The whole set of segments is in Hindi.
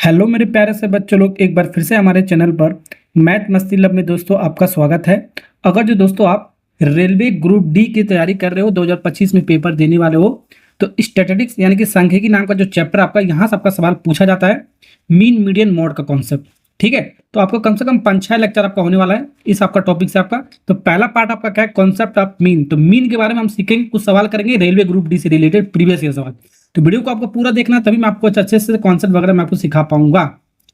हेलो मेरे प्यारे से बच्चों लोग, एक बार फिर से हमारे चैनल पर मैथ मस्ती लब में दोस्तों आपका स्वागत है। अगर जो दोस्तों आप रेलवे ग्रुप डी की तैयारी कर रहे हो, 2025 में पेपर देने वाले हो, तो स्टैटिस्टिक्स यानी कि सांख्यिकी नाम का जो चैप्टर आपका, यहाँ से आपका सवाल पूछा जाता है, मीन मीडियन मोड का कॉन्सेप्ट। ठीक है, तो आपको कम से कम 5-6 लेक्चर आपका होने वाला है इस आपका टॉपिक से आपका। तो पहला पार्ट आपका क्या है, कॉन्सेप्ट ऑफ मीन। तो मीन के बारे में हम सीखेंगे, कुछ सवाल करेंगे रेलवे ग्रुप डी से रिलेटेड प्रीवियस ईयर सवाल। तो वीडियो को आपको पूरा देखना है, तभी मैं आपको अच्छे से कॉन्सेप्ट वगैरह मैं आपको सिखा पाऊंगा।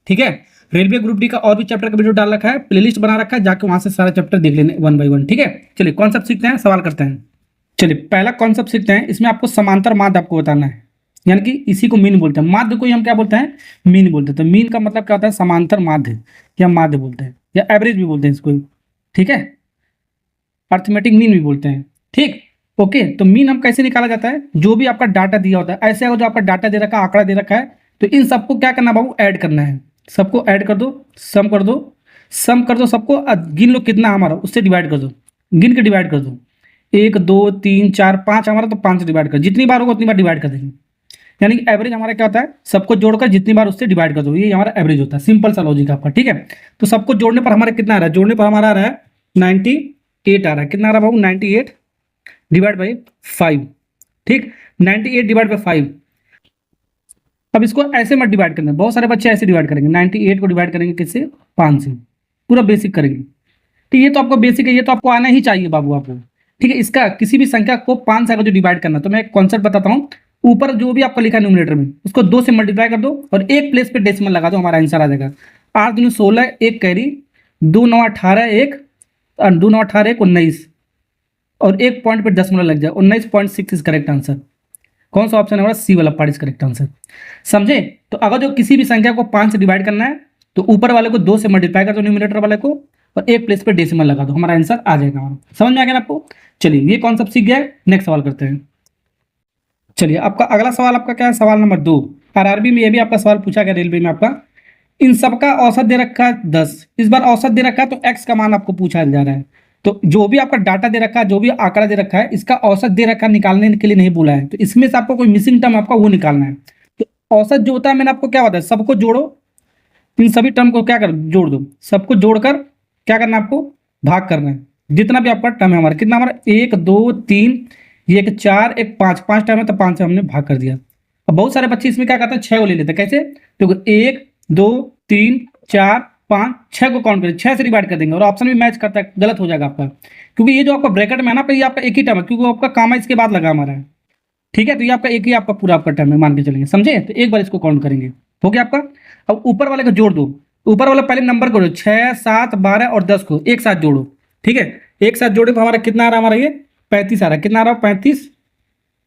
ठीक है, रेलवे ग्रुप डी का और भी चैप्टर का वीडियो डाल रखा है, प्लेलिस्ट बना रखा है, जाके वहां से सारा चैप्टर देख लेने 1 बाय 1। ठीक है, चलिए कॉन्सेप्ट सीखते हैं, सवाल करते हैं। चलिए पहला कॉन्सेप्ट सीखते हैं। इसमें आपको समांतर माध्य आपको बताना है, यानी कि इसी को मीन बोलते हैं। माध्य को ही हम क्या बोलते हैं, मीन बोलते हैं। तो मीन का मतलब क्या होता है, समांतर माध्य या माध्य बोलते हैं, या एवरेज भी बोलते हैं इसको। ठीक है, अर्थमेटिक मीन भी बोलते हैं। ठीक, ओके। तो मीन हम कैसे निकाला जाता है, जो भी आपका डाटा दिया होता है, ऐसे अगर जो आपका डाटा दे रखा है, आंकड़ा दे रखा है, तो इन सबको क्या करना बाबू, ऐड करना है। सबको ऐड कर दो, सम कर दो, सम कर दो सबको, गिन लो कितना हमारा, उससे डिवाइड कर दो, गिन के डिवाइड कर दो। 1 2 3 4 5 हमारा, तो 5 से डिवाइड कर, जितनी बार होगा उतनी बार डिवाइड कर देंगे। यानी कि एवरेज हमारा क्या होता है, सबको जोड़कर जितनी बार उससे डिवाइड कर दो, ये हमारा एवरेज होता है। सिंपल सा लॉजिक आपका। ठीक है, तो सबको जोड़ने पर हमारा कितना आ रहा है, जोड़ने पर हमारा आ रहा है 98 आ रहा है। कितना आ रहा है बाबू, 98 डिवाइड बाई 5। ठीक, 98 डिवाइड बाई 5। अब इसको ऐसे मत डिवाइड करना, बहुत सारे बच्चे ऐसे डिवाइड करेंगे। 98 को डिवाइड करेंगे किससे, 5 से। पूरा बेसिक करेंगे। तो ये तो आपको बेसिक है, ये तो आपको आना ही चाहिए बाबू आपको। ठीक है, इसका किसी भी संख्या को 5 से अगर जो डिवाइड करना, तो मैं एक कॉन्सेप्ट बताता हूँ। ऊपर जो भी आपका लिखा है न्यूमरेटर में, उसको 2 से मल्टीप्लाई कर दो और एक प्लेस पे डेसिमल लगा दो, हमारा आंसर आ जाएगा। 8 दूनी 16, एक कैरी, 2 9 18, एक 2 9 18 एक 19, और एक पॉइंट पे दशमलव लग जाए, 19.6 इज करेक्ट आंसर। कौन सा ऑप्शन है हमारा, सी वाला पार्ट इज करेक्ट आंसर। समझे? तो अगर जो किसी भी संख्या को 5 से डिवाइड करना है, तो ऊपर वाले को 2 से मल्टीप्लाई कर दो न्यूमरेटर वाले को, और एक प्लेस पे डेसिमल लगा दो, हमारा आंसर आ जाएगा। हमारा समझ में आ गया आपको? चलिए ये कॉन्सेप्ट सीख गया है, नेक्स्ट सवाल करते हैं। चलिए आपका अगला सवाल आपका क्या है, सवाल नंबर 2। आरआरबी में ये भी आपका सवाल पूछा गया, रेलवे में आपका। इन सबका औसत दे रखा है 10, इस बार औसत दे रखा है, तो एक्स का मान आपको पूछा जा रहा है। तो जो भी आपका डाटा दे रखा है, जो भी आंकड़ा दे रखा है, इसका औसत दे रखा निकालने के लिए नहीं बोला है, तो इसमें से आपको कोई मिसिंग टर्म आपका वो निकालना है। तो औसत जो होता है, मैंने आपको क्या बताया, सबको जोड़ो, इन सभी टर्म को क्या कर जोड़ दो, सबको जोड़कर क्या करना है आपको, भाग करना है। जितना भी आपका टर्म है हमारा, कितना हमारा 1 2 3, ये एक 4 एक 5, 5 टर्म है, तो 5 से हमने भाग कर दिया। अब बहुत सारे बच्चे इसमें क्या करते हैं, 6 को ले लेते हैं। कैसे, तो 1 2 3 4 5 6 को काउंट करें, 6 से डिवाइड कर देंगे, और ऑप्शन भी मैच करता है, गलत हो जाएगा आपका, क्योंकि ये जो आपका ब्रैकेट में है ना, ये आपका एक ही टर्म है, क्योंकि आपका काम है इसके बाद लगा हमारा है। ठीक है, तो ये आपका एक ही आपका पूरा आपका टर्म है, मान के चलेंगे। समझे? तो एक बार इसको काउंट करेंगे, हो गया आपका। अब ऊपर वाले को जोड़ दो, ऊपर वाला पहले नंबर को 6 7 12 और 10 को एक साथ जोड़ो। ठीक है, एक साथ जोड़े तो हमारा कितना आ रहा है, हमारा ये 35 आ रहा है। कितना आ रहा है, 35।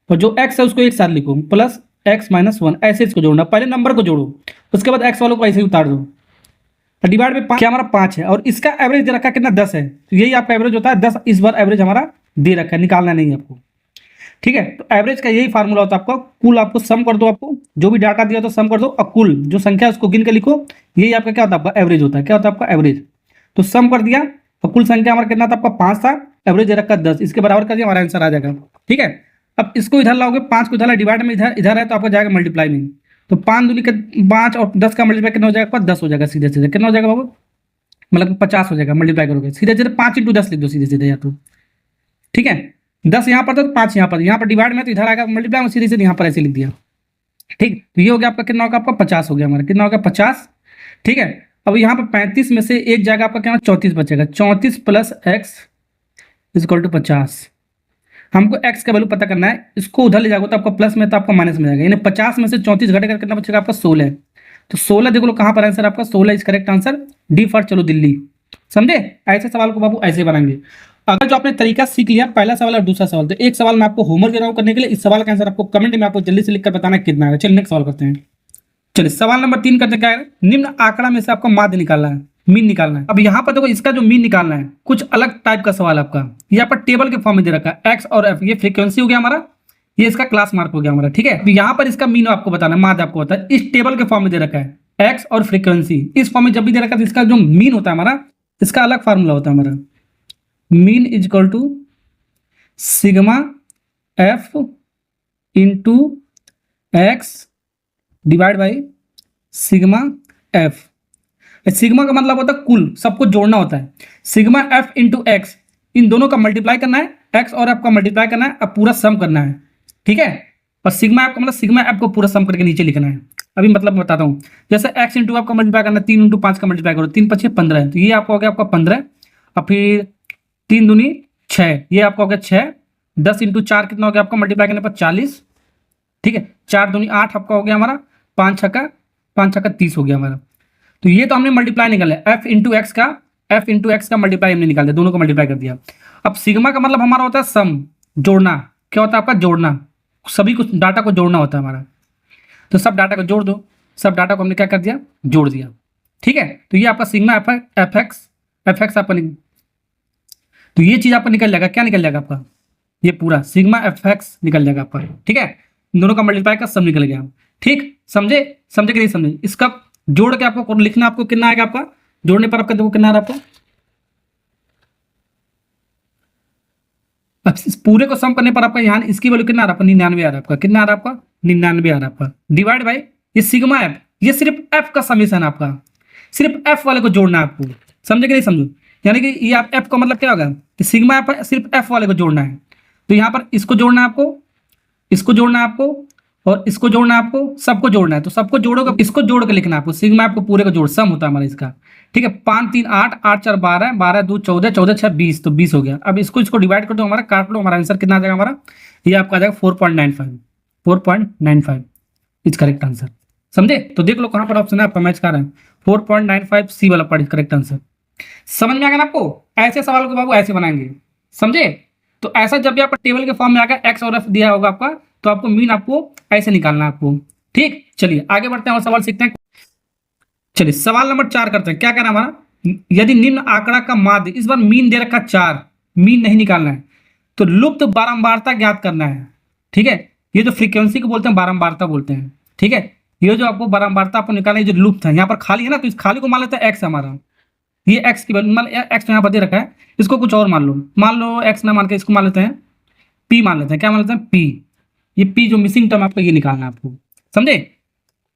और जो एक्स है उसको एक साथ लिखो, प्लस एक्स माइनस 1, ऐसे इसको जोड़ना। पहले नंबर को जोड़ो, उसके बाद एक्स वालों को ऐसे ही उतार दो, डिवाइड में 5, क्या हमारा 5 है, और इसका एवरेज दे रखा कितना, 10 है। तो यही आपका एवरेज होता है 10। इस बार एवरेज हमारा दे रखा है, निकालना नहीं है आपको। ठीक है, तो एवरेज का यही फार्मूला होता है आपका। कुल आपको सम कर दो, आपको जो भी डाटा दिया तो सम कर दो, और कुल जो संख्या है उसको गिन के लिखो। यही आपका क्या होता है, आपका एवरेज होता है। क्या होता है आपका एवरेज? तो सम कर दिया, और कुल संख्या हमारा कितना था आपका, 5 था, एवरेज दे रखा 10, इसके बराबर कर दिया, हमारा आंसर आ जाएगा। ठीक है, अब इसको इधर लाओगे, 5 को इधर डिवाइड में, इधर इधर है, तो आपका जाएगा मल्टीप्लाई में। तो 5 दूनी के 5 और 10 का मल्टीप्लाई कितना हो जाएगा, 10 हो जाएगा सीधे सीधे। कितना हो जाएगा बाबू, मतलब 50 हो जाएगा। मल्टीप्लाई करोगे सीधे सीधे, 5 × 10 लिख दो सीधे सीधे, या तो ठीक है, 10 यहाँ पर था तो 5 यहाँ पर डिवाइड में, तो इधर आएगा मल्टीप्लाई में, सीधे सीधे यहाँ पर ऐसे लिख दिया। ठीक, तो ये हो गया आपका, कितना होगा आपका, 50 हो गया हमारा। कितना हो गया, 50। ठीक है, अब यहाँ पर 35 में से एक जाएगा आपका, क्या 34 बचेगा। 34 plus X is equal to 50। हमको एक्स का वैल्यू पता करना है, इसको उधर ले जाओगे तो आपका प्लस में, तो आपका माइनस में जाएगा। यानी 50 में से 34 घटेगा, कितना बचेगा आपका, 16। तो 16 देखो लो कहाँ पर आंसर आपका, 16 is correct answer. D for चलो दिल्ली। समझे? ऐसे सवाल को बाबू ऐसे बनाएंगे। अगर जो आपने तरीका सीख लिया, पहला सवाल और दूसरा सवाल, तो एक सवाल मैं आपको होमवर्क दे रहा हूँ करने के लिए। इस सवाल का आंसर आपको कमेंट में आपको जल्दी से लिखकर बताना कितना है। चलिए नेक्स्ट सवाल करते हैं। चलिए सवाल नंबर 3 करते क्या है, निम्न आंकड़ा में से आपको माध्य निकालना है, मीन निकालना है। अब यहाँ पर देखो, इसका जो मीन निकालना है, कुछ अलग टाइप का सवाल आपका। यहाँ पर टेबल के फॉर्म में दे रखा है, एक्स और एफ, ये फ्रीक्वेंसी हो गया हमारा, ये इसका क्लास मार्क हो गया हमारा। ठीक है, तो यहाँ पर इसका मीन आपको बताना है, माध्य आपको होता है। इस टेबल के फॉर्म में दे रखा है एक्स और फ्रीक्वेंसी, इस फॉर्म में जब भी दे रखा है, तो इसका जो मीन होता है हमारा, इसका अलग फार्मूला होता है हमारा। Mean is equal to sigma F into X divide by sigma F. Sigma का मतलब होता है कुल, सबको जोड़ना होता है। सिग्मा एफ इंटू एक्स, इन दोनों का मल्टीप्लाई करना है, एक्स और एफ का मल्टीप्लाई करना है, अब पूरा सम करना है, ठीक है। और सिग्मा एफ का मतलब सिग्मा एफ को पूरा सम करके नीचे लिखना है। अभी मतलब मैं बताता हूँ, जैसे एक्स इंटू एफ का मल्टीप्लाई करना है, 3 इंटू 5 का मल्टीप्लाई करो, 3 5 15 है, तो ये आपका हो गया आपका 15, और फिर 3 दूनी 6, ये आपका हो गया 6, 10 इंटू 4 कितना हो गया आपका मल्टीप्लाई करने पर 40, ठीक है। 4 दूनी 8 आपका हो गया हमारा, 5 छक्का 30 हो गया हमारा। तो ये तो हमने मल्टीप्लाई निकाला, एफ इंटू एक्स का मल्टीप्लाई हमने निकाल दिया, दोनों को मल्टीप्लाई कर दिया। अब सिग्मा का मतलब हमारा होता है सम, जोड़ना। क्या होता है आपका? जोड़ना, सभी कुछ डाटा को जोड़ना होता है हमारा। तो सब डाटा को जोड़ दो, सब डाटा को हमने क्या कर दिया? जोड़ दिया, ठीक है। तो ये आपका सिग्मा एफ एक्स आपका तो ये चीज आपका निकल जाएगा, क्या निकल जाएगा आपका? ये पूरा सिग्मा एफ एक्स निकल जाएगा आपका, ठीक है। इन दोनों का मल्टीप्लाई का सब निकल गया, ठीक। समझे कि नहीं समझे? इसका जोड़ के आपको लिखना, आपको कितना आएगा आपका जोड़ने पर? आपका देखो कितना आ रहा है आपको, अब इस पूरे को सम करने पर आपका यहाँ इसकी वैल्यू कितना आ रहा है आपका? 99 आ रहा है आपका। कितना आ रहा है आपका? 99 आ रहा है आपका। डिवाइड बाई ये सिग्मा एफ, ये सिर्फ एफ का समीशन आपका, सिर्फ एफ वाले को जोड़ना है आपको। समझे कि नहीं समझो? यानी कि ये आप एफ का मतलब क्या होगा कि सिग्मा एफ सिर्फ एफ वाले को जोड़ना है। तो यहाँ पर इसको जोड़ना है आपको, इसको जोड़ना है आपको, और इसको जोड़ना है आपको, सबको जोड़ना है। तो सबको जोड़ोगे, इसको जोड़ के लिखना है आपको, सिग्मा एफ को पूरे को जोड़, सम होता है हमारा इसका, ठीक है। 5 3 8, 8 4 12, 12 2 14, 14 6 20, तो 20 हो गया। अब इसको डिवाइड कर दो, हमारा काट लो, हमारा आंसर कितना आ जाएगा हमारा? ये आपका आ जाएगा 4.95 इज करेक्ट आंसर। समझे? तो देख लो कहाँ पर ऑप्शन है आपका, मैच कर रहे हैं 4.95 सी वाला पॉइंट करेक्ट आंसर। समझ में आ गया ना आपको? ऐसे सवाल को बाबू ऐसे बनाएंगे, समझे? तो ऐसा जब भी आपका टेबल के फॉर्म में आएगा, एक्स और एफ दिया होगा आपका, तो आपको मीन आपको ऐसे निकालना है आपको, ठीक। चलिए आगे बढ़ते हैं और सवाल सीखते हैं। चलिए सवाल नंबर 4 करते हैं। क्या कहना हमारा? यदि निम्न आंकड़ा का माध्य, इस बार मीन दे रखा 4, मीन नहीं निकालना है, तो लुप्त बारंबारता ज्ञात करना है, ठीक है। ये जो फ्रीक्वेंसी को बोलते हैं बारंबारता बोलते हैं, ठीक है। ये जो आपको बारंबारता आपको निकालना है, जो लुप्त है, यहाँ पर खाली है ना, तो इस खाली को मान लेते हैं एक्स हमारा, ये एक्स की वैल्यू, मान एक्स यहाँ पर दे रखा है, इसको कुछ और मान लो एक्स ना मान के इसको मान लेते हैं पी मान लेते हैं। क्या मान लेते हैं? पी। ये पी जो मिसिंग टर्म आपको ये निकालना है आपको,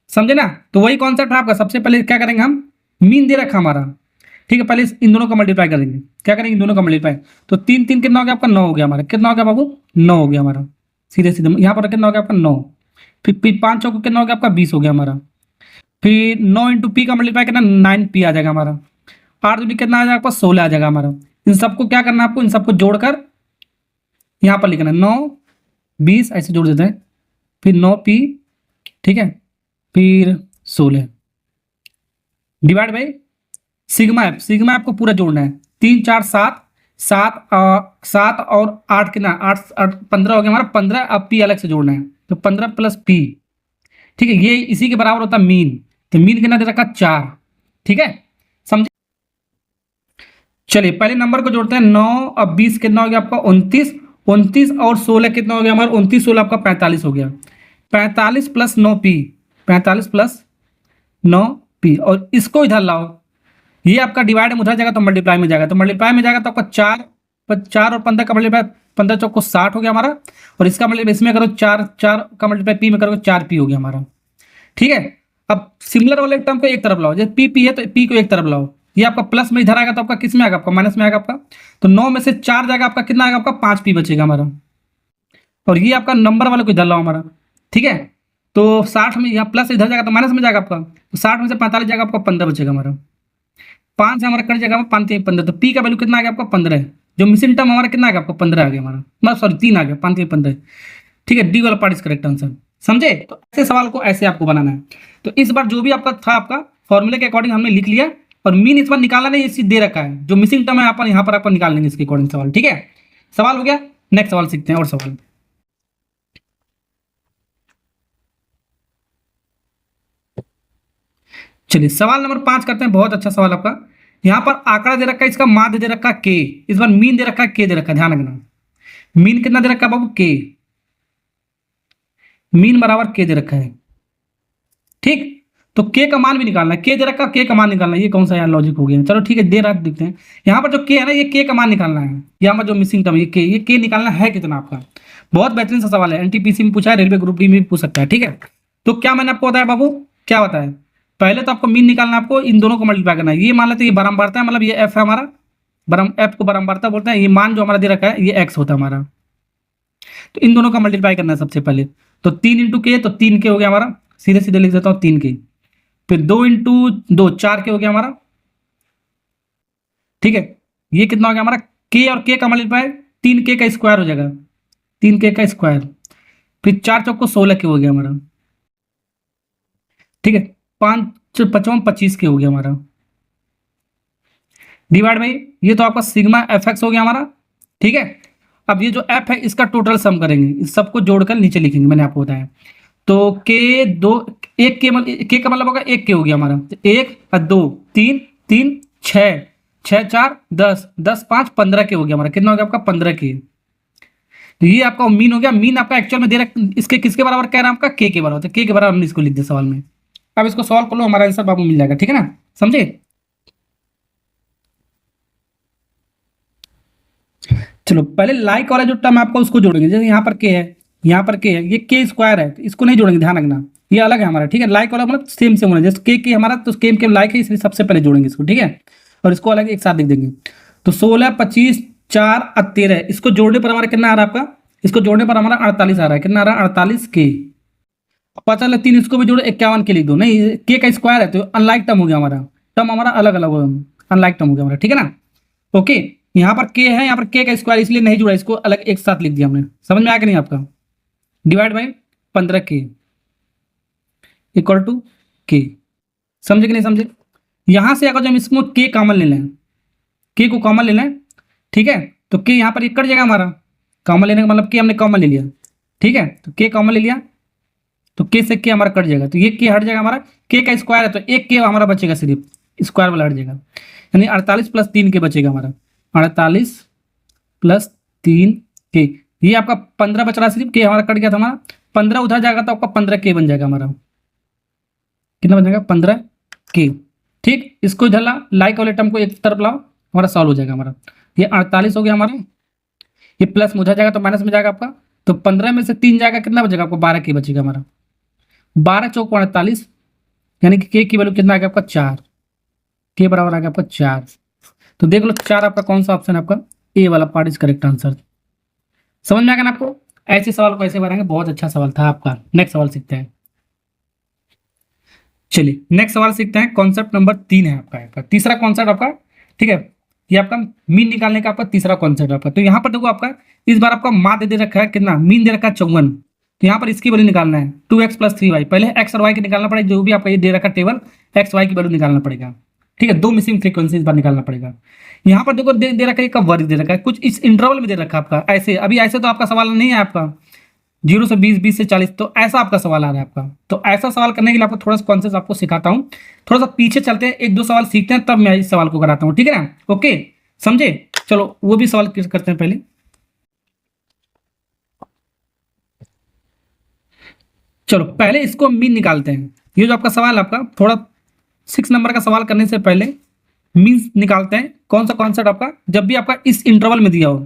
समझे ना? तो वही कॉन्सेप्ट है आपका। सबसे पहले क्या करेंगे हम, मीन दे रखा हमारा, ठीक है, पहले इन दोनों का मल्टीप्लाई करेंगे। क्या करेंगे? इन दोनों का मल्टीप्लाई। तो 3 3 कितना हो गया आपका? 9 हो गया हमारा। कितना हो गया बाबू? 9 हो गया हमारा, सीधे यहाँ पर कितना हो गया आपका? 9। फिर 5 चौको कितना हो गया आपका? 20 हो गया हमारा। फिर 9 इंटू पी का मल्टीप्लाई करना, 9 पी आ जाएगा हमारा। 8 दूनी कितना आ जाएगा आपका? 16 आ जाएगा हमारा। इन सबको क्या करना है आपको? इन सबको जोड़कर यहाँ पर लिखना है 9 20, ऐसे जोड़ देते हैं, फिर 9 पी, ठीक है, फिर 16 डिवाइड बाई सिग्मा एफ को पूरा जोड़ना है। 3 4 7, 7 और 8 कितना? 8 15 हो गया हमारा, 15। अब पी अलग से जोड़ना है, तो 15 प्लस पी, ठीक है। ये इसी के बराबर होता है मीन। तो मीन कितना दे रखा? 4, ठीक है, समझे? चलिए पहले नंबर को जोड़ते हैं। 9 अब 20 कितना हो गया आपका? 29। 29 और 16 कितना हो गया हमारा? 29 16 आपका 45 हो गया। 45 प्लस 9 पी, 45 प्लस 9 पी, और इसको इधर लाओ, ये आपका डिवाइड में उधर जाएगा तो मल्टीप्लाई में जाएगा, तो मल्टीप्लाई में जाएगा तो आपका 4 और 15 का मल्टीप्लाई, 15 चौको 60 हो गया हमारा। और इसका मल्टीप्लाई इसमें करो 4 का मल्टीप्लाई पी में करोगे 4 पी हो गया हमारा, ठीक है। अब सिमिलर वाले टर्म को एक तरफ लाओ, जैसे पी है तो पी को एक तरफ लाओ, ये आपका प्लस में इधर आएगा तो आपका किस में आएगा? आपका माइनस में आएगा आपका। तो 9 में से 4 जाएगा आपका, कितना आएगा आपका? 5 पी बचेगा हमारा। और ये आपका नंबर वाले को इधर लाओ हमारा, ठीक है। तो 60 में यहाँ प्लस इधर जाएगा तो माइनस में जाएगा आपका, तो 60 में से 45 जाएगा आपका, 15 बचेगा हमारा। 5 से हमारा कट जाएगा 5 3 15, तो पी का वैल्यू कितना आ गया आपका? 15 है। जो मिसिंग टर्म हमारा कितना आ गया आपका? 15 आ गया हमारा, मतलब सॉरी 3 आ गया, 5 3 15, ठीक है। डी वाला पार्ट इज करेक्ट आंसर, समझे? तो ऐसे सवाल को ऐसे आपको बनाना है। तो इस बार जो भी आपका था, आपका फॉर्मूले के अकॉर्डिंग हमने लिख लिया, और मीन इस बार निकालना नहीं, इसी दे रखा है, जो मिसिंग टर्म है यहाँ पर आपको निकाल लेंगे इसके अकॉर्डिंग सवाल, ठीक है। सवाल हो गया, नेक्स्ट सवाल सीखते हैं। और सवाल चलिए सवाल नंबर 5 करते हैं। बहुत अच्छा सवाल आपका। यहाँ पर आंकड़ा दे रखा है, इसका माध्य दे रखा है के, इस बार मीन दे रखा है के दे रखा है, ध्यान रखना। मीन कितना दे रखा है बाबू? के, मीन बराबर के दे रखा है, ठीक। तो के का मान भी निकालना है, के दे रखा, के का मान निकालना है। ये कौन सा यार लॉजिक हो गया? चलो ठीक है, दे रहा देखते हैं। यहाँ पर जो के है ना, ये के का मान निकालना है। यहाँ पर जो मिसिंग टर्म ये के निकालना है कितना आपका। बहुत बेहतरीन सा सवाल है, एनटीपीसी में पूछा है, रेलवे ग्रुप डी में भी पूछ सकता है, ठीक है। तो क्या मैंने आपको बताया बाबू? क्या बताया? पहले तो आपको मीन निकालना, आपको इन दोनों को मल्टीप्लाई करना है। ये मान लेते हैं ये बारंबारता है, मतलब ये एफ है हमारा, एफ को बारंबारता बोलते हैं। ये मान जो हमारा दे रखा है ये एक्स होता है हमारा। तो इन दोनों का मल्टीप्लाई करना है सबसे पहले। तो 3 इंटू के, तो 3 के हो गया हमारा, सीधे सीधे लिख देता हूँ 3 के। फिर 2 इंटू 2 4 के हो गया हमारा, ठीक है। ये कितना हो गया हमारा, के और के का मल्टीप्लाई 3 के का स्क्वायर हो जाएगा, 3 के का स्क्वायर। फिर 4 चौक को 16 के हो गया हमारा, ठीक है। 5 55 25 के हो गया हमारा, डिवाइड बाई ये तो आपका सिग्मा एफ एक्स हो गया हमारा, ठीक है। अब ये जो एफ है इसका टोटल सम करेंगे, इस सबको जोड़कर नीचे लिखेंगे, मैंने आपको बताया। तो के दो, एक के का मतलब होगा एक के हो गया हमारा, तो 1 और 2 3 3 6 6 4 10 10 5 15 के हो गया हमारा। कितना हो गया आपका 15 के। तो ये आपका मीन हो गया। मीन आपका एक्चुअल में दे रहा, इसके किसके बराबर कह रहा है आपका, के बराबर। तो के बराबर हमने इसको लिख दिया सवाल में। अब इसको सॉल्व कर लो, हमारा आंसर बाबू मिल जाएगा, ठीक है ना, समझे। चलो पहले लाइक वाला जो टर्म आपको उसको जोड़ेंगे। जैसे यहाँ पर के है, यहाँ पर के है, ये के स्क्वायर है, तो इसको नहीं जोड़ेंगे, ध्यान रखना ये अलग है हमारा, ठीक है। लाइक वाला मतलब सेम सेम होना, जैसे के हमारा तो के लाइक है, इसलिए सबसे पहले जोड़ेंगे इसको, ठीक है। और इसको अलग एक साथ लिख देंगे। तो 16 25 4 और 13, इसको जोड़ने पर हमारा कितना आ रहा है आपका, इसको जोड़ने पर हमारा 48 आ रहा है। कितना आ रहा है 48 के। पता चला 3 इसको भी जोड़ो 51 के लिख दो, नहीं के का स्क्वायर है तो अनलाइक टर्म हो गया हमारा, टर्म हमारा अलग अलग हो, अनलाइक टर्म हो गया हमारा, ठीक है ना। ओके, यहाँ पर के है, यहाँ पर के का स्क्वायर इसलिए नहीं जुड़ा, इसको अलग एक साथ लिख दिया हमने। समझ में आया कि नहीं आपका। डिवाइड बाई 15 के इक्वल टू के। समझे कि नहीं समझे। यहाँ से अगर जो हम इसको के कॉमन ले लें, के को कॉमन ले लें, ठीक है, तो के यहाँ पर कट जाएगा हमारा। कॉमन लेने का मतलब के हमने कॉमन ले लिया, ठीक है। तो के कॉमन ले लिया तो के से के हमारा कट जाएगा, तो ये के हट जाएगा हमारा। के का स्क्वायर है तो एक के हमारा बचेगा, सिर्फ स्क्वायर वाला हट जाएगा, यानी 48 प्लस 3 के बचेगा हमारा। 48 प्लस 3 के, ये आपका 15 बच रहा, सिर्फ के हमारा कट गया था हमारा। 15 उधर जाएगा तो आपका 15 के बन जाएगा हमारा। कितना बन जाएगा 15 के, ठीक। इसको इधर ला, लाइक वाले टर्म को एक तरफ लाओ, हमारा सॉल्व हो जाएगा हमारा। ये 48 हो गया हमारा, ये प्लस में उधर जाएगा तो माइनस में जाएगा आपका। तो 15 में से 3 जाएगा, कितना बचेगा आपको 12 के बचेगा हमारा। 12 चौक 48, यानी कि के की वैल्यू कितना आ गया आपका 4, के बराबर आ गया आपका 4। तो देख लो 4 आपका कौन सा ऑप्शन है आपका, ए वाला पार्ट इज करेक्ट आंसर। समझ में आ गया ना आपको। ऐसे सवाल को ऐसे बनाएंगे, बहुत अच्छा सवाल था आपका। नेक्स्ट सवाल सीखते हैं। चलिए नेक्स्ट सवाल सीखते हैं। कॉन्सेप्ट नंबर 3 है आपका तीसरा कॉन्सेप्ट आपका, ठीक है। ये आपका मीन निकालने का आपका तीसरा कॉन्सेप्ट आपका। तो यहाँ पर देखो आपका इस बार आपका मान दे रखा है, कितना मीन दे रखा है 54। तो यहाँ पर इसकी वैल्यू निकालना है 2x प्लस 3y। पहले एक्स और वाई की निकालना पड़ेगा, जो भी आपका ये दे रखा टेबल, एक्स वाई की वैल्यू निकालना पड़ेगा, ठीक है। 2 मिसिंग फ्रीक्वेंसी इस बार निकालना पड़ेगा। यहाँ पर देखो दे रखा है का वर्ग दे रखा है, कुछ इस इंटरवल में दे रखा है आपका। ऐसे अभी ऐसे तो आपका सवाल नहीं है आपका 0 से 20, 20 से 40, तो ऐसा आपका सवाल आ रहा है आपका। तो ऐसा सवाल करने के लिए आपको थोड़ा सा कॉन्सेप्ट आपको सिखाता हूँ। थोड़ा सा पीछे चलते हैं, 1-2 सवाल सीखते हैं, तब मैं इस सवाल को कराता हूँ, ठीक है ना। ओके समझे। चलो वो भी सवाल करते हैं पहले। चलो पहले इसको मीन निकालते हैं। ये जो आपका सवाल आपका थोड़ा 6 नंबर का सवाल करने से पहले मीन निकालते हैं। कौन सा कॉन्सेप्ट आपका, जब भी आपका इस इंटरवल में दिया हो,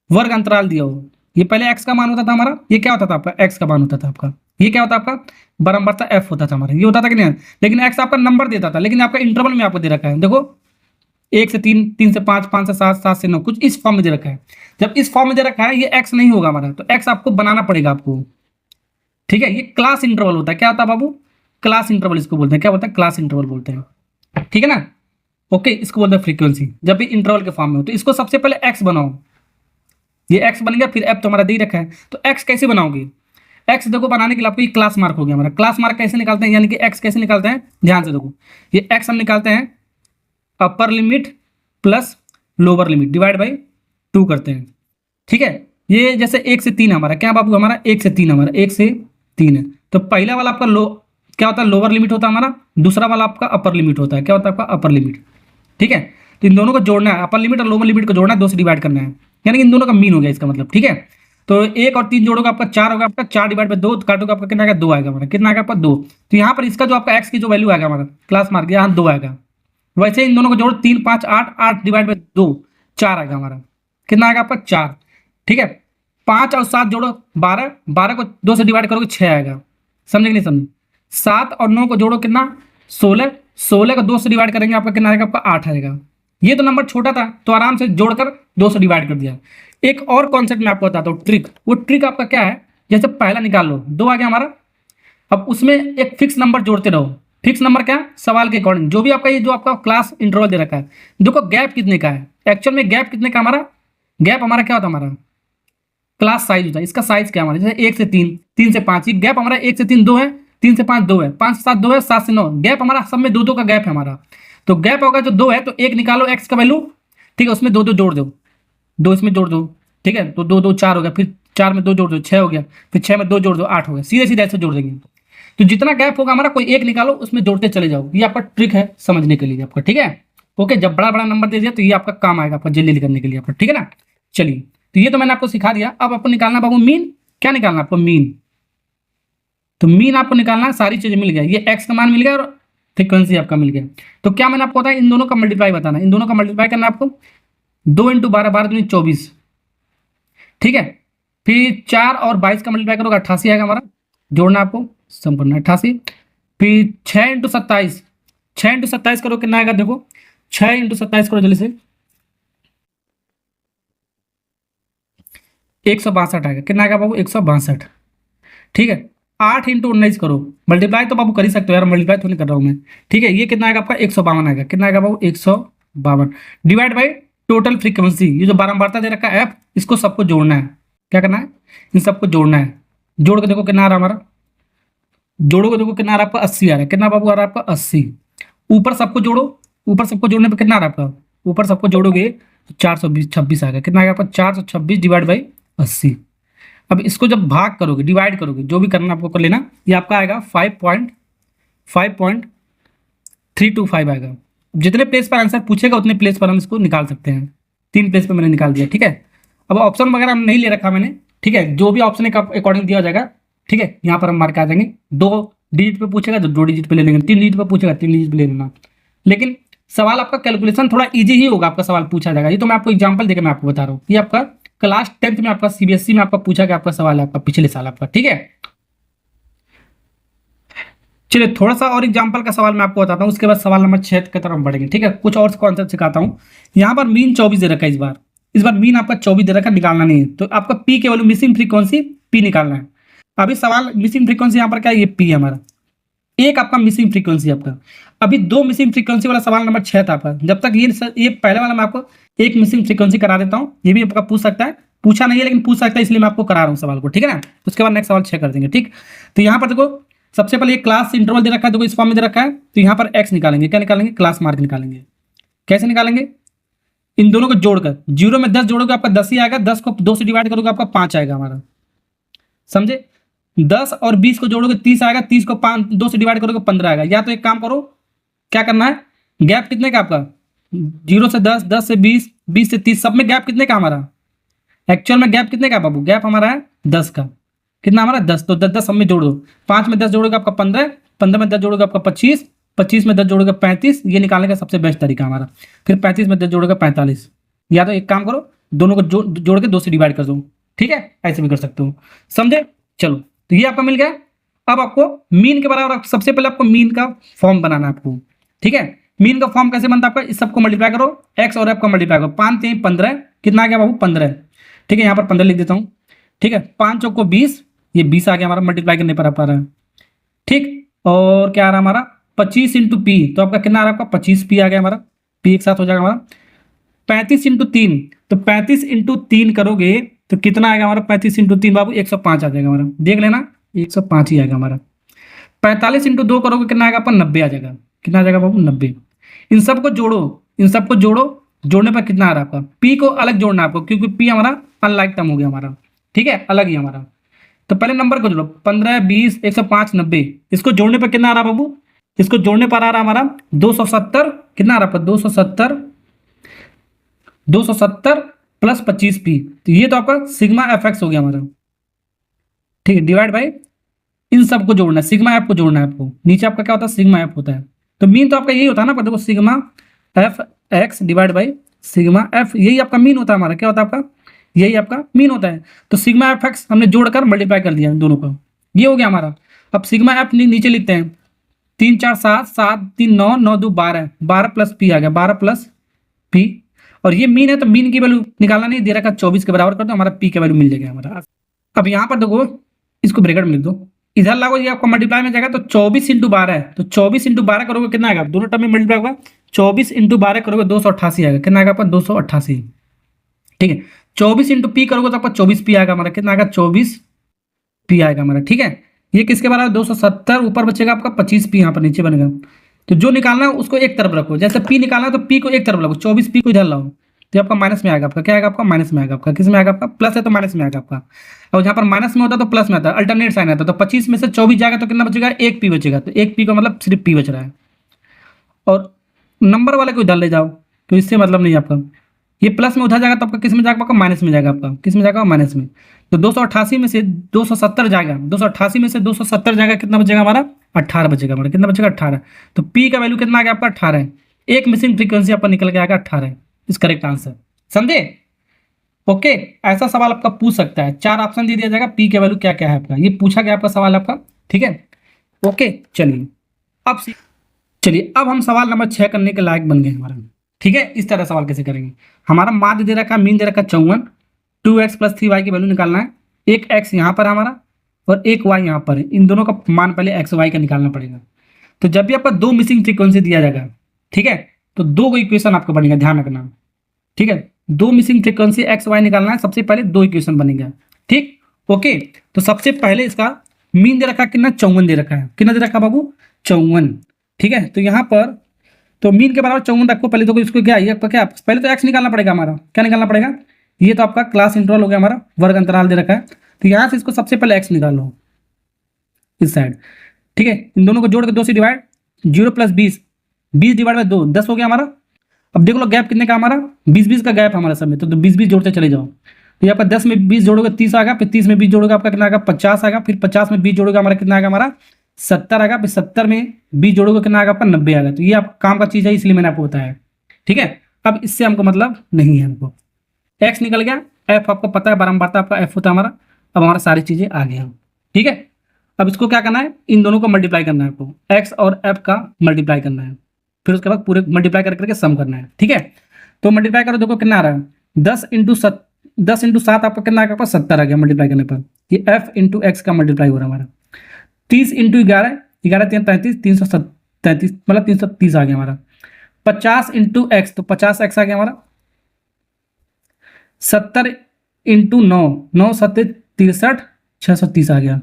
वर्ग अंतराल दिया हो, ये पहले x का मान होता था हमारा, ये क्या होता था आपका x का मान होता था आपका, ये क्या होता आपका बराबरता f होता था हमारा, ये होता था कि नहीं। लेकिन x आपका नंबर देता था, लेकिन आपका इंटरवल में आपको दे रखा है, देखो 1 से 3, 3 से 5, 5 से 7, 7 से 9, कुछ इस फॉर्म में दे रखा है। जब इस फॉर्म में दे रखा है, ये x नहीं होगा हमारा, तो x आपको बनाना पड़ेगा आपको, ठीक है। ये क्लास इंटरवल होता है। क्या होता है बाबू, क्लास इंटरवल इसको बोलते हैं। क्या बोलते हैं, क्लास इंटरवल बोलते हैं, ठीक है ना। ओके, इसको बोलते हैं फ्रीक्वेंसी, जब भी इंटरवल के फॉर्म में हो। तो इसको सबसे पहले x बनाओ, ये x बन गया, फिर f तुम्हारा दे रखा है। तो x कैसे बनाओगे, x देखो बनाने के लिए आपको ये क्लास मार्क हो गया हमारा। क्लास मार्क कैसे निकालते हैं, यानी कि x कैसे निकालते हैं, ध्यान से देखो। ये x हम निकालते हैं upper limit plus lower limit divide by 2 करते हैं, ठीक है। ये जैसे 1 से 3 हमारा, क्या बाबू हमारा 1 से 3 हमारा 1 से 3 है। तो पहला वाला आपका क्या होता है, लोअर लिमिट होता है हमारा। दूसरा वाला आपका अपर लिमिट होता है, क्या होता है आपका अपर लिमिट, ठीक है। तो इन दोनों को जोड़ना है, अपर लिमिट और लोअर लिमिट को जोड़ना है, 2 से डिवाइड करना है, यानी कि इन दोनों का मीन हो गया इसका मतलब, ठीक है। तो 1 और 3 जोड़ोगे आपका 4 होगा, आपका 4 डिवाइड बाई 2 काटोगे आपका कितना आएगा 2 आएगा हमारा। कितना आएगा आपका 2। तो यहाँ पर इसका जो आपका x की जो वैल्यू आएगा हमारा क्लास मार्क, यहाँ 2 आएगा। वैसे इन दोनों को जोड़ो 3 5 8, 8 डिवाइड बाई 2 4 आएगा हमारा। कितना आएगा आपका 4, ठीक है। 5 और 7 जोड़ो 12, 12 को 2 से डिवाइड करोगे 6 आएगा। समझे कि नहीं समझे। 7 और 9 को जोड़ो कितना 16, 16 को 2 से डिवाइड करेंगे आपका कितना आएगा, आपका 8 आएगा। ये तो नंबर छोटा था तो आराम से जोड़कर 2 से डिवाइड कर दिया। एक और कॉन्सेप्ट मैं आपको बताता हूँ, ट्रिक। वो ट्रिक आपका क्या है, जैसे पहला निकाल लो, 2 आ गया हमारा। अब उसमें एक फिक्स नंबर जोड़ते रहो। फिक्स नंबर क्या, सवाल के अकॉर्डिंग जो भी आपका ये जो आपका क्लास इंटरवल दे रखा है। देखो गैप कितने का है, एक्चुअल में गैप कितने का हमारा, गैप हमारा क्या होता है, हमारा क्लास साइज होता है। इसका साइज क्या है हमारा, जैसे 1 से 3, 3 से 5, ये गैप हमारा 1 से 3 2 है, 3 से 5 2 है, 5 से 7 2 है, 7 से 9, गैप हमारा सब में 2 2 का गैप है हमारा। तो गैप होगा जो 2 है तो 1 निकालो एक्स का वैल्यू, ठीक है, उसमें 2 2 जोड़ दो, 2 इसमें जोड़ दो, ठीक है, तो 2 2 4 हो गया, फिर 4 में 2 जोड़ दो 6 हो गया, फिर 6 में 2 जोड़ दो 8 हो गया, सीधे सीधे ऐसे जोड़ देंगे। तो जितना गैप होगा हमारा कोई एक निकालो, उसमें जोड़ते चले जाओ। ये आपका ट्रिक है समझने के लिए आपका, ठीक है। ओके, जब बड़ा बड़ा नंबर दे दिया तो ये आपका काम आएगा आपका जल्दी करने के लिए आपका, ठीक है ना। चलिए, तो ये तो मैंने आपको सिखा दिया। अब आपको निकालना बाबू मीन, क्या निकालना आपको, मीन। तो मीन आपको निकालना है, सारी चीजें मिल गया, ये एक्स का मान मिल गया और फ्रीक्वेंसी आपका मिल गया। तो क्या मैंने आपको बताया, इन दोनों का मल्टीप्लाई बताना, इन दोनों का मल्टीप्लाई करना आपको, 2 × 12, 12 दूनी 24, ठीक है। फिर 4 और 22 का मल्टीप्लाई करोगे 88 आएगा हमारा, जोड़ना आपको संपूर्ण 88। फिर 6 × 27, 6 × 27 करो कितना आएगा, देखो 6 × 27 करो जल्दी से, 162 आएगा। कितना आएगा बाबू, 162, ठीक है। 8 × 19 करो, मल्टीप्लाई तो बाबू कर ही सकते हो यार, मल्टीप्लाई तो नहीं कर रहा हूँ मैं, ठीक है। ये कितना आएगा आपका, 152 आएगा। कितना आएगा बाबू, 152 डिवाइड बाई टोटल फ्रीक्वेंसी। ये जो बारंबारता दे रखा है एफ, इसको सबको जोड़ना है। क्या करना है, इन सबको जोड़ना है। जोड़ के देखो कितना आ रहा हमारा, जोड़ोगे देखो कितना आ रहा है आपका, 80 आ रहा है। कितना बाबू आ रहा है आपका, 80। ऊपर सबको जोड़ो, ऊपर सबको जोड़ने पे कितना आ रहा है आपका, ऊपर सबको जोड़ोगे तो 426 आएगा। कितना आएगा आपका, 426 डिवाइड बाई 80। अब इसको जब भाग करोगे, डिवाइड करोगे, जो भी करना आपको कर लेना, ये आपका आएगा 5.325 आएगा। जितने प्लेस पर आंसर पूछेगा उतने प्लेस पर हम इसको निकाल सकते हैं। 3 प्लेस पर मैंने निकाल दिया, ठीक है। अब ऑप्शन वगैरह नहीं ले रखा मैंने, ठीक है, जो भी ऑप्शन के अकॉर्डिंग दिया जाएगा, ठीक है, यहाँ पर हम मार्क आ जाएंगे। 2 डिजिट पे पूछेगा तो 2 डिजिट पे ले लेंगे, 3 डिजिट पे पूछेगा 3 डिजिट पे ले लेना। लेकिन सवाल आपका कैलकुलेशन थोड़ा इजी ही होगा, आपका सवाल पूछा जाएगा। ये तो मैं आपको एग्जांपल देकर मैं आपको बता रहा हूँ। ये आपका क्लास 10th में आपका सीबीएसई में आपका पूछा गया आपका सवाल है, आपका पिछले साल आपका, ठीक है। चलिए थोड़ा सा और एग्जांपल का सवाल मैं आपको बताता हूँ, उसके बाद सवाल नंबर 6 की तरफ बढ़ेंगे, ठीक है। कुछ और कॉन्सेप्ट सिखाता हूँ। यहाँ पर मीन 24 दे रखा है इस बार मीन आपका 24 दे रखा है, निकालना नहीं है। तो आपका पी के वैल्यू, मिसिंग फ्रीक्वेंसी पी निकालना है। अभी सवाल मिसिंग फ्रीक्वेंसी यहाँ पर क्या है, ये पी है हमारा, एक आपका मिसिंग फ्रीक्वेंसी आपका। अभी 2 मिसिंग फ्रीक्वेंसी वाला सवाल नंबर 6 था आपका। जब तक ये पहले वाला मैं आपको एक मिसिंग फ्रीक्वेंसी करा देता हूँ, ये भी आपका पूछ सकता है, पूछा नहीं है लेकिन पूछ सकता है, इसलिए मैं आपको करा रहा हूँ सवाल को, ठीक है ना। उसके बाद नेक्स्ट सवाल 6 कर देंगे, ठीक। तो यहाँ पर देखो सबसे पहले क्लास इंटरवल दे रखा है, देखो इस फॉर्म में दे रखा है। तो यहाँ पर एक्स निकालेंगे, क्या निकालेंगे, क्लास मार्क निकालेंगे। कैसे निकालेंगे, इन दोनों को जोड़कर, 0 में 10 जोड़ोगे आपका 10 ही आएगा, 10 को 2 से डिवाइड करोगे आपका 5 आएगा हमारा, समझे। 10 और 20 को जोड़ोगे 30 आएगा, 30 को 2 से डिवाइड करोगे 15 आएगा। या तो एक काम करो, क्या करना है, गैप कितने का आपका, 0 से 10, 10 से 20, 20 से 30, सब में गैप कितने का हमारा, एक्चुअल में गैप कितने का बाबू, गैप हमारा है 10 का। कितना हमारा 10, तो 10 10 सब में जोड़ दो। 5 में 10 जोड़ोगे आपका 15, 15 में 10 जोड़ोगे आपका 25, 25 में 10 जोड़ोगे 35। ये निकालने का सबसे बेस्ट तरीका हमारा। फिर 35 में 10 जोड़ोगे 45। या तो एक काम करो, दोनों को जोड़ के 2 से डिवाइड कर दो, ठीक है, ऐसे भी कर सकते हो, समझे। चलो, तो ये आपका मिल गया। अब आपको मीन के बराबर सबसे पहले आपको मीन का फॉर्म बनाना है आपको, ठीक है। मीन का फॉर्म कैसे बनता है आपका, इस सबको मल्टीप्लाई करो, एक्स और एफ का मल्टीप्लाई करो, 5 3 15, कितना आ गया बाबू 15, ठीक है। यहाँ पर 15 लिख देता हूँ, ठीक है। 5 चौको 20, ये 20 आ गया हमारा, मल्टीप्लाई करने पर आ पा रहा है, ठीक। और क्या आ रहा है हमारा, 25 इंटू पी, तो आपका कितना आ रहा है आपका 25 पी आ गया हमारा, पी एक साथ हो जाएगा हमारा। 35 इंटू 3, तो 35 इंटू 3 करोगे तो कितना आएगा हमारा, 35 इंटू 3 बाबू 105 आ जाएगा हमारा, देख लेना 105 ही आएगा हमारा। 45 इंटू 2 करोगे कितना आएगा आपका, 90 आ जाएगा। कितना आ जाएगा बाबू, 90। इन सबको जोड़ो, इन सबको जोड़ो, जोड़ने पर कितना आ रहा है आपका, पी को अलग जोड़ना है आपको, क्योंकि पी हमारा अनलाइक टर्म हो गया हमारा, ठीक है, अलग ही हमारा। तो पहले नंबर को जोड़ो, 15 20 105 90, इसको जोड़ने पर कितना आ रहा है बाबू, इसको जोड़ने पर आ रहा है हमारा 270, कितना आ रहा है आपका 270 प्लस 25 पी, तो ये तो आपका सिग्मा एफ एक्स हो गया हमारा, ठीक है। डिवाइड बाई इन सबको जोड़ना है, सिग्मा एफ को जोड़ना है आपको, नीचे आपका क्या होता है, सिग्मा एफ होता है। तो मीन तो आपका यही होता है ना, देखो sigma F x divide by sigma F, यही आपका मीन होता है हमारा, क्या होता है आपका, यही आपका मीन होता है। तो सिग्मा एफ एक्स हमने जोड़कर मल्टीप्लाई कर दिया दोनों को, ये हो गया हमारा। अब सिग्मा एफ नीचे लिखते हैं, 3 4 7, 7 3 9, 9 2 12, 12 प्लस पी आ गया, 12 प्लस पी। और ये मीन है तो मीन की वैल्यू निकालना नहीं, दे रखा 24 के बराबर कर दो, हमारा पी की वैल्यू मिल जाएगा हमारा। अब यहाँ पर देखो, इसको ब्रैकेट में लिख दो, इधर लागो, ये आपका मल्टीप्लाई में जाएगा तो 24 इंटू 12 है, तो 24 इंटू 12 करोगे कितना आएगा, दोनों टर्म में मल्टीप्लाई होगा, 24 इंटू 12 करोगे 288 आएगा, कितना आएगा आपका 288। ठीक है, 24 इंटू पी करोगे तो आपका 24 पी आएगा हमारा, कितना आएगा 24 पी आएगा हमारा। ठीक है, ये किसके बराबर 270, ऊपर बचेगा आपका 25 पी, यहाँ पर नीचे बनेगा। तो जो निकालना है उसको एक तरफ रखो, जैसे पी निकालना है तो पी को एक तरफ रखो, 24 पी को इधर लाओ, तो आपका माइनस में आएगा, आपका क्या आएगा, आपका माइनस में आएगा, आपका किस में आएगा, आपका प्लस है तो माइनस में आएगा आपका। और जहाँ पर माइनस में होता है तो प्लस में आता है, अल्टरनेट साइन आता है, तो 25 में से 24 जाएगा तो कितना बचेगा, एक पी बचेगा, तो एक पी का मतलब सिर्फ पी बच रहा है। और नंबर वाले को इधर ले जाओ, तो इससे मतलब नहीं आपका, ये प्लस में उधर जाएगा तो आपका किस में जाएगा, आपका माइनस में जाएगा, आपका किस में जाएगा, माइनस में। तो 288 में से 270 जाएगा, 288 में से 270 जाएगा, कितना बचेगा हमारा, 18 बचेगा हमारा, कितना बचेगा 18। तो पी का वैल्यू कितना आ गया आपका 18 है, एक मिसिंग फ्रीक्वेंसी आपका निकल के आएगा 18 है, इस करेक्ट आंसर। समझे? ओके, ऐसा सवाल आपका पूछ सकता है, 4 ऑप्शन दे दिया जाएगा, पी का वैल्यू क्या क्या है आपका, ये पूछा गया आपका सवाल आपका। ठीक है, ओके चलिए अब हम सवाल नंबर 6 करने के लायक बन गए हमारा। ठीक है, इस तरह सवाल कैसे करेंगे, हमारा माध्य दे रखा है, मीन दे रखा है 54, 2x प्लस 3y की वैल्यू निकालना है, एक x यहाँ पर हमारा और एक y यहाँ पर है, इन दोनों का मान पहले x y का निकालना पड़ेगा। तो जब भी आपका दो मिसिंग फ्रीक्वेंसी दिया जाएगा, ठीक है, तो दो इक्वेशन आपको बनेगा, ध्यान रखना। ठीक है, दो मिसिंग फ्रीक्वेंसी एक्स वाई निकालना है, सबसे पहले दो इक्वेशन बनेगा। ठीक, ओके, तो सबसे पहले इसका मीन दे रखा है कितना, 54 दे रखा है, कितना दे रखा है बाबू, 54। ठीक है, तो यहाँ पर तो मीन के बराबर 54 रखो, पहले तो इसको क्या, ये आपका क्या, पहले तो एक्स निकालना पड़ेगा हमारा, क्या निकालना पड़ेगा, ये तो आपका क्लास इंटरवल हो गया हमारा, वर्ग अंतराल दे रखा है, तो यहाँ से इसको सबसे पहले एक्स निकालो इस साइड। ठीक है, इन दोनों को जोड़ के 2 से डिवाइड, 0 प्लस 20, 20 डिवाइड बाई 2 10 हो गया हमारा। अब देख लो गैप कितने का हमारा, 20-20 का गैप हमारा समय, तो 20-20 जोड़ते चले जाओ, तो यहाँ पर 10 में 20 जोड़ोगे 30 आएगा, फिर 30 में 20 जोड़ोगे आपका कितना आएगा, 50 आएगा, फिर 50 में 20 जोड़ोगे हमारा कितना आएगा, हमारा 70 आएगा, फिर 70 में 20 जोड़ोगे कितना आएगा आपका 90 आएगा। तो ये आप काम का चीज़ है, इसलिए मैंने आपको बताया। ठीक है, अब इससे हमको मतलब नहीं है, हमको एक्स निकल गया, एफ आपको पता है बारंबारता आपका एफ होता है हमारा, अब हमारा सारी चीज़ें आ गई। ठीक है, अब इसको क्या करना है, इन दोनों को मल्टीप्लाई करना है आपको, एक्स और एफ का मल्टीप्लाई करना है, फिर उसके बाद पूरे मल्टीप्लाई करके सम करना है। ठीक है, तो मल्टीप्लाई करो, देखो कितना आ रहा है, 10 इंटू 7 आपका कितना आ गया, 70 आ गया मल्टीप्लाई करने पर, ये एफ इंटू एक्स का मल्टीप्लाई हो रहा है हमारा। 30 इंटू 11, 11 3 33, 333 मतलब 330 आ गया हमारा। 50 इंटू एक्स, तो 50 एक्स आ गया हमारा। 70 इंटू 9, 9 7 63, 630 आ गया।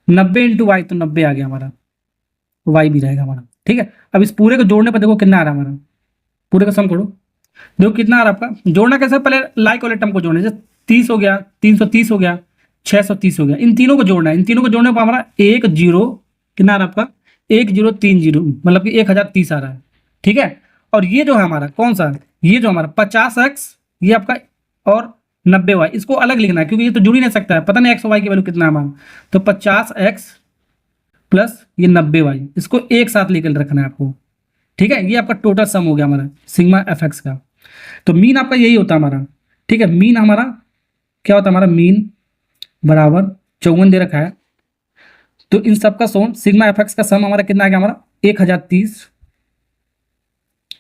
90 इंटू वाई, तो 90 आ गया हमारा, वाई भी रहेगा हमारा। ठीक है, अब इस पूरे को जोड़ने पर देखो कितना आ रहा है हमारा, पूरे का सम करो, देखो कितना आ रहा है आपका। जोड़ना कैसे, पहले लाइक वाले टर्म को जोड़ना, जैसे 30 हो गया, 330 हो गया, 630 हो गया, इन तीनों को जोड़ना है। इन तीनों को जोड़ने पर हमारा 1 0 कितना आ रहा है आपका, 1030 मतलब कि 1030 आ रहा है। ठीक है, और ये जो है हमारा कौन सा, ये जो हमारा 50x, ये आपका और 90y, इसको अलग लिखना है क्योंकि ये तो जुड़ ही नहीं सकता है, पता नहीं एक्स वाई की वैल्यू कितना है हमारा। तो 50x प्लस ये 90y, इसको एक साथ लेकर रखना है आपको। ठीक है, ये आपका टोटल सम हो गया हमारा सिग्मा एफ एक्स का। तो मीन आपका यही होता है हमारा। ठीक है, मीन हमारा क्या होता है, हमारा मीन बराबर 54 दे रखा है, तो इन सब का सोम सिग्मा एफ एक्स का सम हमारा कितना आ गया, हमारा 1030।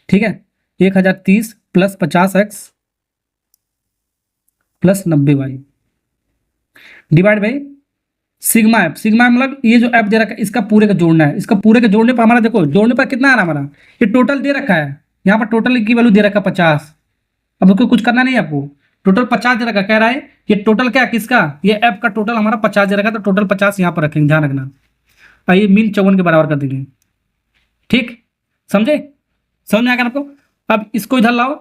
ठीक है, 1030 plus 50x plus 90y divide by sigma F. Sigma मतलब ये जो एफ दे रखा है, इसका पूरे का जोड़ना है, इसका पूरे का जोड़ने पर हमारा देखो, जोड़ने पर कितना आ रहा है हमारा, ये टोटल दे रखा है, यहाँ पर टोटल की वैल्यू दे रखा है 50। अब उसको कुछ करना नहीं है आपको, टोटल 50 दे रखा, कह रहा है ये टोटल क्या किसका, ये एफ का टोटल हमारा 50 दे रखा, तो टोटल 50 यहाँ पर रखेंगे, ध्यान रखना। आइए मीन 54 के बराबर कर देंगे। ठीक, समझे, समझ में आएगा आपको। अब इसको इधर लाओ,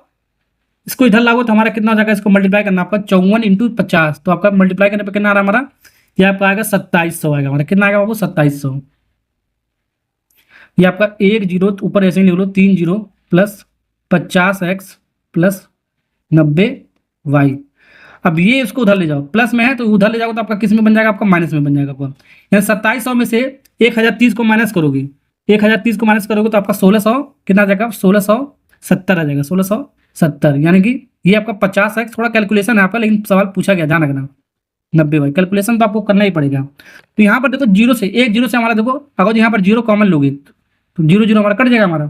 इसको इधर लाओ, तो हमारा कितना हो जाएगा, इसको मल्टीप्लाई करना आपका 54 इंटू 50, तो आपका मल्टीप्लाई करने पर कितना आ रहा है हमारा, ये आपका आएगा 2700 आएगा हमारा, कितना आएगा बाबू 2700। ये आपका 1 0 ऊपर ऐसे ही लिख लो, 3 0 प्लस 50x प्लस 90y। अब ये इसको उधर ले जाओ, प्लस में है तो उधर ले जाओ तो आपका किस में बन जाएगा, आपका माइनस में बन जाएगा आपका। यहाँ 2700 में से 1030 को माइनस करोगे, 1030 को माइनस करोगे तो आपका 1600 कितना आ जाएगा, 1670 आ जाएगा, 1670। यानी कि ये आपका 50x, थोड़ा कैलकुलेशन है आपका, लेकिन सवाल पूछा गया, ध्यान रखना। 90y। कैलकुलेशन तो आपको करना ही पड़ेगा। तो यहाँ पर देखो जीरो से, एक जीरो से हमारा देखो, अगर यहाँ पर जीरो कॉमन लोगे तो जीरो जीरो हमारा कट जाएगा, हमारा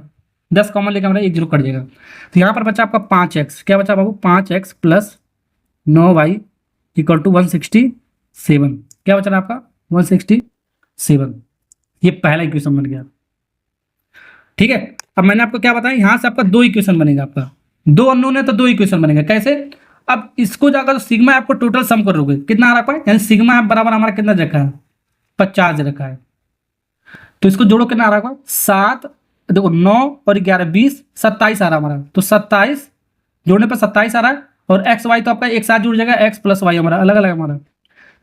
10 कॉमन लेके हमारा एक जीरो कट जाएगा। तो यहाँ पर बचा आपका 5x, क्या बचा बाबू, 5x plus 9y equal to 167। क्या बचा आपका 167। ये पहला इक्वेशन बन गया। ठीक है, अब मैंने आपको क्या बताया, यहाँ से आपका दो इक्वेशन बनेगा, आपका दो अननोन है तो दो इक्वेशन बनेगा। कैसे, अब इसको जाकर सिग्मा आपको टोटल सम करोगे, कितना आ रहा है, यानी सिग्मा आप बराबर हमारा कितना रखा है, 50 रखा है। तो इसको जोड़ो, कितना आ रहा है, 7, देखो 9 और 11 20, 27 आ रहा है हमारा। तो 27 जोड़ने पर 27 आ रहा है, और एक्स वाई तो आपका एक साथ जुड़ जाएगा, एक्स प्लस वाई हमारा अलग अलग हमारा।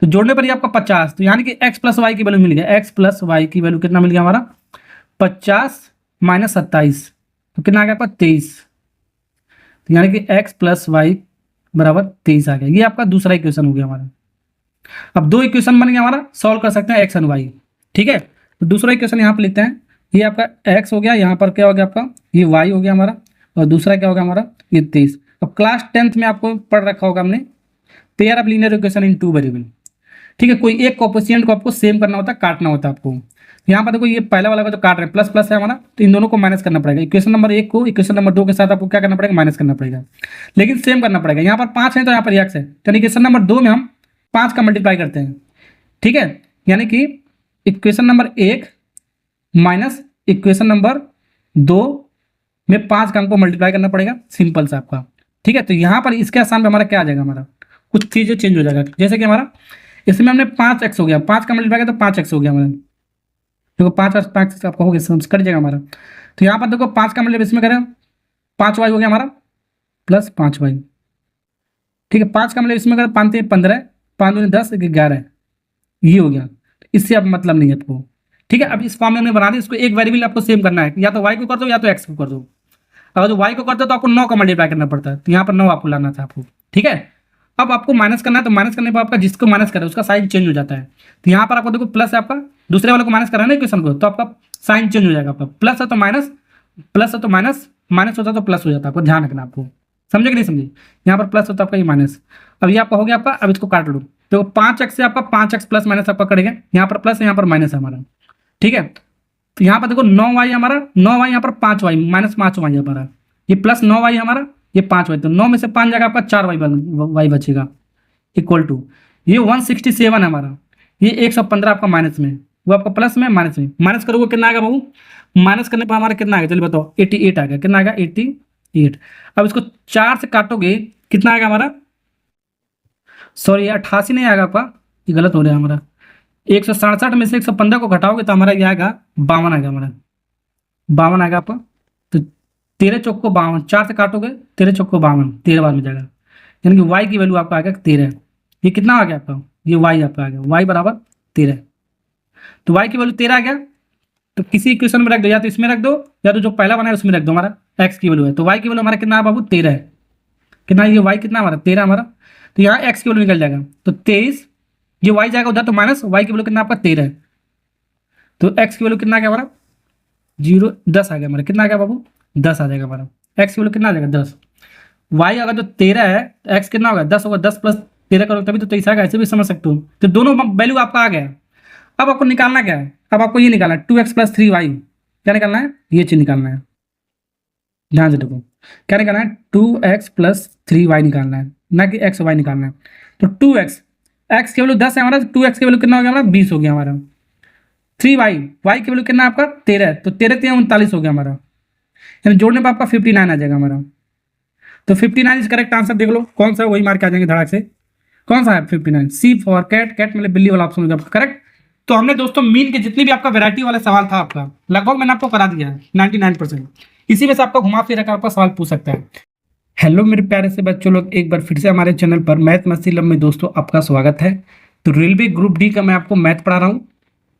तो जोड़ने पर ही आपका 50, तो यानी कि एक्स प्लस वाई की वैल्यू मिल गया, एक्स प्लस वाई की वैल्यू कितना मिल गया हमारा, 50 माइनस 27, तो कितना आ गया आपका 23। तो यानी कि एक्स प्लस वाई बराबर 23 आ गया। ये आपका दूसरा इक्वेशन हो गया हमारा। अब दो इक्वेशन बन गया हमारा, सॉल्व कर सकते हैं एक्स एंड वाई। ठीक है, तो दूसरा इक्वेशन यहाँ पे लिखते हैं, ये आपका एक्स हो गया, यहाँ पर क्या हो गया आपका, ये वाई हो गया हमारा, और दूसरा क्या होगा हमारा, ये 23। अब क्लास 10th में आपको पढ़ रखा होगा हमने, pair of linear equation in two variable. ठीक है, कोई एक कोएफिशिएंट को आपको सेम करना होता है, काटना होता है आपको। यहाँ पर देखो, ये पहला वाला का जो काट रहे हैं प्लस प्लस है हमारा, तो इन दोनों को माइनस करना पड़ेगा। इक्वेशन नंबर 1 को इक्वेशन नंबर 2 के साथ आपको क्या करना पड़ेगा, माइनस करना पड़ेगा, लेकिन सेम करना पड़ेगा। यहाँ पर 5 है तो यहाँ पर एक्स है, तो इक्वेशन नंबर 2 में हम 5 का मल्टीप्लाई करते हैं। ठीक है, यानी कि equation number 1 minus equation number 2 में 5 का हमको मल्टीप्लाई करना पड़ेगा, सिंपल सा आपका। ठीक है, तो यहाँ पर इसके आसान में हमारा क्या आ जाएगा, हमारा कुछ चीज़ें चेंज हो जाएगा। जैसे कि हमारा इसमें हमने 5x हो गया, 5 का मल्टीप्लाई किया तो 5x हो गया हमारा। देखो 5 और 5 आपका हो गया, कट जाएगा हमारा। तो यहाँ पर देखो 5 का मल्टीप्लाई इसमें करें, 5y हो गया हमारा प्लस 5y। ठीक है, 5 का मतलब इसमें करें, 5 3 15, 5 2 10 11, ये हो गया। इससे अब मतलब नहीं है आपको। ठीक है, अब इस फॉर्म में हमने बना दी, इसको एक वेरिएबल आपको सेम करना है, या तो y को कर दो या तो x को कर दो। अगर जो y को करते हो तो आपको 9 का मल्टीप्लाई करना पड़ता है, तो यहाँ पर 9 आपको लाना था आपको। ठीक है, अब आपको माइनस करना है, तो माइनस करने पर आपका जिसको माइनस करे उसका साइन चेंज हो जाता है। तो यहाँ पर आपको देखो प्लस है आपका, दूसरे वाले को माइनस करा ना इक्वेशन को, तो आपका साइन चेंज हो जाएगा। आपका प्लस है तो माइनस, प्लस है तो माइनस, माइनस होता तो प्लस हो जाता है, आपको ध्यान रखना आपको। समझे कि नहीं समझे, यहाँ पर प्लस होता है आपका, ये माइनस। अब ये आपका हो गया आपका, अब इसको काट लो, तो 5x से आपका 5x प्लस माइनस आपका करेंगे, यहाँ पर प्लस है यहाँ पर माइनस है हमारा। ठीक है, तो यहाँ पर देखो 9y हमारा, 9y यहाँ पर 5y माइनस 5y हमारा, ये प्लस 9y हमारा, ये 5y, तो 9 में से 5 जाएगा आपका 4y बचेगा, इक्वल टू ये 167 है हमारा, ये 115 आपका माइनस में, वो आपका प्लस में माइनस में, माइनस करोगे कितना आएगा बाबू, माइनस करने पर हमारा कितना आएगा, चलिए बताओ, 88 आ गया। कितना आएगा, 88। अब इसको 4 से काटोगे कितना आएगा हमारा, सॉरी 88 नहीं आएगा आपका, ये गलत हो रहा है हमारा। 167 में से 115 को घटाओगे तो हमारा ये आएगा 52 आएगा हमारा, 52 आएगा आपका। तो 13 चौक को 52, 4 से काटोगे 13 चौक को 52, 13 बार में जाएगा, यानी कि y की वैल्यू आपका आएगा 13। ये कितना आ गया आपका, ये y आपका आ गया, y बराबर 13। तो y की वैल्यू 13 आ गया, तो किसी इक्वेशन में रख दो, या तो इसमें रख दो या तो जो पहला बना है उसमें रख दो, हमारा x की वैल्यू है। तो y की वैल्यू हमारा कितना है बाबू, 13 है। कितना, ये y कितना हमारा 13 हमारा, तो यहाँ x की वैल्यू निकल जाएगा, तो 23, ये y जाएगा उधर तो माइनस, y की वैल्यू कितना आपका 13 है, तो x की वैल्यू कितना आ गया हमारा, 10 आ गया हमारा। कितना आ गया बाबू, 10 आ जाएगा हमारा, x की वैल्यू कितना आ जाएगा 10। y अगर जो 13 है तो x कितना होगा 10 होगा, 10 प्लस 13 करोगे तभी तो 23 आएगा, ऐसे भी समझ सकते हो। तो दोनों वैल्यू आपका आ गया। अब आपको निकालना क्या है, अब आपको ये निकालना है 2x प्लस 3y, क्या निकालना है, ये चीज निकालना है, ध्यान से देखो, क्या निकालना है, 2x प्लस 3y निकालना है, ना कि x y निकालना है। तो 2x, x की वैल्यू 10 है हमारा, तो 2x की वैल्यू कितना हो गया हमारा, 20 हो गया हमारा। 3y, y की वैल्यू कितना है आपका 13 है, तो 13 3 39 हो गया हमारा, यानी जोड़ने पर आपका 59 आ जाएगा हमारा। तो 59 इज करेक्ट आंसर, देख लो कौन सा है, वही मार के आ जाएंगे धड़ाक से। कौन सा है 59, सी फॉर कैट, कैट मतलब बिल्ली वाला ऑप्शन हो गया आपका करेक्ट। तो हमने दोस्तों मीन के जितनी भी आपका वैरायटी वाला सवाल था आपका, लगभग मैंने आपको करा दिया है 99%। इसी में से आपका घुमा फिर कर आपका सवाल पूछ सकता है। हेलो मेरे प्यारे से बच्चों लोग, एक बार फिर से हमारे चैनल पर मैथ मस्ती लब में दोस्तों आपका स्वागत है। तो रेलवे ग्रुप डी का मैं आपको मैथ पढ़ा रहा हूँ।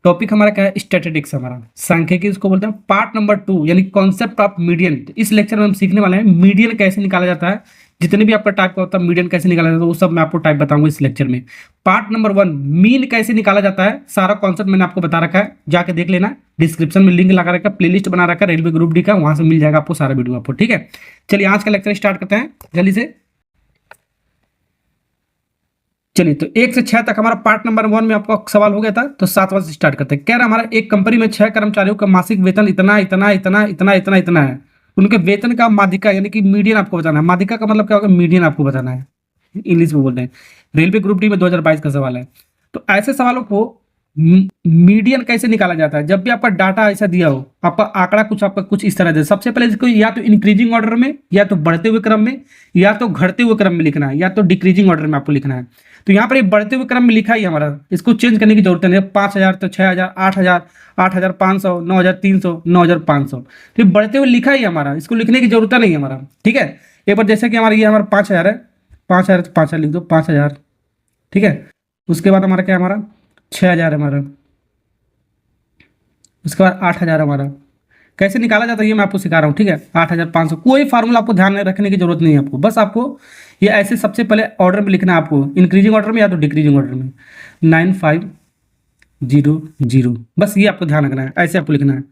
टॉपिक हमारा क्या है, स्टैटिस्टिक्स, हमारा सांख्यिकी इसको बोलते हैं, पार्ट नंबर 2 यानी कॉन्सेप्ट ऑफ मीडियन। इस लेक्चर में हम सीखने वाले हैं मीडियन कैसे निकाला जाता है, जितने भी आपका टाइप का होता है मीडियन कैसे निकाला जाता है वो सब मैं आपको टाइप बताऊंगा इस लेक्चर में। पार्ट नंबर 1 मीन कैसे निकाला जाता है, सारा कॉन्सेप्ट मैंने आपको बता रखा है, जाके देख लेना, डिस्क्रिप्शन में लिंक लगा रखा है, प्लेलिस्ट बना रखा है रेलवे ग्रुप डी का, वहां से मिल जाएगा आपको सारा वीडियो आपको। ठीक है, चलिए आज का लेक्चर स्टार्ट करते हैं जल्दी से। चलिए, तो 1 से 6 तक हमारा पार्ट नंबर 1 में आपका सवाल हो गया था। तो 7वां से स्टार्ट करते हैं। कह रहा हमारा एक कंपनी में 6 कर्मचारियों का मासिक वेतन इतना इतना इतना इतना इतना इतना है। उनके वेतन का माध्यिका यानी कि मीडियन आपको बताना है। माध्यिका का मतलब क्या होगा? मीडियन आपको बताना है, इंग्लिश में बोल रहे हैं। रेलवे ग्रुप डी में 2022 का सवाल है। तो ऐसे सवालों को मीडियन कैसे निकाला जाता है? जब भी आपका डाटा ऐसा दिया हो, आपका आंकड़ा कुछ आपका कुछ इस तरह दे, सबसे पहले इसको या तो इंक्रीजिंग ऑर्डर में, या तो बढ़ते हुए क्रम में, या तो घटते हुए क्रम में लिखना है, या तो डिक्रीजिंग ऑर्डर में आपको लिखना है। तो यहाँ पर ये बढ़ते हुए क्रम में लिखा ही हमारा, इसको चेंज करने की जरूरत नहीं है। 5,000 तो 6,000, 8,000, 8,500, 9,300, 9,500, तो बढ़ते हुए लिखा ही हमारा, इसको लिखने की जरूरत नहीं है हमारा। ठीक है, एक बार जैसे कि हमारा ये हमारा 5,000 है, 5,000 तो 5,000 लिख दो, 5,000। ठीक है, उसके बाद हमारा क्या है? हमारा 6,000 हमारा, उसके बाद 8,000 हमारा। कैसे निकाला जाता है ये मैं आपको सिखा रहा हूँ। ठीक है, 8,500, कोई फार्मूला आपको ध्यान में रखने की जरूरत नहीं है आपको, बस आपको ये ऐसे सबसे पहले ऑर्डर में लिखना है आपको, इंक्रीजिंग ऑर्डर में या तो डिक्रीजिंग ऑर्डर में। 9,500, बस ये आपको ध्यान रखना है, ऐसे आपको लिखना है।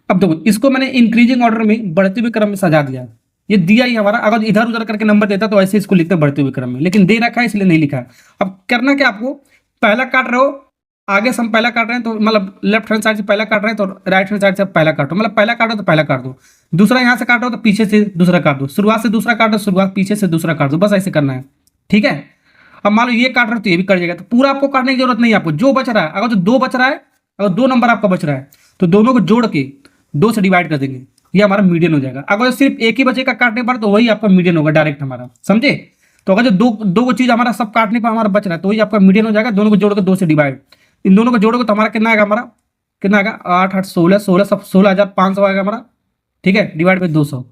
अब देखो, इसको मैंने इंक्रीजिंग ऑर्डर में बढ़ते हुए क्रम में सजा दिया, ये दिया ही हमारा। अगर इधर उधर करके नंबर देता तो ऐसे इसको लिखते बढ़ते हुए क्रम में, लेकिन दे रखा है इसलिए नहीं लिखा। अब करना क्या आपको? पहला काट रहे हो, आगे से हम पहला काट रहे हैं तो मतलब लेफ्ट हैंड साइड से पहला काट रहे हैं, तो राइट हैंड साइड से पहला काटो, मतलब पहला काटो तो पहला काट दो, दूसरा यहाँ से काटो तो पीछे से दूसरा काट दो, शुरुआत से दूसरा काटो, शुरुआत पीछे से दूसरा काट दो, बस ऐसे करना है। ठीक है, अब मान लो ये काट रहे हो तो ये भी कट जाएगा, तो पूरा आपको काटने की जरूरत नहीं है आपको। जो बच रहा है, अगर जो 2 बच रहा है, अगर 2 नंबर आपका बच रहा है, तो दोनों को जोड़ के 2 से डिवाइड कर देंगे, ये हमारा मीडियन हो जाएगा। अगर सिर्फ एक ही बचेगा काटने पर, तो वही आपका मीडियन होगा डायरेक्ट हमारा, समझे? तो अगर जो दो चीज हमारा सब काटने पर हमारा बच रहा है, तो वही आपका मीडियन हो जाएगा। दोनों को जोड़कर 2 से डिवाइड, इन दोनों को जोड़ोगे तो हमारा कितना आएगा? हमारा कितना आएगा? 8 8 16 16 सब 16,500 आएगा हमारा। ठीक है, डिवाइड बाई 200,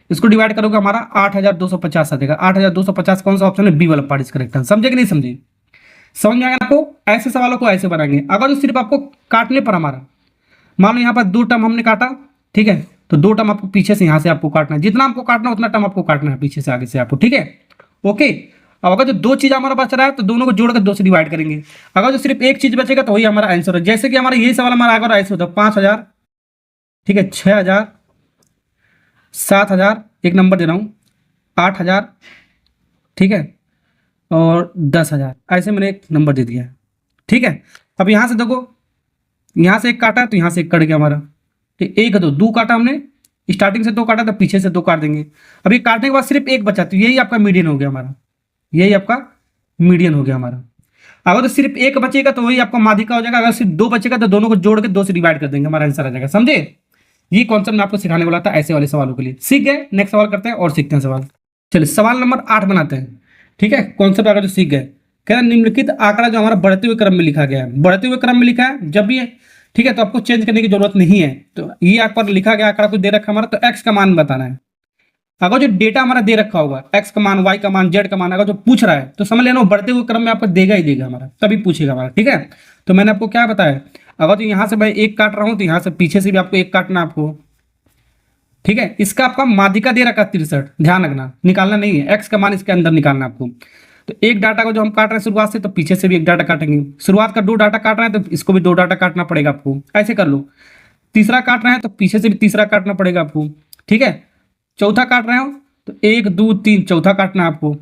इसको डिवाइड करोगे हमारा 8,250 आ जाएगा। 8,250 कौन सा ऑप्शन है? बी वाला पार्ट इज करेक्ट। समझे कि नहीं समझे? समझ में आएगा आपको? ऐसे सवालों को ऐसे बनाएंगे। अगर सिर्फ आपको काटने पर हमारा, मान लो यहाँ पर 2 टर्म हमने काटा, ठीक है, तो 2 टर्म आपको पीछे से यहाँ से आपको काटना है, जितना आपको काटना है उतना टर्म आपको काटना है पीछे से आगे से आपको। ठीक है, ओके। अब अगर जो 2 चीज हमारा बच रहा है, तो दोनों को जोड़कर 2 से डिवाइड करेंगे। अगर जो सिर्फ एक चीज बचेगा, तो वही हमारा आंसर है। जैसे कि हमारा यही सवाल हमारा आगे ऐसे होता है, 5,000, ठीक है, 6,000, 7,000, एक नंबर दे रहा हूँ, 8,000, ठीक है, और 10,000, ऐसे मैंने एक नंबर दे दिया है। ठीक है, अब यहाँ से देखो, यहाँ से एक काटा है तो यहाँ से एक कट गया हमारा। ठीक, एक दो काटा हमने, स्टार्टिंग से 2 काटा तो पीछे से 2 काट देंगे। अभी काटने के बाद सिर्फ एक बचा, तो यही आपका मीडियन हो गया हमारा, यही आपका मीडियन हो गया हमारा। अगर तो सिर्फ एक बचेगा तो वही आपका माध्यिका हो जाएगा। अगर सिर्फ 2 बचेगा तो दोनों को जोड़ के 2 से डिवाइड कर देंगे, हमारा आंसर आ जाएगा। समझे? ये कॉन्सेप्ट मैं आपको सिखाने वाला था ऐसे वाले सवालों के लिए। सीख गए? नेक्स्ट सवाल करते हैं और सीखते हैं सवाल। चलिए, सवाल नंबर 8 बनाते हैं। ठीक है, कॉन्सेप्ट अगर जो सीख गए, कह रहा निम्नलिखित आंकड़ा जो हमारा बढ़ते हुए क्रम में लिखा गया है, बढ़ते हुए क्रम में लिखा है जब भी, ठीक है, तो आपको चेंज करने की जरूरत नहीं है। तो ये यहाँ पर लिखा गया आंकड़ा कुछ दे रखा हमारा, तो एक्स का मान बताना है। अगर जो डेटा हमारा दे रखा होगा, एक्स का मान, वाई का मान, जेड का मान, अगर जो पूछ रहा है, तो समझ लेना बढ़ते हुए क्रम में आपको देगा ही देगा हमारा, तभी पूछेगा हमारा। ठीक है, तो मैंने आपको क्या बताया, अगर तो यहाँ से मैं एक काट रहा हूँ, तो यहाँ से पीछे से भी आपको एक काटना आपको। ठीक है, इसका आपका माध्यिका दे रखा 63, ध्यान रखना, निकालना नहीं है, एक्स का मान इसके अंदर निकालना आपको। तो एक डाटा को जो हम काट रहे हैं शुरुआत से, तो पीछे से भी एक डाटा काटेंगे। शुरुआत का 2 डाटा काट रहे हैं, तो इसको भी 2 डाटा काटना पड़ेगा आपको, ऐसे कर लो। तीसरा काट रहे हैं तो पीछे से भी तीसरा काटना पड़ेगा आपको। ठीक है, चौथा काट रहे हो तो 1 2 3 चौथा काटना है आपको।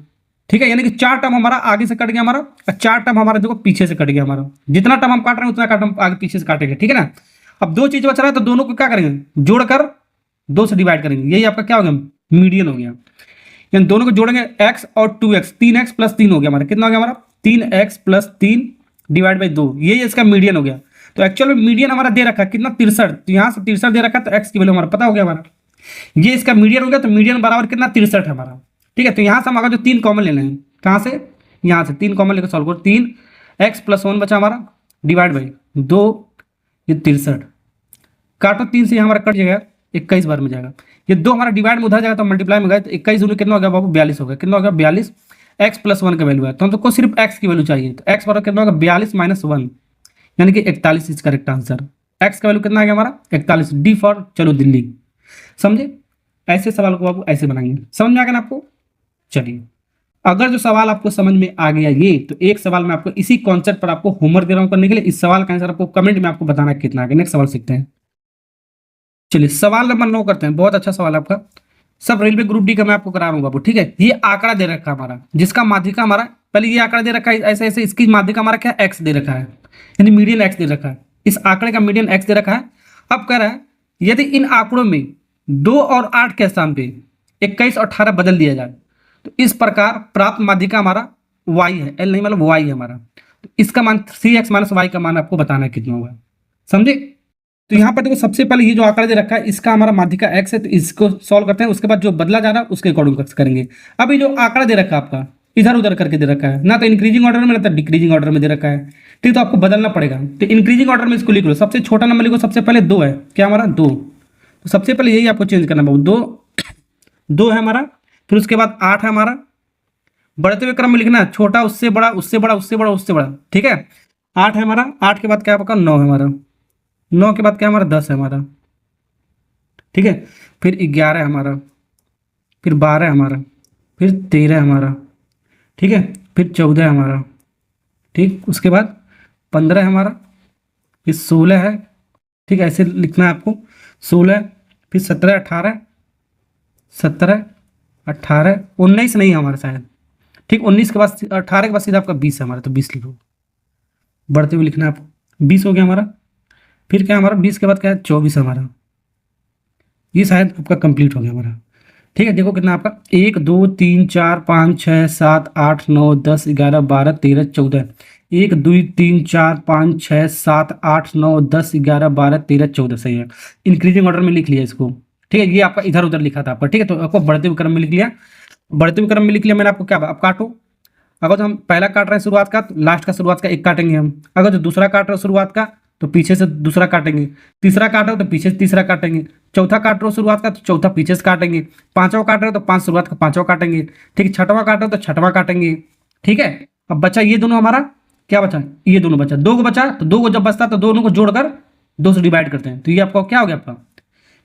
ठीक है, यानी कि 4 टर्म हमारा आगे से कट गया हमारा, और 4 टर्म हमारा देखो पीछे से कट गया हमारा। जितना टर्म हम काट रहे हैं उतना टर्म आगे पीछे से काटेंगे। ठीक है ना? अब 2 चीज बच रहा है, तो दोनों को क्या करेंगे? जोड़कर 2 से डिवाइड करेंगे, यही आपका क्या हो गया? मीडियन हो गया। यानी दोनों को जोड़ेंगे, x और 2x, 3x प्लस 3 हो गया हमारा। कितना हो गया हमारा? 3x प्लस 3 डिवाइड बाई 2, यही इसका मीडियन हो गया। तो एक्चुअल में मीडियन हमारा दे रखा है कितना? 63। तो यहाँ से 63 दे रखा है, तो x की वैल्यू हमारा पता हो गया हमारा, ये इसका मीडियन हो गया। तो मीडियन बराबर कितना? 63 है हमारा। ठीक है, तो यहाँ से हम अगर जो 3 कॉमन ले लें, कहाँ से? यहाँ से 3 कॉमन लेकर सॉल्व करो, 3x प्लस 1 बचा हमारा, डिवाइड बाई 2, ये 63, काटो 3 से हमारा कट जाएगा, 21 बार में जाएगा। ये 2 हमारा डिवाइड में उधर जाएगा तो मल्टीप्लाई में गए, तो 21 दूनी कितना हो गया बाबू? 42 हो गया। कितना हो गया? 42। x प्लस 1 का वैल्यू है, तो हमको सिर्फ x की वैल्यू चाहिए, तो x बराबर कितना होगा? 42 माइनस 1, यानी कि 41 इज करेक्ट आंसर। x का वैल्यू कितना आ गया हमारा? 41। डी फॉर चलो दिल्ली। समझे? ऐसे सवाल को आप ऐसे बनाएंगे। समझ में आ गया ना आपको? चलिए, अगर जो सवाल आपको समझ में आ गया ये, तो एक सवाल मैं आपको इसी कॉन्सेप्ट पर आपको होमवर्क दे रहा हूं करने के लिए। इस सवाल का आंसर आपको कमेंट में आपको बताना है कितना आ गया। नेक्स्ट सवाल सीखते हैं। चलिए, सवाल नंबर 9 करते हैं। बहुत अच्छा सवाल आपका, सब रेलवे ग्रुप डी का मैं आपको करा रहा हूँ बाबू। ठीक है, ये आंकड़ा दे रखा हमारा, जिसका माध्यिका हमारा पहले ये आंकड़ा दे रखा है ऐसे ऐसे, इसकी माध्यिका हमारा क्या एक्स दे रखा है, यानी मीडियन एक्स दे रखा है, इस आंकड़े का मीडियन एक्स दे रखा है। अब कह रहा है यदि इन आंकड़ों में 2 और 8 के स्थान पे 21 और 18 बदल दिया जाए तो इस प्रकार प्राप्त माध्यिका हमारा y है, l नहीं मतलब y है हमारा। तो इसका मान 3x माइनस वाई का मान आपको बताना है कितना होगा, समझे। तो यहाँ पर देखो सबसे पहले ये जो आंकड़ा दे रखा है इसका हमारा माध्यिका x है, तो इसको सॉल्व करते हैं, उसके बाद जो बदला जा रहा है उसके अकॉर्डिंग करेंगे। अभी जो आंकड़ा दे रखा है आपका इधर उधर करके दे रखा है, ना तो इंक्रीजिंग ऑर्डर में ना तो डिक्रीजिंग ऑर्डर में दे रखा है, ठीक। तो आपको बदलना पड़ेगा। तो इंक्रीजिंग ऑर्डर में इसको लिख लो, सबसे छोटा नंबर लिखो, सबसे पहले 2 है, क्या हमारा 2। तो सबसे पहले यही आपको चेंज करना है, 2 है हमारा। फिर उसके बाद 8 है हमारा, बढ़ते हुए क्रम में लिखना है, छोटा उससे बड़ा उससे बड़ा उससे बड़ा उससे बड़ा, ठीक है। 8 है हमारा, 8 के बाद क्या आपका 9 है हमारा, 9 के बाद क्या हमारा 10 है हमारा, ठीक है। फिर 11 है हमारा, फिर 12 है हमारा, फिर 13 है हमारा, ठीक है। फिर 14 है हमारा, ठीक। उसके बाद 15 है हमारा, फिर 16 है, ठीक है। ऐसे लिखना है आपको 16, फिर 17 18 17 18 19 नहीं है हमारा शायद, ठीक। 19 के बाद 18 के बाद सीधा आपका 20 है हमारा, तो 20 लिखो, बढ़ते हुए लिखना है आपको। 20 हो गया हमारा। फिर क्या हमारा 20 के बाद क्या है 24 है हमारा, ये शायद आपका कंप्लीट हो गया हमारा, ठीक है। देखो कितना आपका 1 2 3 4 5 6 7 8 9 10 11 12 13 14, 1 2 3 4 5 6 7 8 9 10 11 12 13 14, सही है। इंक्रीजिंग ऑर्डर में लिख लिया इसको, ठीक है। ये आपका इधर उधर लिखा था आपका, ठीक है। तो आपको बढ़ते हुए क्रम में लिख लिया, बढ़ते हुए क्रम में लिख लिया मैंने आपको। क्या आप काटो, अगर तो हम पहला काट रहे हैं शुरुआत का, तो लास्ट का शुरुआत का 1 काटेंगे हम। अगर जो दूसरा काट रहे हो शुरुआत का, तो पीछे से दूसरा काटेंगे। तीसरा काट रहे हो तो पीछे से तीसरा काटेंगे। चौथा काट रहे हो शुरुआत का, तो चौथा पीछे से काटेंगे। पांचवा काट रहे हो तो 5 शुरुआत का 5वां काटेंगे, ठीक है। छठवां काट रहे हो तो 6वां काटेंगे, ठीक है। अब बचा ये दोनों हमारा, क्या बचा, ये दोनों बचा, 2 को बचा, तो 2 को जब बचता है तो दोनों को जोड़कर 2 से डिवाइड करते हैं, तो ये आपका क्या हो गया आपका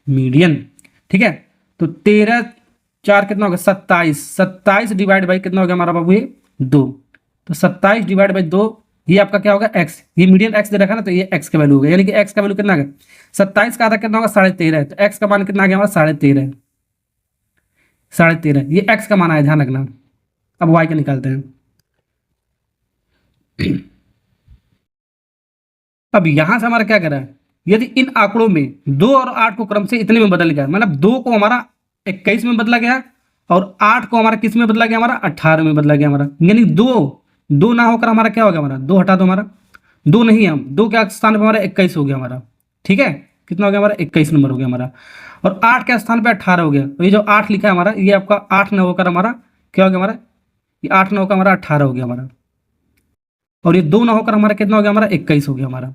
मीडियन, ठीक है। तो 13 4 कितना हो गया 27, 27 डिवाइड बाई कितना हो गया हमारा बाबू ये 2, तो 27 डिवाइड बाई 2, ये आपका क्या होगा x, ये मीडियन x दे रखा ना, तो ये x का वैल्यू होगा, यानी कि x का वैल्यू कितना आ गया 27 का आधा कितना होगा 13.5 है, तो x का मान कितना आ गया हमारा 13.5, 13.5 ये x का मान आया, ध्यान रखना। अब y का निकालते हैं। अब यहां से हमारा क्या कर रहा है, यदि इन आंकड़ों में 2 और 8 को क्रम से इतने में बदल गया, मतलब 2 को हमारा 21 में बदला गया और 8 को हमारा किस में बदला गया हमारा 18 में बदला गया हमारा, यानी 2 ना होकर हमारा क्या हो गया हमारा 2 हटा दो हमारा 2 नहीं, हम 2 के स्थान पर हमारा 21 हो गया हमारा, ठीक है। कितना हो गया हमारा 21 नंबर हो गया हमारा, और 8 के स्थान पर 18 हो गया। तो ये जो 8 लिखा है हमारा, ये आपका 8 न होकर हमारा क्या हो गया हमारा, ये 8 न होकर हमारा 18 हो गया हमारा, और ये 2 न होकर हमारा कितना हो गया हमारा 21 हो गया हमारा,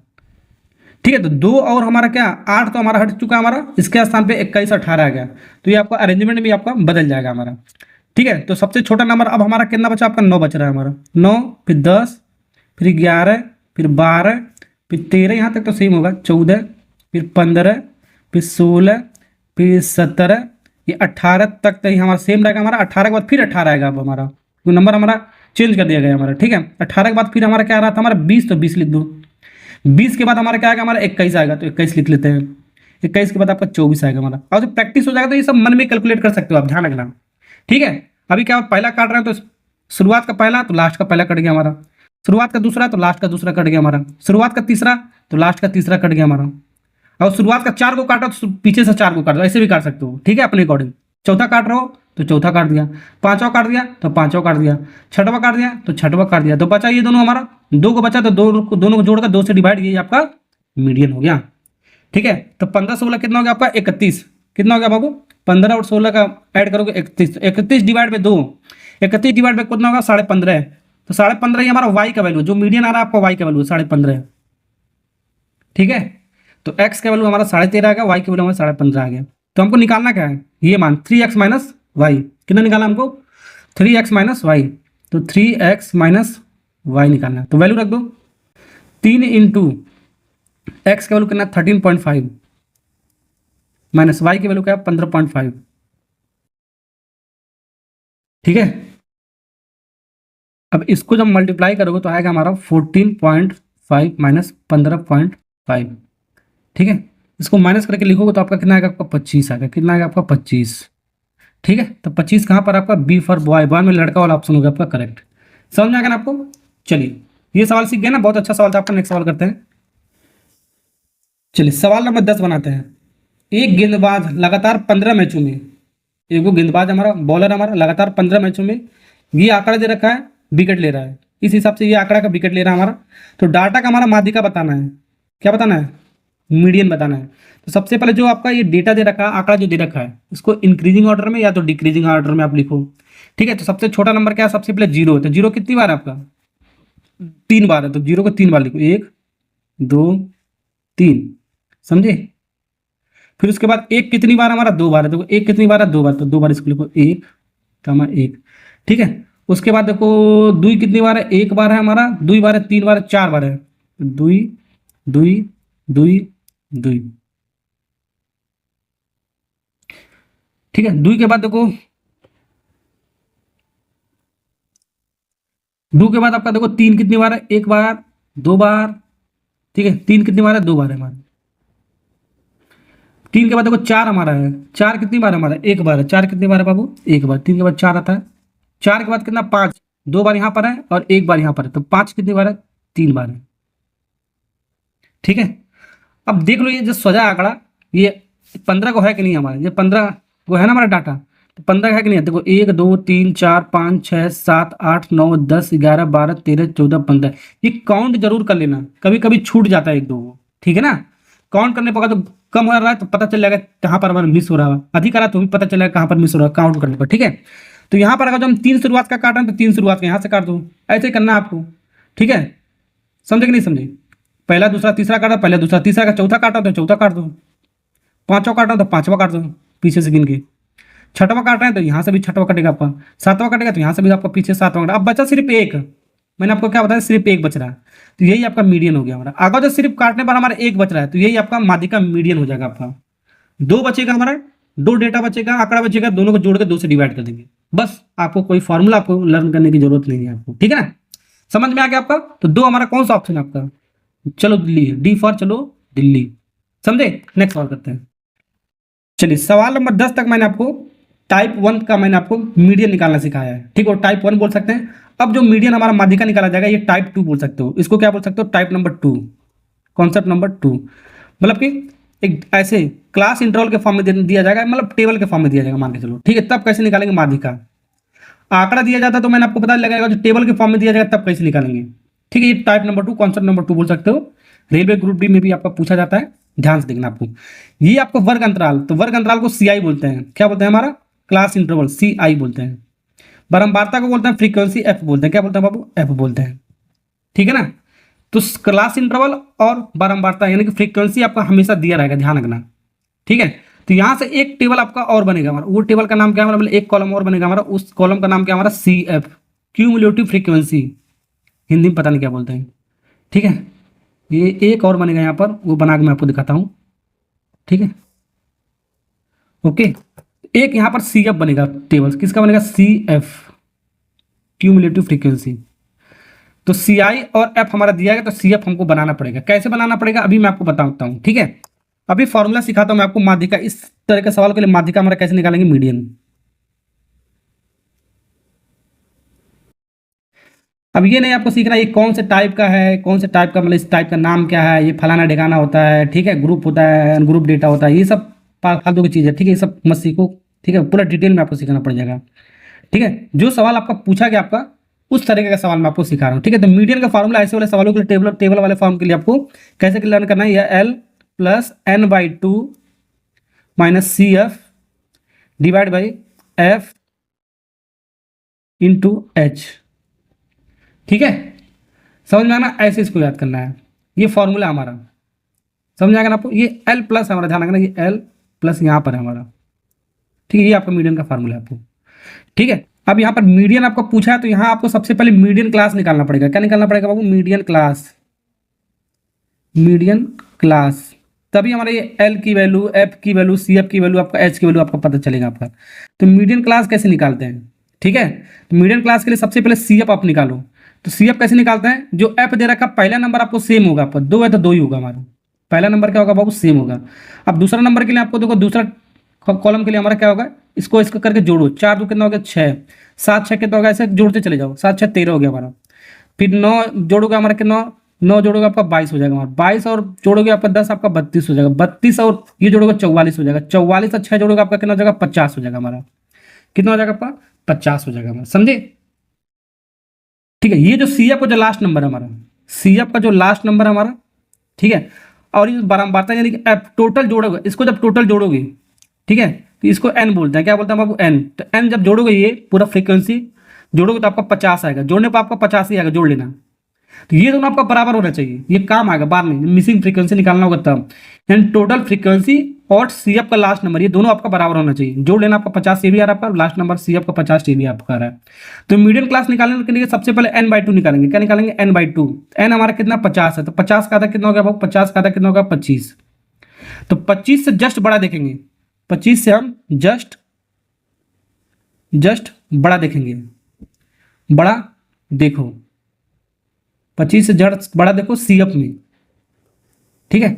ठीक है। तो 2 और हमारा क्या 8 तो हमारा हट चुका है हमारा, इसके स्थान पे 21 18 आ गया, तो ये आपका अरेंजमेंट भी आपका बदल जाएगा हमारा, ठीक है। तो सबसे छोटा नंबर अब हमारा कितना बचा आपका 9 बच रहा है हमारा, 9 फिर 10 फिर 11 फिर 12 फिर 13, यहाँ तक तो सेम होगा, 14 फिर 15 फिर 16 फिर 17, ये 18 तक तो हमारा सेम रहेगा हमारा। 18 के बाद फिर 18 आएगा अब हमारा, तो नंबर हमारा चेंज कर दिया गया हमारा, ठीक है। 18 के बाद फिर हमारा क्या आ रहा था हमारा 20, तो 20 लिख दो। 20 के बाद हमारा क्या आएगा हमारा 21 आएगा, तो 21 लिख लेते हैं। 21 के बाद आपका 24 आएगा हमारा, और जब प्रैक्टिस हो जाएगा तो ये सब मन में कैलकुलेट कर सकते हो आप, ध्यान रखना, ठीक है। अभी क्या पहला काट रहे हैं तो शुरुआत का पहला तो लास्ट का पहला कट गया हमारा, शुरुआत का दूसरा तो लास्ट का दूसरा कट गया हमारा, शुरुआत का तीसरा तो लास्ट का तीसरा कट गया हमारा, और शुरुआत का 4 को काटा तो पीछे से 4 को काट दो, ऐसे भी काट सकते हो, ठीक है, अपने अकॉर्डिंग। चौथा काट रहे हो तो चौथा काट दिया, 5वां काट दिया तो 5वां काट दिया, 6वां काट दिया तो 6वां काट दिया, तो बचा ये दोनों हमारा, 2 को बचा तो दोनों को जोड़कर 2 से डिवाइड, ये आपका मीडियन हो गया, ठीक है। तो 15 16 कितना हो गया आपका 31, कितना हो गया बाबू 15 और 16 का ऐड करोगे 31, 31 डिवाइड बाई 2, 31 डिवाइड बाई कितना होगा 15.5, तो 15.5 ये हमारा y का वैल्यू, जो मीडियन आ रहा है आपका y का वैल्यू 15.5, ठीक है। तो x का वैल्यू हमारा 13.5 आ गया, y का वैल्यू हमारा 15.5 आ गया। तो हमको निकालना क्या है ये मान 3x माइनस वाई, कितना निकालना हमको 3x माइनस वाई, तो 3x माइनस वाई निकालना है, तो वैल्यू रख दो 3 इंटू एक्स का वैल्यू कितना 13.5 माइनस वाई की वैल्यू क्या है 15.5, ठीक है। अब इसको जब मल्टीप्लाई करोगे तो आएगा हमारा 14.5 माइनस 15.5, ठीक है। इसको माइनस करके लिखोगे तो आपका कितना आएगा आपका 25 आएगा, कितना आएगा आपका 25, ठीक है। तो 25 कहाँ पर आपका बी फॉर बॉय, बॉय में लड़का वाला ऑप्शन होगा आपका करेक्ट, समझ में आ गया ना आपको? चलिए ये सवाल सीख गए ना, बहुत अच्छा सवाल था आपका। नेक्स्ट सवाल करते हैं। चलिए सवाल नंबर 10 बनाते हैं। एक गेंदबाज लगातार 15 मैचों में, एक वो गेंदबाज हमारा, बॉलर हमारा, लगातार 15 मैचों में ये आंकड़ा दे रखा है, विकेट ले रहा है। इस हिसाब से ये आंकड़ा का विकेट ले रहा है हमारा। तो डाटा का हमारा माध्यिका बताना है। क्या बताना है? मीडियन बताना है। तो सबसे पहले जो आपका ये डेटा दे रखा है, आंकड़ा जो दे रखा है, इसको इंक्रीजिंग ऑर्डर में या तो डिक्रीजिंग ऑर्डर में आप लिखो। ठीक है, तो सबसे छोटा नंबर क्या है? सबसे पहले जीरो है। तो जीरो कितनी बार है आपका? 3 बार है। तो जीरो को 3 बार लिखो, 1 2 3। समझे? फिर उसके बाद एक कितनी बार हमारा? 2 बार है। देखो एक कितनी बार है? 2 बार। तो 2 बार इसको लिखो, 1 कमा 1। ठीक है, उसके बाद देखो दुई कितनी बार है? 1 बार है हमारा। दुई बार है, 3 बार है, 4 बार है। दुई दुई दुई दुई। ठीक है, दुई के बाद देखो, दो के बाद आपका देखो 3 कितनी बार है? 1 बार, 2 बार। ठीक है, 3 कितनी बार है? 2 बार है हमारा। 3 के बाद देखो 4 हमारा है। 4 कितनी बार है हमारा? 1 बार है। 4 कितनी बार है बाबू? 1 बार। 3 के बाद 4 आता है। 4 के बाद कितना? 5। 2 बार यहाँ पर है और 1 बार यहाँ पर है। तो 5 कितनी बार है? 3 बार है। ठीक है, अब देख लो ये जो सजा आंकड़ा, ये 15 को है कि नहीं हमारा? ये 15 को है ना हमारा डाटा। तो 15 है कि नहीं? देखो 1 2 3 4 5 6 7 8 9 10 11 12 13 14 15। ये काउंट जरूर कर लेना, कभी कभी छूट जाता है एक दो वो। ठीक है ना? काउंट करने पर तो कम हो रहा है तो पता चल जाएगा कहाँ पर हमारा मिस हो रहा है, अधिक आ रहा है तो भी पता चलेगा कहाँ पर मिस हो रहा है काउंट करने पर। ठीक है, तो यहाँ पर अगर जो हम 3 शुरुआत का काट रहे हैं तो 3 शुरुआत का यहाँ से काट दो। ऐसे ही करना है आपको। ठीक है, समझे कि नहीं समझे? पहला दूसरा तीसरा काटा, पहला दूसरा तीसरा का चौथा काटा तो चौथा काट दो। पांचवा काटा तो पांचवा काट दो पीछे से गिन के। छठवां काट रहे हैं तो यहाँ से भी छठवां कटेगा आपका। सातवां कटेगा तो यहाँ से भी आपका पीछे सातवां कटेगा। अब बचा सिर्फ एक। मैंने आपको क्या बताया? सिर्फ एक बच रहा है। तो यही आपका मीडियन हो गया हमारा। अगर जो सिर्फ काटने पर हमारा एक बच रहा है तो यही आपका माध्यिका मीडियन हो जाएगा आपका। दो बचेगा हमारा, दो डेटा बचेगा, आंकड़ा बचेगा, दोनों को जोड़ के 2 से डिवाइड कर देंगे। बस आपको कोई फॉर्मूला आपको लर्न करने की जरूरत नहीं है आपको। ठीक है ना? समझ में आ गया आपका? तो दो हमारा कौन सा ऑप्शन है आपका? चलो दिल्ली, डी फॉर चलो दिल्ली। समझे? नेक्स्ट सवाल करते हैं। चलिए सवाल नंबर 10 तक मैंने आपको टाइप 1 का मैंने आपको मीडियन निकालना सिखाया है। ठीक है, टाइप 1 बोल सकते हैं। अब जो मीडियन हमारा माध्यिका निकाला जाएगा ये टाइप 2 बोल सकते हो। इसको क्या बोल सकते हो? Type number 2, concept number 2। मतलब कि एक ऐसे क्लास इंटरवल के फॉर्म में दिया जाएगा, मतलब टेबल के फॉर्म में दिया जाएगा मान के चलो। ठीक है, तब कैसे निकालेंगे माध्यिका? आंकड़ा दिया जाता तो मैंने आपको पता लगेगा, जो टेबल के फॉर्म में दिया जाएगा तब कैसे निकालेंगे। ठीक है, ये टाइप नंबर 2, कॉन्सेप्ट नंबर 2 बोल सकते हो। रेलवे ग्रुप डी में भी आपका पूछा जाता है, ध्यान से देखना आपको। ये आपको वर्ग अंतराल, तो वर्ग अंतराल को सीआई बोलते हैं। क्या बोलते हैं? हमारा क्लास इंटरवल सीआई बोलते हैं। बारंबारता को बोलते हैं फ्रीक्वेंसी, एफ बोलते हैं। क्या बोलते हैं बाबू? एफ बोलते हैं। ठीक है ना? तो क्लास इंटरवल और बारंबारता यानी कि फ्रीक्वेंसी आपका हमेशा दिया रहेगा, ध्यान रखना। ठीक है, तो यहां से एक टेबल आपका और बनेगा हमारा। वो टेबल का नाम क्या है? मतलब एक कॉलम और बनेगा हमारा। उस कॉलम का नाम क्या हमारा? C F, cumulative frequency. Hindi में पता नहीं क्या बोलते हैं। ठीक है, ये एक और बनेगा यहाँ पर, वो बना के मैं आपको दिखाता हूँ। ठीक है, ओके। एक यहाँ पर सी एफ बनेगा टेबल। किसका बनेगा? C F, cumulative frequency. तो सी आई और एफ हमारा दिया गया, तो सी एफ हमको बनाना पड़ेगा। कैसे बनाना पड़ेगा अभी मैं आपको बताता हूँ। ठीक है, अभी फॉर्मूला सिखाता हूँ मैं आपको माध्यिका। इस तरह के सवाल के लिए माध्यिका हमारा कैसे निकालेंगे? मीडियन। अब ये नहीं आपको सीखना ये कौन से टाइप का है, कौन से टाइप का, मतलब इस टाइप का नाम क्या है, ये फलाना ढिकाना होता है। ठीक है, ग्रुप होता है, अनग्रुप डेटा होता है, ये सब फालतू की चीज़ है। ठीक है, ये सब मत सीखो। ठीक है, पूरा डिटेल में आपको सीखना पड़ जाएगा। ठीक है, जो सवाल आपका पूछा गया आपका उस तरीके का सवाल मैं आपको सिखा रहा हूँ। ठीक है, तो मीडियन का फार्मूला ऐसे वाले सवालों के लिए, टेबल वाले फॉर्म के लिए आपको कैसे लर्न करना है? यह L plus N by 2 minus C F divide by F into H. ठीक है, समझ में आना? ऐसे इसको याद करना है। ये फॉर्मूला हमारा समझ आएगा ना आपको? ये एल प्लस हमारा, ध्यान रखना, ये एल प्लस यहाँ पर है हमारा। ठीक है, ये आपका मीडियन का फार्मूला है आपको। ठीक है, अब यहाँ पर मीडियन आपको पूछा है तो यहाँ आपको सबसे पहले मीडियन क्लास निकालना पड़ेगा। क्या निकालना पड़ेगा बाबू? Median class. मीडियन क्लास, तभी हमारे ये एल की वैल्यू, एफ की वैल्यू, सी एफ की वैल्यू, आपका एच की वैल्यू आपको पता चलेगा आपका। तो मीडियन क्लास कैसे निकालते हैं? ठीक है, तो मीडियन क्लास के लिए सबसे पहले सी एफ आप निकालो। तो सी एफ कैसे निकालते हैं? जो एफ दे रखा पहला नंबर आपको सेम होगा, आपका 2 है तो 2 ही होगा हमारा। पहला नंबर क्या होगा बाबू? सेम होगा। अब दूसरा नंबर के लिए आपको देखो, दूसरा कॉलम के लिए हमारा क्या होगा? इसको करके जोड़ो। 4 2 कितना हो गया? 6। 7 6 कितना होगा, ऐसे जोड़ते चले जाओ, 7 6 13 हो गया हमारा। फिर 9 जोड़ोगे हमारा कितना, 9 जोड़ोगे आपका 22 हो जाएगा हमारा, 22 और जोड़ोगे आपका 10 आपका 32 हो जाएगा, 32 और ये जोड़ोगे 44 हो जाएगा, 44 और 6 जोड़ोगे आपका कितना हो जाएगा, 50 हो जाएगा हमारा। कितना हो जाएगा आपका, 50 हो जाएगा हमारा, समझे। ठीक है, ये जो सी एफ का जो लास्ट नंबर है हमारा, सी एफ का जो लास्ट नंबर है हमारा, ठीक है। और ये बारंबारता यानी कि एफ टोटल जोड़ोगे, इसको जब टोटल जोड़ोगे, ठीक है, तो इसको एन बोलते हैं, क्या बोलते हैं बाबू, एन। तो एन जब जोड़ोगे ये पूरा फ्रीक्वेंसी जोड़ोगे तो आपका 50 आएगा, जोड़ने पर आपका 50 ही आएगा, जोड़ लेना। तो ये दोनों आपका बराबर होना चाहिए, ये काम आएगा बाद में, मिसिंग फ्रीक्वेंसी निकालना होगा तब। यानी टोटल फ्रीक्वेंसी और सी एफ का लास्ट नंबर, ये दोनों आपका बराबर होना चाहिए, जोड़ लेना। आपका 50 ये भी आ रहा है आपका, लास्ट नंबर सी एफ का 50 ये भी आपका आ रहा है। तो मीडियन क्लास निकालने के लिए सबसे पहले n/2 निकालेंगे, क्या निकालेंगे, n/2। एन हमारा कितना 50 है, तो 50 का आधा कितना होगा भाव, 50 का आधा कितना होगा 25। तो 25 से जस्ट बड़ा देखेंगे, 25 से हम जस्ट बड़ा देखेंगे, बड़ा देखो, 25 से जस्ट बड़ा देखो सी एफ में, ठीक है।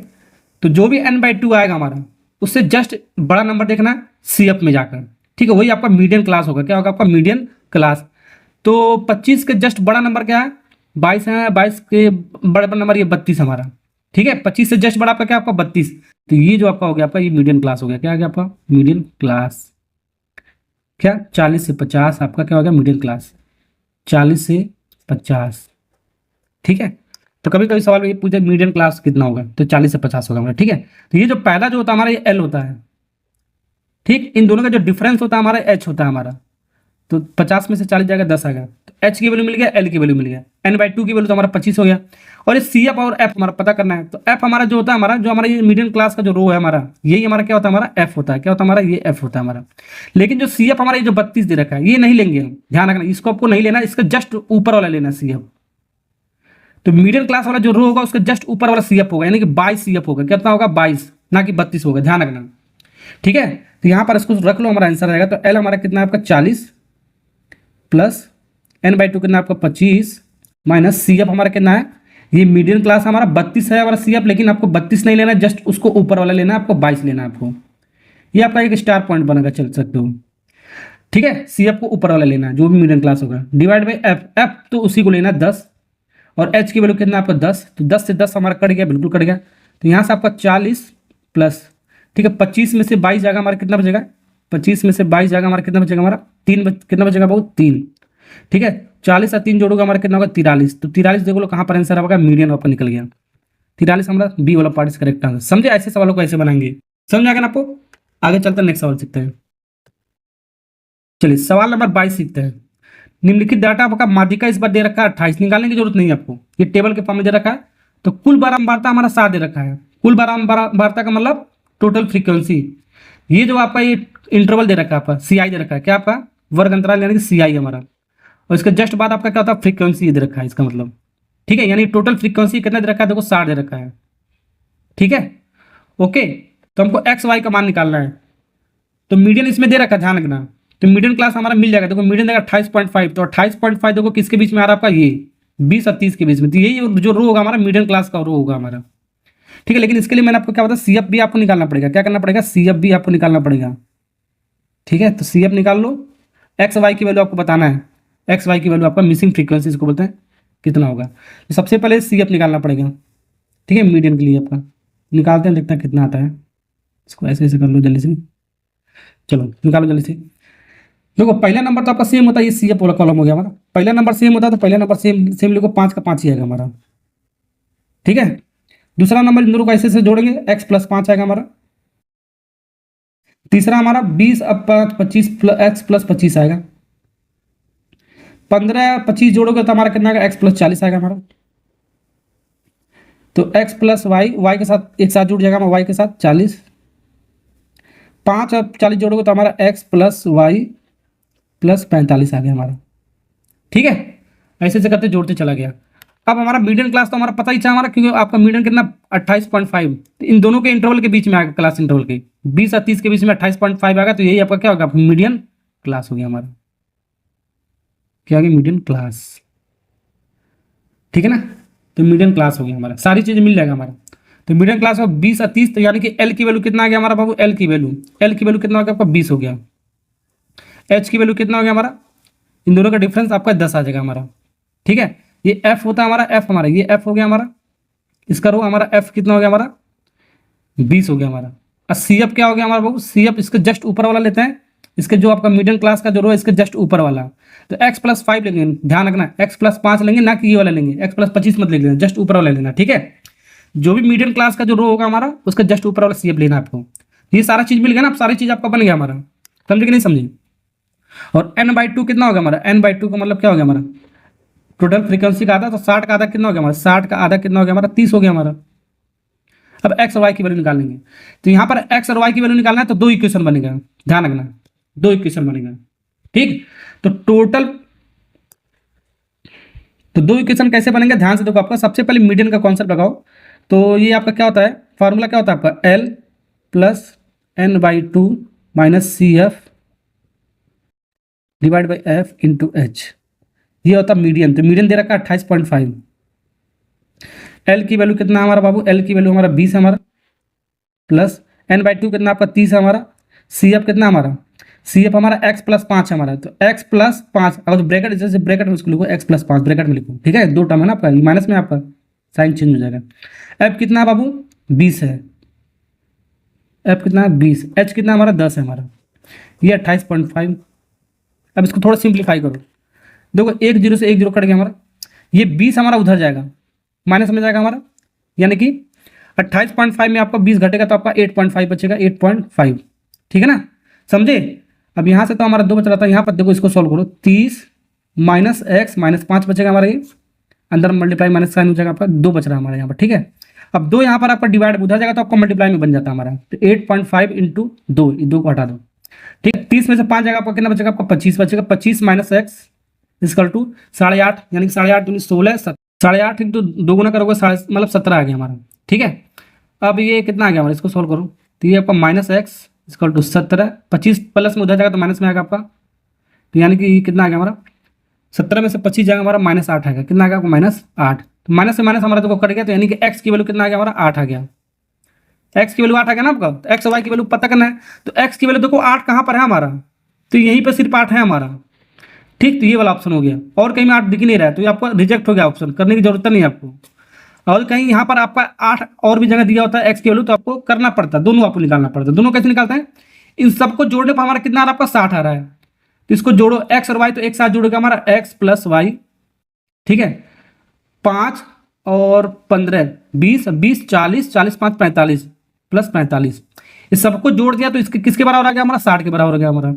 तो जो भी n/2 आएगा हमारा, उससे जस्ट बड़ा नंबर देखना सी एफ में जाकर, ठीक है, वही आपका मीडियन क्लास होगा। क्या होगा आपका मीडियन क्लास। तो 25 के जस्ट बड़ा नंबर क्या है, 22 है, 22 के बड़ा नंबर ये 32 हमारा, ठीक है। 25 से जस्ट बड़ा आपका क्या, आपका 32। तो ये जो आपका हो गया, आपका ये मीडियन क्लास हो गया, क्या आ गया आपका मीडियन क्लास। क्या 40 से 50 आपका क्या हो गया, मीडियम क्लास, 40 से 50, ठीक है। तो कभी कभी सवाल में ये पूछे मीडियम क्लास कितना होगा, तो 40 से 50 होगा हमारा, ठीक है। तो ये जो पहला जो होता है हमारा, ये एल होता है, ठीक। इन दोनों का जो डिफरेंस होता है हमारा एच होता है हमारा। तो 50 में से 40 जाएगा, 10 आएगा, तो एच की वैल्यू मिल गया, एल की वैल्यू मिल गया, n/2 की वैल्यू तो हमारा 25 हो गया। और ये सी एफ और एफ हमारा पता करना है। तो एफ हमारा जो होता है हमारा, जो हमारा ये मीडियम क्लास का जो रो है हमारा, यही हमारा क्या होता है, हमारा एफ होता है। क्या होता है हमारा, ये एफ होता है हमारा। लेकिन जो सी एफ हमारा ये जो 32 दे रखा है, ये नहीं लेंगे हम, ध्यान रखना, इसको आपको नहीं लेना, इसका जस्ट ऊपर वाला लेना सी एफ। तो मीडियम क्लास वाला जो रो होगा उसका जस्ट ऊपर वाला सी एफ होगा, यानी कि 22 सी एफ होगा। कितना होगा, 22, ना कि 32 होगा, ध्यान रखना, ठीक है। तो यहाँ पर इसको रख लो, हमारा आंसर रहेगा। तो एल हमारा कितना है आपका 40 प्लस n/2 कितना आपका 25 माइनस सी एफ हमारा कितना है, ये मीडियम क्लास हमारा 32 है हमारा सी एफ, लेकिन आपको 32 नहीं लेना, जस्ट उसको ऊपर वाला लेना है, आपको 22 लेना है आपको। ये आपका एक स्टार पॉइंट बनेगा, चल सकते हो, ठीक है। सी एफ को ऊपर वाला लेना है, जो भी मीडियम क्लास होगा, डिवाइड बाई एफ, एफ तो उसी को लेना है 10, और एच की वैल्यू कितना आपका 10। तो 10 से 10 हमारा कट गया, बिल्कुल कट गया। तो यहाँ से आपका 40 प्लस, ठीक है, 25 में से 22 जाएगा हमारा, कितना बचेगा, 25 में से 22 जाएगा हमारा, कितना बचेगा हमारा, 3 कितना बचेगा बहुत, 3, ठीक है। 40 और 3 जोड़ोगे हमारा कितना होगा, 43। तो 43 देखो लो कहाँ पर आंसर होगा, मीडियन आपका निकल गया, 43 हमारा बी वाला पार्ट करेक्ट आंसर। समझे, ऐसे सवालों को ऐसे बनाएंगे, समझ आ गया ना आपको। आगे चलते हैं, नेक्स्ट सवाल सीखते हैं। चलिए सवाल नंबर 22 सीखते हैं। निम्नलिखित डाटा आपका माध्यिका इस बार दे रखा है 28, निकालने की जरूरत नहीं है आपको, ये टेबल के फॉर्म में दे रखा है। तो कुल बारंबारता हमारा 7 दे रखा है, कुल बारंबारता का मतलब टोटल फ्रीक्वेंसी। ये जो आपका ये इंटरवल दे रखा है आपका, सी आई दे रखा है, क्या आपका वर्ग अंतराल, यानी कि सी आई हमारा। और इसके जस्ट बाद आपका क्या होता है, फ्रीक्वेंसी दे रखा है, इसका मतलब, ठीक है। यानी टोटल फ्रीक्वेंसी कितना दे रखा है, देखो 60 दे रखा है, ठीक है, ओके। तो हमको एक्स वाई का मान निकालना है। तो मीडियन इसमें दे रखा है, ध्यान रखना। तो मीडियन क्लास हमारा मिल जाएगा, देखो मीडियन देगा 28.5, तो 28.5 देखो किसके बीच में आ रहा है आपका, ये 20 और 30 के बीच में। तो यही जो रो होगा हमारा मीडियन क्लास का रो होगा हमारा, ठीक है। लेकिन इसके लिए मैंने आपको क्या बताया, सी एफ भी आपको निकालना पड़ेगा, क्या करना पड़ेगा, सी एफ भी आपको निकालना पड़ेगा, ठीक है। तो सी एफ निकाल लो, एक्स वाई की वैल्यू आपको बताना है, एक्स वाई की वैल्यू आपका मिसिंग फ्रीक्वेंसी इसको बोलते हैं, कितना होगा। तो सबसे पहले सी एफ निकालना पड़ेगा, ठीक है, मीडियन के लिए आपका निकालते हैं, देखते हैं कितना आता है। इसको ऐसे ऐसे कर लो जल्दी से, चलो निकालो जल्दी से। देखो पहला नंबर तो आपका सेम होता है, ये सी एफ वाला कॉलम हो गया हमारा, पहला नंबर सेम होता है, तो पहला नंबर सेम सेम लिखो, 5 का 5 ही आएगा हमारा, ठीक है। दूसरा नंबर इन दोनों को ऐसे ऐसे जोड़ेंगे, x प्लस 5 आएगा हमारा। तीसरा हमारा 20 अब 25 x प्लस 25 आएगा। 15 25 जोड़ोगे तो हमारा कितना आएगा, x प्लस 40 आएगा हमारा। तो x प्लस वाई, वाई के साथ एक साथ जुड़ जाएगा हमारा, वाई के साथ 40। 5 और 40 जोड़ोगे तो हमारा x प्लस वाई प्लस 45 आ गया हमारा, ठीक है। ऐसे ऐसे करते जोड़ते चला गया। अब हमारा मीडियन क्लास तो हमारा पता ही था हमारा, क्योंकि आपका मीडियन कितना 28.5, तो इन दोनों के इंटरवल के बीच में आएगा, क्लास इंटरवल के 20 और 30 के बीच में 28.5 आएगा। तो यही आपका क्या होगा, मीडियन क्लास हो गया हमारा, क्या हो गया, मीडियन क्लास, ठीक है ना। तो मीडियन क्लास हो गया हमारा, सारी चीजें मिल जाएगा हमारा। तो मीडियन क्लास हो 20 और 30, तो यानी कि एल की वैल्यू कितना आ गया हमारा बाबू, एल की वैल्यू कितना हो गया आपका 20 हो गया। एच की वैल्यू कितना हो गया हमारा इन दोनों का डिफरेंस आपका 10 आ जाएगा हमारा। ठीक है, ये एफ होता है हमारा, एफ हमारा, ये एफ हो गया हमारा, इसका रो हमारा एफ कितना हो गया हमारा 20 हो गया हमारा। और सी एफ क्या हो गया हमारा बाबू, सी एफ इसके जस्ट ऊपर वाला लेते हैं, इसके जो आपका मिडिल क्लास का जो रो है इसके जस्ट ऊपर वाला। तो x प्लस 5 लेंगे, ध्यान रखना x प्लस 5 लेंगे, ना कि ये वाला लेंगे, x प्लस 25 मत ले लेना, जस्ट ऊपर वाला लेना। ठीक है, जो भी मीडियम क्लास का जो रो होगा हमारा उसका जस्ट ऊपर वाला सीएफ लेना आपको। ये सारा चीज मिल गया ना, अब सारी चीज आपका बन गया हमारा, समझे कि नहीं समझे। और n/2 कितना हो गया हमारा, n/2 का मतलब क्या हो गया हमारा, टोटल फ्रीक्वेंसी का आधा, तो 60 का आधा कितना हो गया हमारा, 60 का आधा कितना हो गया हमारा 30 हो गया हमारा। अब एक्स और वाई की वैल्यू निकालेंगे, तो यहाँ पर एक्स और वाई की वैल्यू निकालना है तो दो इक्वेशन बनेगा, ध्यान रखना, दो इक्वेशन बनेगा। ठीक, तो टोटल, तो दो इक्वेशन कैसे बनेंगे ध्यान से देखो। आपका सबसे पहले मीडियन का कॉन्सेप्ट लगाओ। तो ये आपका क्या होता है, फार्मूला क्या होता है आपका, L plus n/2 minus C F divide by F into H, ये होता है मीडियन। तो मीडियन दे रखा है 28.5। एल की वैल्यू कितना हमारा बाबू, एल की वैल्यू हमारा 20 हमारा, प्लस n/2 कितना आपका 30 हमारा, सी एफ कितना हमारा, सी एफ हमारा x प्लस 5 हमारा, तो x प्लस 5, अगर ब्रैकेट जैसे ब्रैकेट में उसको लिखो x प्लस 5 ब्रैकेट में लिखो। ठीक है, दो टर्म है ना आपका, माइनस में आपका साइन चेंज हो जाएगा। f कितना है बाबू 20 है, f कितना है 20, h कितना हमारा 10 है हमारा, ये 28.5। अब इसको थोड़ा सिंप्लीफाई करो, देखो एक जीरो से एक जीरो कट गया हमारा, ये 20 हमारा उधर जाएगा, माइनस में जाएगा हमारा, यानी कि 28.5 में आपका 20 घटेगा तो आपका 8.5 बचेगा, 8.5। ठीक है ना, समझे। अब यहाँ से तो हमारा 2 बच रहा था, यहाँ पर देखो इसको सॉल्व करो, 30 माइनस एक्स माइनस 5 बचेगा हमारा, ये अंदर मल्टीप्लाई माइनस साइन हो जाएगा आपका, 2 बच रहा है हमारा यहाँ पर। ठीक है, अब 2 यहाँ पर आपका डिवाइड उधर जाएगा तो आपका मल्टीप्लाई में बन जाता है हमारा, तो 8.5 इंटू 2, ये 2 को हटा दो। ठीक है, 30 में से 5 जाएगा आपका कितना बचेगा, आपका 25 बचेगा, 25 माइनस एक्स इक्वल टू 8.5, यानी कि 8.5 दूनी 16, 8.5 इंटू 2 गुना करोगे मतलब 17 आ गया हमारा। ठीक है, अब ये कितना आ गया हमारा, इसको सोल्व करो, तो ये आपका minus X equal to 17, 25 plus में उधर जाएगा तो माइनस में आएगा आपका, तो यानी कि कितना आ गया हमारा, 17 में से 25 जाएगा हमारा -8 आएगा, कितना आ गया आपको -8, तो माइनस से माइनस हमारा देखो कट गया, तो यानी कि एक्स की वैल्यू कितना आ गया हमारा 8 आ गया, एक्स की वैल्यू 8 आ गया ना आपका। तो एक्स और वाई की वैल्यू पता करना है, तो एक्स की वैल्यू देखो 8 कहाँ पर है हमारा, तो यहीं पर सिर्फ 8 है हमारा। ठीक, तो ये वाला ऑप्शन हो गया, और कहीं में 8 दिख ही नहीं रहा है, तो ये आपका रिजेक्ट हो गया, ऑप्शन करने की जरूरत नहीं है आपको। और कहीं यहाँ पर आपका 8 और भी जगह दिया होता है एक्स की वैल्यू, तो आपको करना पड़ता है, दोनों आपको निकालना पड़ता है। दोनों कैसे निकालते हैं, इन सबको जोड़ने पर हमारा कितना आ रहा है आपका 60 आ रहा है, तो इसको जोड़ो एक्स और वाई, तो एक साथ जोड़ेगा हमारा एक्स प्लस वाई। ठीक है, 5 और 15 20, 20 40, 40 5 45 प्लस 45, इस सबको जोड़ दिया तो इसके किसके बराबर आ गया हमारा, 60 के बराबर आ गया हमारा।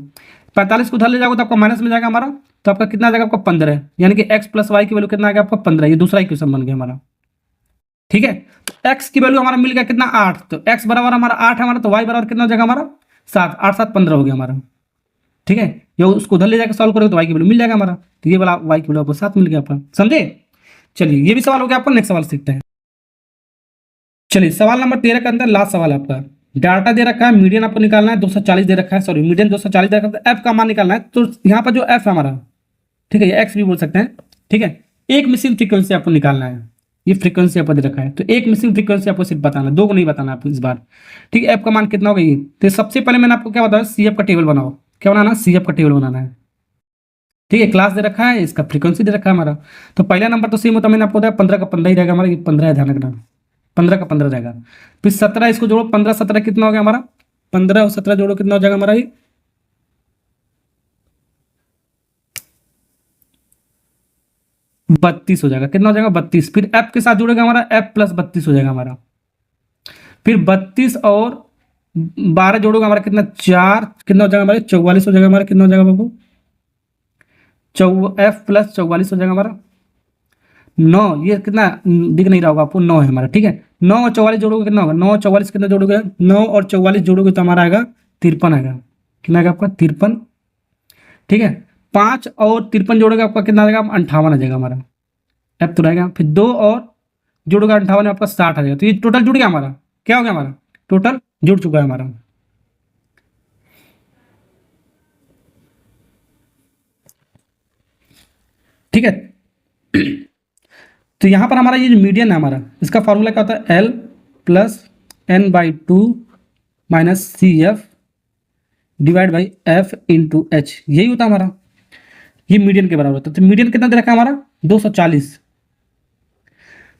45 को उधर ले जाओगे तो आपका माइनस में जाएगा हमारा, तो आपका कितना आ जाएगा आपका 15, यानी कि एक्स प्लस वाई की वैल्यू कितना आ गया आपका 15, ये दूसरा इक्वेशन बन गया हमारा। ठीक है, तो x की वैल्यू हमारा मिल गया कितना 8, तो x बराबर हमारा 8 है हमारा, तो y बराबर कितना हो जाएगा हमारा 7, 8 7 15 हो गया हमारा। ठीक है, ये उसको उधर ले जाकर सॉल्व करोगे तो y की वैल्यू मिल जाएगा हमारा, तो ये वाला y की वैल्यू आपको 7 मिल गया आपका, समझे। चलिए ये भी सवाल हो गया आपका, नेक्स्ट सवाल सीखते हैं। चलिए सवाल नंबर 13 के अंदर लास्ट सवाल आपका, डाटा दे रखा है, मीडियन आपको निकालना है 240 दे रखा है, सॉरी मीडियन 240 दे रखा है, एफ का मान निकालना है। तो यहाँ पर जो एफ है हमारा, ठीक है, ये एक्स भी बोल सकते हैं। ठीक है, एक मिसिंग फ्रीक्वेंसी आपको निकालना है, ये फ्रीक्वेंसी आपको दे रखा है, तो एक मिसिंग फ्रीक्वेंसी आपको सिर्फ बताना, दो को नहीं बताना आपको इस बार। ठीक है, एफ का मान कितना होगा ये, तो सबसे पहले मैंने आपको क्या बताया, सी एफ का टेबल बनाओ, क्या बनाना, सी एफ का टेबल बनाना है। ठीक है, क्लास दे रखा है, इसका फ्रीक्वेंसी दे रखा है हमारा, तो पहला नंबर तो सेम होता है, मैंने आपको बताया 15 का 15 ही रहेगा हमारा, ये 15 है, ध्यान रखना 15 का 15 रहेगा। फिर 17 इसको जोड़ो, 15 17 कितना हो गया हमारा, 15 और 17 जोड़ो कितना हो जाएगा हमारा, ये 32 हो जाएगा, कितना हो जाएगा 32। फिर एफ के साथ जुड़ेगा हमारा, एफ प्लस 32 हो जाएगा हमारा। फिर 32 और 12 जोड़ोगे हमारा कितना 4, कितना हो जाएगा हमारे 44 हो जाएगा हमारा, कितना हो जाएगा बाबू एफ प्लस 44 हो जाएगा हमारा। 9, ये कितना दिख नहीं रहा होगा आपको, 9 है हमारा। ठीक है, 9 और 44 जोड़ोगे कितना होगा, 9 और 44 कितना जोड़ोगे, 9 और 44 जोड़ोगे तो हमारा आएगा 53 आएगा, कितना आएगा आपका 53। ठीक है, 5 और 53 जोड़ोगे आपका कितना आ जाएगा, 58 आ जाएगा हमारा, एफ तो रहेगा। फिर 2 और जोड़ोगे 58 में आपका 60 आ जाएगा, तो ये टोटल जुड़ गया हमारा, क्या हो गया हमारा, टोटल जुड़ चुका है हमारा। ठीक है, तो यहां पर हमारा ये जो मीडियन है हमारा, इसका फॉर्मूला क्या होता है, L plus n/2 minus C F divide by F into H, यही होता है हमारा। ये मीडियन के बराबर होता है। तो मीडियन कितना दे रखा है हमारा 240,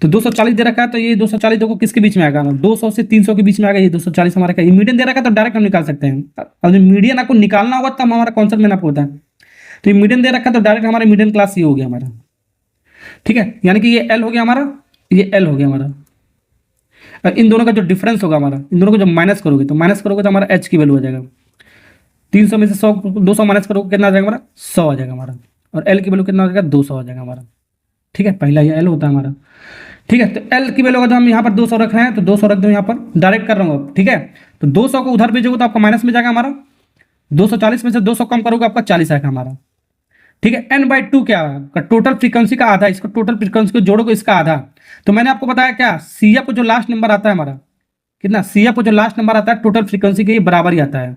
तो 240 दे रखा है, तो ये 240 देखो किसके बीच में आएगा, 200 से 300 के बीच में आएगा। ये 240 हमारा का ये मीडियन दे रखा है, तो डायरेक्ट हम निकाल सकते हैं। अब मीडियन आपको निकालना होगा तब हमारा कॉन्सेप्ट में आपको होता है। तो ये मीडियन दे रखा है, तो डायरेक्ट हमारा मीडियन क्लास ये हो गया हमारा, ठीक है। यानी कि ये एल हो गया हमारा, ये एल हो गया हमारा। और इन दोनों का जो डिफरेंस होगा हमारा, इन दोनों को जब माइनस करोगे तो हमारा एच की वैल्यू आ जाएगा। 300 में से 100 200 माइनस करोगे कितना आ जाएगा हमारा 100 आ जाएगा हमारा। और एल की वैल्यू कितना आ जाएगा 200 आ जाएगा हमारा, ठीक है। पहला ये एल होता है हमारा, ठीक है। तो एल की वैल्यू अगर हम यहाँ पर 200 रख रहे हैं तो 200 रख दो यहाँ पर, डायरेक्ट कर रहा हूँ अब, ठीक है। तो 200 को उधर भेजोगे तो आपका माइनस में जाएगा हमारा, 240 में से 200 कम करोगे आपका 40 आएगा हमारा, ठीक है। n/2 क्या है आपका टोटल फ्रीक्वेंसी का आधा, इसको टोटल फ्रीक्वेंसी को जोड़ोगे इसका आधा। तो मैंने आपको बताया क्या, CF को जो लास्ट नंबर आता है हमारा कितना, CF को जो लास्ट नंबर आता है टोटल फ्रीक्वेंसी के ये बराबर ही आता है,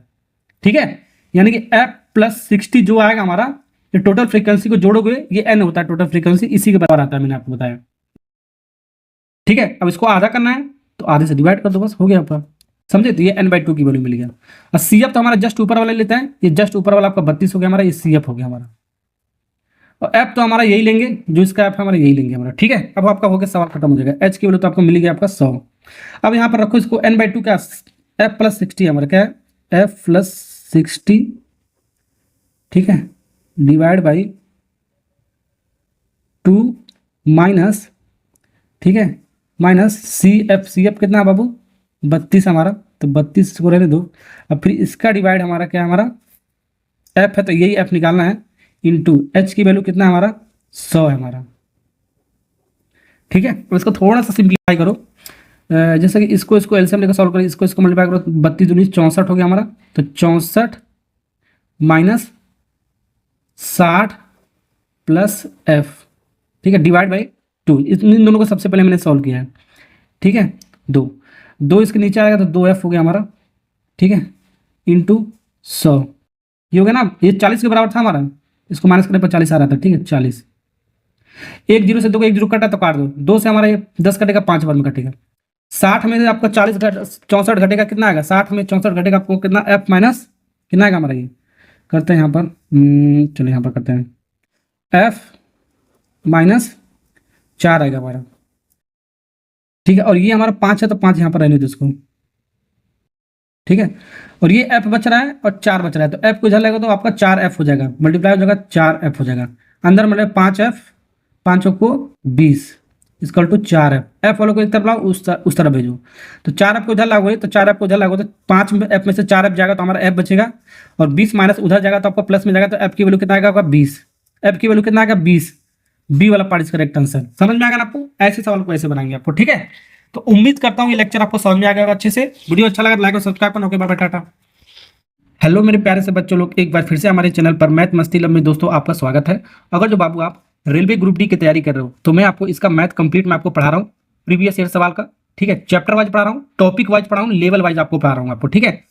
ठीक है। यानी कि f + 60 जो आएगा हमारा, ये टोटल फ्रीक्वेंसी को जोड़ोगे ये n होता है टोटल फ्रीक्वेंसी, इसी के बराबर आता है, मैंने आपको बताया, ठीक है। अब इसको आधा करना है तो आधे से डिवाइड कर दो, बस हो गया आपका, समझे। तो ये n/2 की वैल्यू मिल गया। और CF तो हमारा जस्ट ऊपर वाला लेता है, ये जस्ट ऊपर वाला आपका 32 हो गया हमारा, ये CF हो गया हमारा। और f तो हमारा यही लेंगे, जो इसका f है हमारा यही लेंगे हमारा, ठीक है। अब आपका हो गया, सवाल खत्म हो जाएगा। h की वैल्यू तो आपको मिल गया आपका 100। अब यहाँ पर रखो इसको n/2 क्या, f + 60 हमारा क्या है, f + 60, ठीक है, डिवाइड बाई 2 माइनस, ठीक है, माइनस CF कितना है बाबू 32 हमारा, तो 32 को रहने दो। अब फिर इसका डिवाइड हमारा क्या है, हमारा f है तो यही f निकालना है, इंटू h की वैल्यू कितना है हमारा 100 है हमारा, ठीक है। अब इसको थोड़ा सा सिंप्लीफाई करो, जैसे कि इसको एलसीएम लेकर सॉल्व करें, इसको मल्टीप्लाई करो, 32 दूनी 64 हो गया हमारा। तो 64 माइनस 60 प्लस f, ठीक है, डिवाइड बाई 2। इन दोनों को सबसे पहले मैंने सॉल्व किया है, ठीक है। 2 इसके नीचे आएगा तो 2f हो गया हमारा, ठीक है, इंटू 100, ये हो गया ना। ये 40 के बराबर था हमारा, इसको माइनस करने पर 40 आ रहा था, ठीक है। 40, 1 0 से 2 को 1 0 कटा तो काट दो, 2 से हमारा ये 10 कटेगा, 5 बार में कटेगा। 60 में से आपका 64 घटेगा, कितना आएगा 60 में 64 घटेगा आपको कितना, f माइनस कितना आएगा हमारा, ये करते हैं यहाँ पर, चलो यहाँ पर करते हैं, f माइनस 4 आएगा हमारा, ठीक है। और ये हमारा 5 है तो 5 यहाँ पर रहने दो इसको, ठीक है। और ये f बच रहा है और 4 बच रहा है, तो f को इधर लगेगा तो आपका 4f हो जाएगा, मल्टीप्लाई हो जाएगा 4f हो जाएगा। अंदर मतलब 5f, 5 को 20 इक्वल टू 4f। f वालों को एक तरफ लाओ, उस तरफ भेजो। तो 4f को इधर लागोगे तो 4f को इधर लागोगे तो 5 में f में से 4f जाएगा तो हमारा f बचेगा, और 20 माइनस उधर जाएगा तो आपका प्लस में जाएगा, तो f की वैल्यू कितना आएगा आपका 20। f की वैल्यू कितना आएगा 20, बी वाला पार्ट इज करेक्ट आंसर। समझ में आएगा ना आपको, ऐसे सवाल को ऐसे बनाएंगे आपको, ठीक है। तो उम्मीद करता हूँ ये लेक्चर आपको समझ में आ गया अच्छे से। वीडियो अच्छा लगा तो लाइक और सब्सक्राइब करना। Okay bye bye, tata. Hello मेरे प्यारे से बच्चों लोग, एक बार फिर से हमारे चैनल पर मैथ मस्ती लैब में दोस्तों आपका स्वागत है। अगर जो बाबू आप रेलवे ग्रुप डी की तैयारी कर रहे हो तो मैं आपको इसका मैथ कंप्लीट मैं आपको पढ़ा रहा हूँ, प्रीवियस ईयर सवाल का, ठीक है। चैप्टर वाइज पढ़ा रहा हूँ, टॉपिक वाइज पढ़ा हूँ, लेवल वाइज आपको पढ़ा रहा हूँ आपको, ठीक है।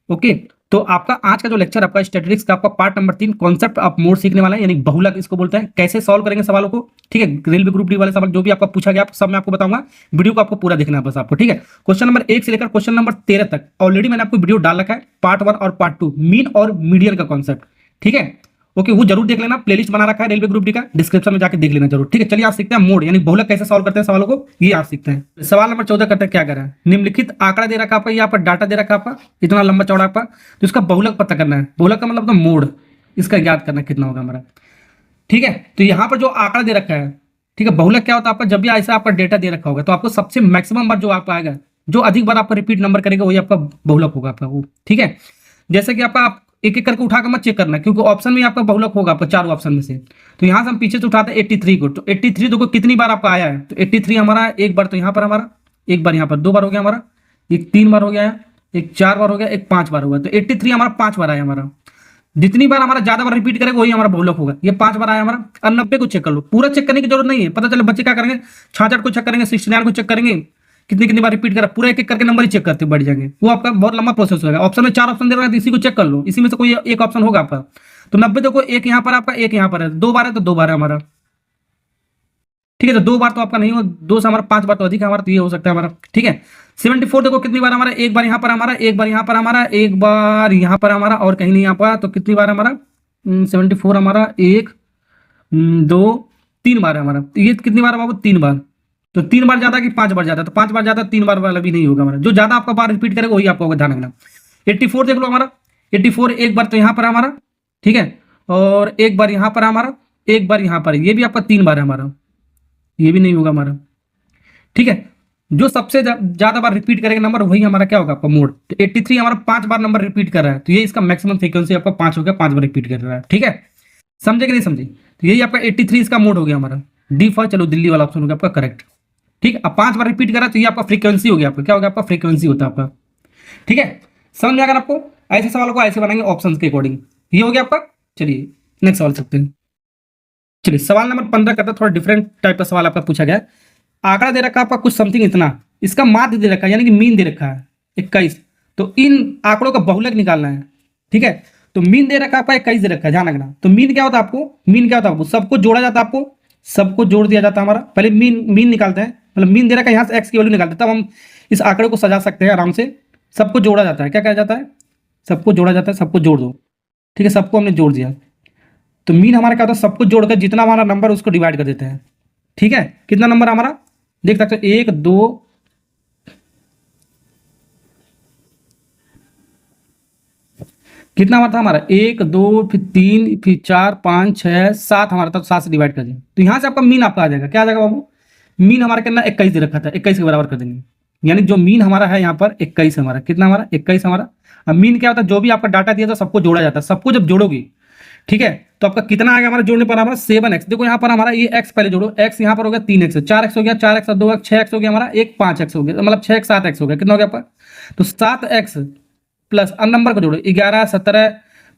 ओके, तो आपका आज का जो लेक्चर आपका स्टैटिस्टिक्स का आपका part number 3 concept of mode सीखने वाला है, यानी बहुलक इसको बोलते हैं। कैसे सॉल्व करेंगे सवालों को, ठीक है। रेलवे ग्रुप डी वाले सवाल जो भी आपका पूछा गया सब मैं आपको बताऊंगा, वीडियो को आपको पूरा देखना है बस आपको, ठीक है। क्वेश्चन नंबर 1 से लेकर क्वेश्चन नंबर 13 तक ऑलरेडी मैंने आपको वीडियो डाल रखा है, पार्ट 1 और पार्ट 2 मीन और मीडियन का कॉन्सेप्ट, ठीक है। ओके, वो जरूर देख लेना, प्लेलिस्ट बना रखा है रेलवे ग्रुप डी का, डिस्क्रिप्शन में जाकर देख लेना जरूर, ठीक है। चलिए आप सीखते हैं मोड यानी बहुलक कैसे सॉल्व करते हैं सवालों को, ये आप सीखते हैं। सवाल नंबर 14 करते हैं, क्या करें, निम्नलिखित आंकड़ा दे रखा आपका, यहाँ पर डाटा दे रखा आपका इतना लंबा चौड़ा आपका, तो इसका बहुलक पता करना है। बहुलक का मतलब तो मोड, इसका याद करना कितना होगा हमारा, ठीक है। तो यहाँ पर जो आंकड़ा दे रखा है, ठीक है, बहुलक क्या होता है आपका, जब भी ऐसा आपका डेटा दे रखा होगा तो आपको सबसे मैक्सिमम बार जो आपका आएगा, जो अधिक बार आपका रिपीट नंबर करेगा वही आपका बहुलक होगा आपका वो, ठीक है। जैसे कि आपका आप एक एक करके उठाकर मत चेक करना, क्योंकि ऑप्शन में आपका बहुलक होगा आपका 4 ऑप्शन में से। तो यहाँ से हम पीछे से उठाते हैं 83 को, तो 83 देखो कितनी बार आपका आया है, तो 83 हमारा एक बार तो यहाँ पर हमारा, एक बार यहाँ पर, 2 बार हो गया हमारा, एक 3 बार हो गया, एक 4 बार हो गया, एक 5 बार हो गया। तो 83 हमारा 5 बार आया हमारा। जितनी बार हमारा ज्यादा बार रिपीट करेगा वही हमारा बहुलक होगा। ये 5 बार आया हमारा। और 90 को चेक कर लो, पूरा चेक करने की जरूरत नहीं है, पता चले बच्चे क्या करेंगे 66 को चेक करेंगे, 69 को चेक करेंगे, कितनी बार रिपीट करा, पूरा एक एक करके नंबर ही चेक करते बढ़ जाएंगे, वो आपका बहुत लंबा प्रोसेस होगा। ऑप्शन में 4 ऑप्शन दे रहा है तो इसी को चेक कर लो, इसी में से कोई एक ऑप्शन होगा आपका। तो 90 देखो, एक यहाँ पर आपका, एक यहाँ पर है, 2 बार है तो 2 बार है हमारा, ठीक है। तो 2 बार तो आपका नहीं हो, 2 से हमारा 5 बार तो अधिक है हमारा, तो ये हो सकता है हमारा, ठीक है। 74 देखो कितनी बार हमारा, एक बार यहाँ पर हमारा, एक बार यहाँ पर हमारा, एक बार यहाँ पर हमारा, और कहीं नहीं यहाँ पर, तो कितनी बार हमारा 74 हमारा 1 दो, 3 बार है हमारा। तो ये कितनी बार है बाबू? 3 बार। तो 3 बार ज्यादा कि 5 बार ज्यादा? तो 5 बार ज्यादा, 3 बार वाला भी नहीं होगा हमारा। जो ज्यादा आपका बार रिपीट करेगा वही आपको होगा, ध्यान रखना। 84 देख लो हमारा। 84 एक बार तो यहाँ पर है हमारा, ठीक है, और एक बार यहाँ पर है हमारा, एक बार यहाँ पर है। ये भी आपका 3 बार है हमारा, ये भी नहीं होगा हमारा, ठीक है। जो सबसे ज्यादा बार रिपीट करेगा नंबर वही हमारा क्या होगा? आपका मोड। तो 83 हमारा 5 बार नंबर रिपीट कर रहा है, तो ये इसका मैक्सिमम फ्रीक्वेंसी आपका 5 हो गया, 5 बार रिपीट कर रहा है, ठीक है। समझे कि नहीं समझे? तो यही आपका 83 इसका मोड हो गया हमारा। डी फॉर चलो दिल्ली वाला ऑप्शन हो गया आपका करेक्ट, ठीक है। अब 5 बार रिपीट करा तो ये आपका फ्रीक्वेंसी हो गया। आपका क्या हो गया? आपका फ्रीक्वेंसी होता है आपका, ठीक है। समझ में आएगा आपको? ऐसे सवालों को ऐसे बनाएंगे ऑप्शन के अकॉर्डिंग। ये हो गया आपका। चलिए नेक्स्ट सवाल सकते हैं। चलिए सवाल नंबर 15 करता, थोड़ा डिफरेंट टाइप का सवाल आपका पूछा गया। आंकड़ा दे रखा है आपका कुछ समथिंग इतना, इसका माध्य दे रखा है, यानी कि मीन दे रखा है 21। तो इन आंकड़ों का बहुलक निकालना है, ठीक है। तो मीन दे रखा है आपका 21 दे रखा है, ध्यान रखना। तो मीन क्या होता है आपको? मीन क्या होता है आपको? सबको जोड़ा जाता है, आपको सबको जोड़ दिया जाता है हमारा। पहले मीन मीन निकालते हैं, मतलब मीन दे रखा है, यहाँ से एक्स की वैल्यू निकालते हैं, तब हम इस आंकड़े को सजा सकते हैं आराम से। सबको जोड़ा जाता है, क्या कहा जाता है? सबको जोड़ा जाता है, सबको जोड़ दो, ठीक है। सबको हमने जोड़ दिया, तो मीन हमारा क्या होता है? सबको जोड़कर जितना हमारा नंबर उसको डिवाइड कर देते हैं, ठीक है। कितना नंबर हमारा देख सकते हो? 1 2 कितना हमारा था? हमारा 1 2 फिर 3 फिर 4 5 6 7 हमारा था। 7 से डिवाइड कर देंगे तो यहाँ से आपका मीन आपका आ जाएगा। क्या आ जाएगा बाबू? मीन हमारा कितना? 21 दे रखा था, 21 के बराबर कर देंगे। यानी जो मीन हमारा है यहाँ पर 21 हमारा, कितना हमारा? 21 हमारा। अब मीन क्या होता है? जो भी आपका डाटा दिया था सबको जोड़ा जाता है। सबको जब जोड़ोगी, ठीक है, तो आपका कितना आ गया हमारा जोड़ने पर? हमारा 7x। देखो यहाँ पर हमारा ये x पहले जोड़ो, x यहाँ पर हो गया 3x, 4x हो गया, 4x 2x 6x हो गया हमारा, एक 5x हो गया, मतलब 6x 7x हो गया। कितना हो गया आपका? तो 7x प्लस, अब नंबर को जोड़ो, 11 17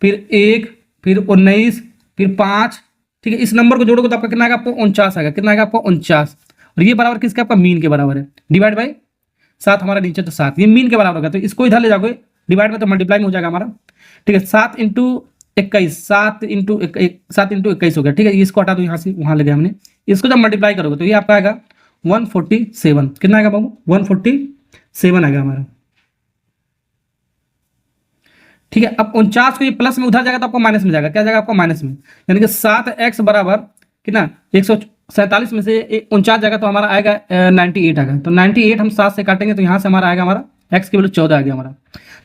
फिर 1 फिर 19 फिर 5, ठीक है। इस नंबर को जोड़ोगे तो आपका कितना आएगा? आपको 49 आएगा। कितना आएगा आपको? 49। और ये बराबर किसके? आपका मीन के बराबर है। डिवाइड बाई 7 हमारा नीचे, तो 7 ये मीन के बराबर होगा। तो इसको इधर ले जाओगे डिवाइड में, तो मल्टीप्लाई में हो जाएगा हमारा, ठीक है। 7 इंटू 21, 7 इंटू 21 हो गया, ठीक है। इसको हटा दो, यहाँ से वहाँ ले गया हमने। इसको जब मल्टीप्लाई करोगे तो ये आपका आएगा 147। कितना आएगा बाबू? 147 आएगा हमारा, ठीक है। अब 49 को ये प्लस में उधर जाएगा तो आपको माइनस में जाएगा। क्या जाएगा आपको? माइनस में। यानी कि 7x बराबर कितना? 147 में से 49 जाएगा तो हमारा आएगा 98 आएगा। तो 98 हम 7 से काटेंगे तो यहाँ से हमारा आएगा, हमारा x की वैल्यू 14 आ गया हमारा।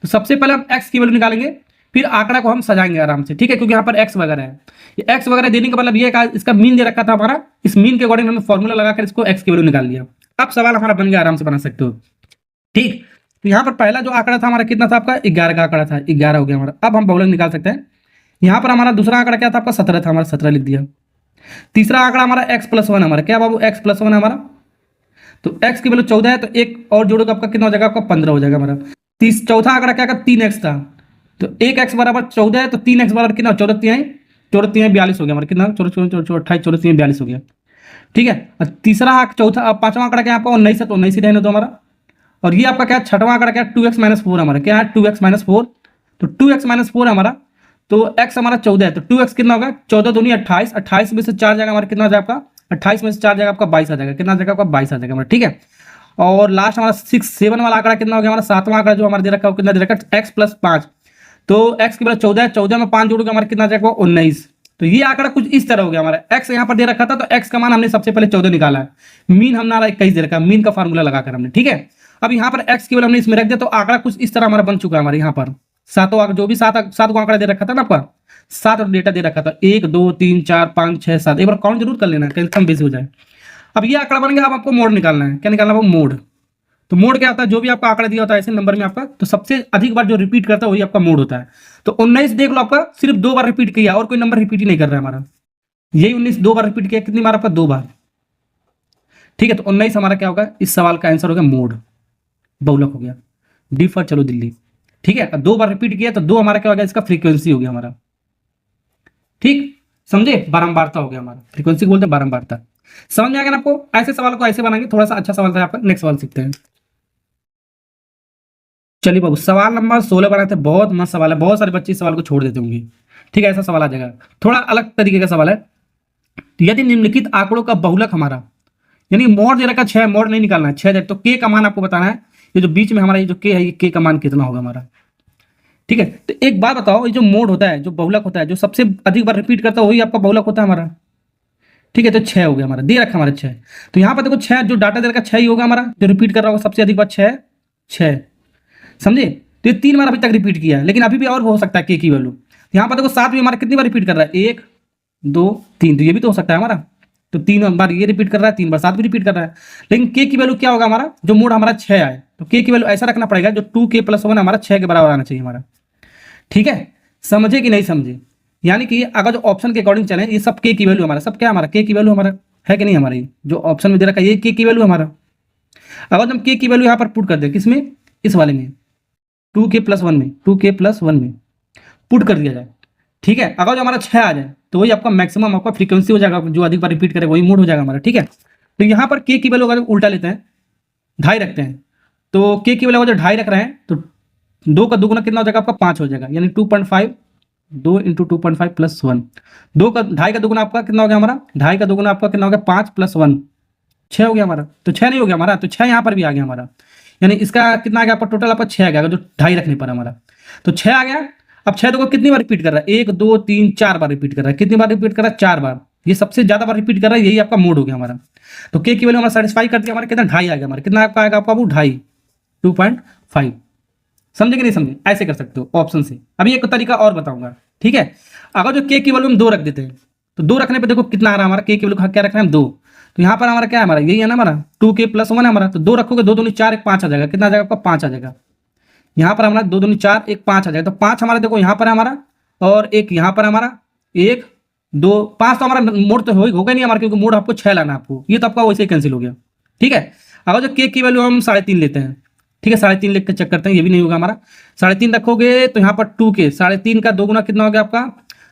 तो सबसे पहले हम x की वैल्यू निकालेंगे, फिर आंकड़ा को हम सजाएंगे आराम से, ठीक है, क्योंकि यहाँ पर x वगैरह है। ये x वगैरह देने का मतलब ये है, इसका मीन दे रखा था हमारा, इस मीन के अकॉर्डिंग हमने फॉर्मूला लगाकर इसको x की वैल्यू निकाल लिया। अब सवाल हमारा बन गया, आराम से बना सकते हो, ठीक। तो यहाँ पर पहला जो आंकड़ा था हमारा कितना था? आपका 11 का आंकड़ा था, 11 हो गया हमारा। अब हम बहुलक निकाल सकते हैं। यहाँ पर हमारा दूसरा आंकड़ा क्या था? आपका 17 था, हमारा 17 लिख दिया। तीसरा आंकड़ा हमारा x+1 हमारा, क्या बाबू? x+1 है हमारा। तो x की वैल्यू 14 है, तो एक और जोड़ोगे आपका कितना हो जाएगा? आपका 15 हो जाएगा हमारा। चौथा आंकड़ा क्या का? 3x था, तो 1x बराबर 14 है, तो 3x बराबर कितना? 14 3 42 हो गया हमारा। कितना? 28 14 3 42 हो गया, ठीक है। और तीसरा चौथा पांचवा आंकड़ा क्या? आपका 19 है, तो 19 ही रहने दो हमारा। और ये आपका क्या? छठवां आंकड़ा क्या? 2x-4 हमारा, क्या है? 2x-4। तो 2x-4 हमारा, तो x हमारा 14 है, तो 2x कितना होगा? 14 दूनी 28, 28 में से 4 जाएगा हमारा, कितना हो जाएगा आपका? 28 में से 4 जाएगा आपका 22 आ जाएगा। कितना आ जाएगा आपका? 22 आ जाएगा हमारा, ठीक है। और लास्ट हमारा 7 वाला आंकड़ा कितना हो गया? हमारा 7वां आंकड़ा जो हमारा दे रखा है, कितना दे रखा है? x+5। तो x की वैल्यू 14 है, 14 में 5 जोड़ोगे हमारा कितना आ जाएगा? 19। तो ये आंकड़ा कुछ इस तरह हो गया हमारा। x यहाँ पर दे रखा था, तो x का मान हमने सबसे पहले 14 निकाला है। मीन हमारा 21 दे रखा है, मीन का फार्मूला लगाकर हमने, ठीक है। अब यहाँ पर x की वैल्यू हमने इसमें रख दिया, तो आंकड़ा कुछ इस तरह हमारा बन चुका है हमारे यहाँ पर। सातों आंकड़ा, जो भी सात को आंकड़ा दे रखा था ना आपका, 7 डेटा दे रखा था, 1 2 3 4 5 6 7। एक बार काउंट जरूर कर लेना, कहीं कम बेसी हो जाए। अब ये आंकड़ा बन गया, अब आपको मोड निकालना है। क्या निकालना है? मोड। तो मोड क्या होता है? जो भी आपका आंकड़ा दिया होता है ऐसे नंबर में आपका, तो सबसे अधिक बार जो रिपीट करता है वही आपका मोड होता है। तो 19 देख लो, आपका सिर्फ 2 बार रिपीट किया, और कोई नंबर रिपीट ही नहीं कर रहा है हमारा। यही 19 2 बार रिपीट किया, कितनी बार? आपका 2 बार, ठीक है। तो 19 हमारा क्या होगा? इस सवाल का आंसर होगा मोड, बहुलक हो गया। डी फॉर चलो दिल्ली, ठीक है। 2 बार रिपीट किया तो 2 हमारा क्या हो गया? इसका फ्रीक्वेंसी हो गया हमारा, ठीक, समझे? बारंबारता हो गया हमारा, फ्रीक्वेंसी बोलते हैं बारंबारता। समझ में आ गया ना आपको? ऐसे सवाल को ऐसे बनाएंगे, थोड़ा सा अच्छा सवाल था यहाँ पर। नेक्स्ट सवाल सीखते हैं। चलिए बाबू, सवाल नंबर 16 बनाते हैं। बहुत मस्त सवाल है, बहुत सारे बच्चे इस सवाल को छोड़ देते होंगे, ठीक है। ऐसा सवाल आ जाएगा, थोड़ा अलग तरीके का सवाल है। यदि निम्नलिखित आंकड़ों का बहुलक हमारा, यानी मोड दे रखा 6, मोड नहीं निकालना है, 6 दे, तो के का मान आपको बताना है। ये जो बीच में हमारा ये जो के है, ये के का मान कितना होगा हमारा, ठीक है। तो एक बात बताओ, ये जो मोड होता है, जो बहुलक होता है, जो सबसे अधिक बार रिपीट करता है वही आपका बहुलक होता है हमारा। ठीक है, तो 6 हो गया हमारा, दे रखा हमारा 6। तो यहाँ पर देखो 6 जो डाटा दे रखा 6 ही होगा हमारा, जो रिपीट कर रहा होगा सबसे अधिक बार 6 6, समझे। तो ये 3 बार अभी तक रिपीट किया है, लेकिन अभी भी और हो सकता है के की वैल्यू। यहाँ पर देखो 7 भी हमारा कितनी बार रिपीट कर रहा है, 1 2 3, तो ये भी तो हो सकता है हमारा। तो 3 बार ये रिपीट कर रहा है, 3 बार 7 भी रिपीट कर रहा है। लेकिन के की वैल्यू क्या होगा हमारा, जो मोड हमारा 6 आए, तो के की वैल्यू ऐसा रखना पड़ेगा जो 2k+1 हमारा 6 के बराबर आना चाहिए हमारा। ठीक है, समझे कि नहीं समझे। यानी कि अगर जो ऑप्शन के अकॉर्डिंग चले, ये सब के की वैल्यू हमारा, सब क्या हमारा के की वैल्यू हमारा है कि नहीं, हमारी जो ऑप्शन में दे रखा है ये के की वैल्यू हमारा। अगर हम के की वैल्यू यहाँ पर पुट कर दे, किसमें, इस वाले में 2k+1 में, 2k+1 में पुट कर दिया जाए, ठीक है। अगर जो हमारा 6 आ जाए तो वही आपका मैक्सिमम आपका फ्रीक्वेंसी हो जाएगा, जो अधिक बार रिपीट करेगा वही मोड हो जाएगा हमारा। ठीक है, तो यहाँ पर के की वैल्यू अगर उल्टा लेते हैं, 2.5 रखते हैं, तो के की वैल्यू अगर जो 2.5 रख रहे हैं तो 2 का दुगुना कितना हो जाएगा आपका 5 हो जाएगा, यानी 2.5, 2 × 2.5 + 1, 2.5 का दुगुना आपका कितना हो गया हमारा, 2.5 का दुगुना आपका कितना हो गया 5 + 1 6 हो गया हमारा। तो 6 नहीं हो गया हमारा, तो 6 यहाँ पर भी आ गया हमारा, यानी इसका कितना आ गया आपका टोटल आपका 6 आ गया जो 2.5 रखने पर हमारा। तो 6 आ गया। अब 6 देखो कितनी बार रिपीट कर रहा है, 1 2 3 4 बार रिपीट कर रहा है। कितनी बार रिपीट कर रहा है, 4 बार। ये सबसे ज्यादा बार रिपीट कर रहा है, यही आपका मोड हो गया हमारा। तो के की वैल्यू हमारा सेटिस्फाई कर दिया, हमारा कितना 2.5 आ गया हमारा, कितना आपका आएगा आपका वो 2.5, 2.5। समझे कि नहीं समझे, ऐसे कर सकते हो ऑप्शन से। अभी एक तरीका और बताऊंगा, ठीक है। अगर जो के की वैल्यू हम 2 रख देते हैं, तो 2 रखने पे देखो कितना आ रहा है हमारा, के की वैल्यू क्या रख रहे हैं हम 2, तो यहाँ पर हमारा क्या है, हमारा यही है ना हमारा 2k+1 है हमारा। तो 2 रखोगे 2 दूनी 4 1 5 आ जाएगा, कितना आ जाएगा आपका 5 आ जाएगा। यहाँ पर हमारा 2 दूनी 4 1 5 आ जाएगा, तो 5 हमारा देखो यहाँ पर है हमारा, और एक यहाँ पर हमारा 1 2 5, तो हमारा मोड तो होगा नहीं हमारा, क्योंकि मोड आपको 6 लाना है आपको, ये तो आपका वैसे ही कैंसिल हो गया। ठीक है, अगर जो के की वैल्यू हम 3.5 लेते हैं, ठीक है, 3.5 लेकर चेक करते हैं, ये भी नहीं होगा हमारा। 3.5 रखोगे तो यहाँ पर 2k, 3.5 का 2 गुना कितना हो गया आपका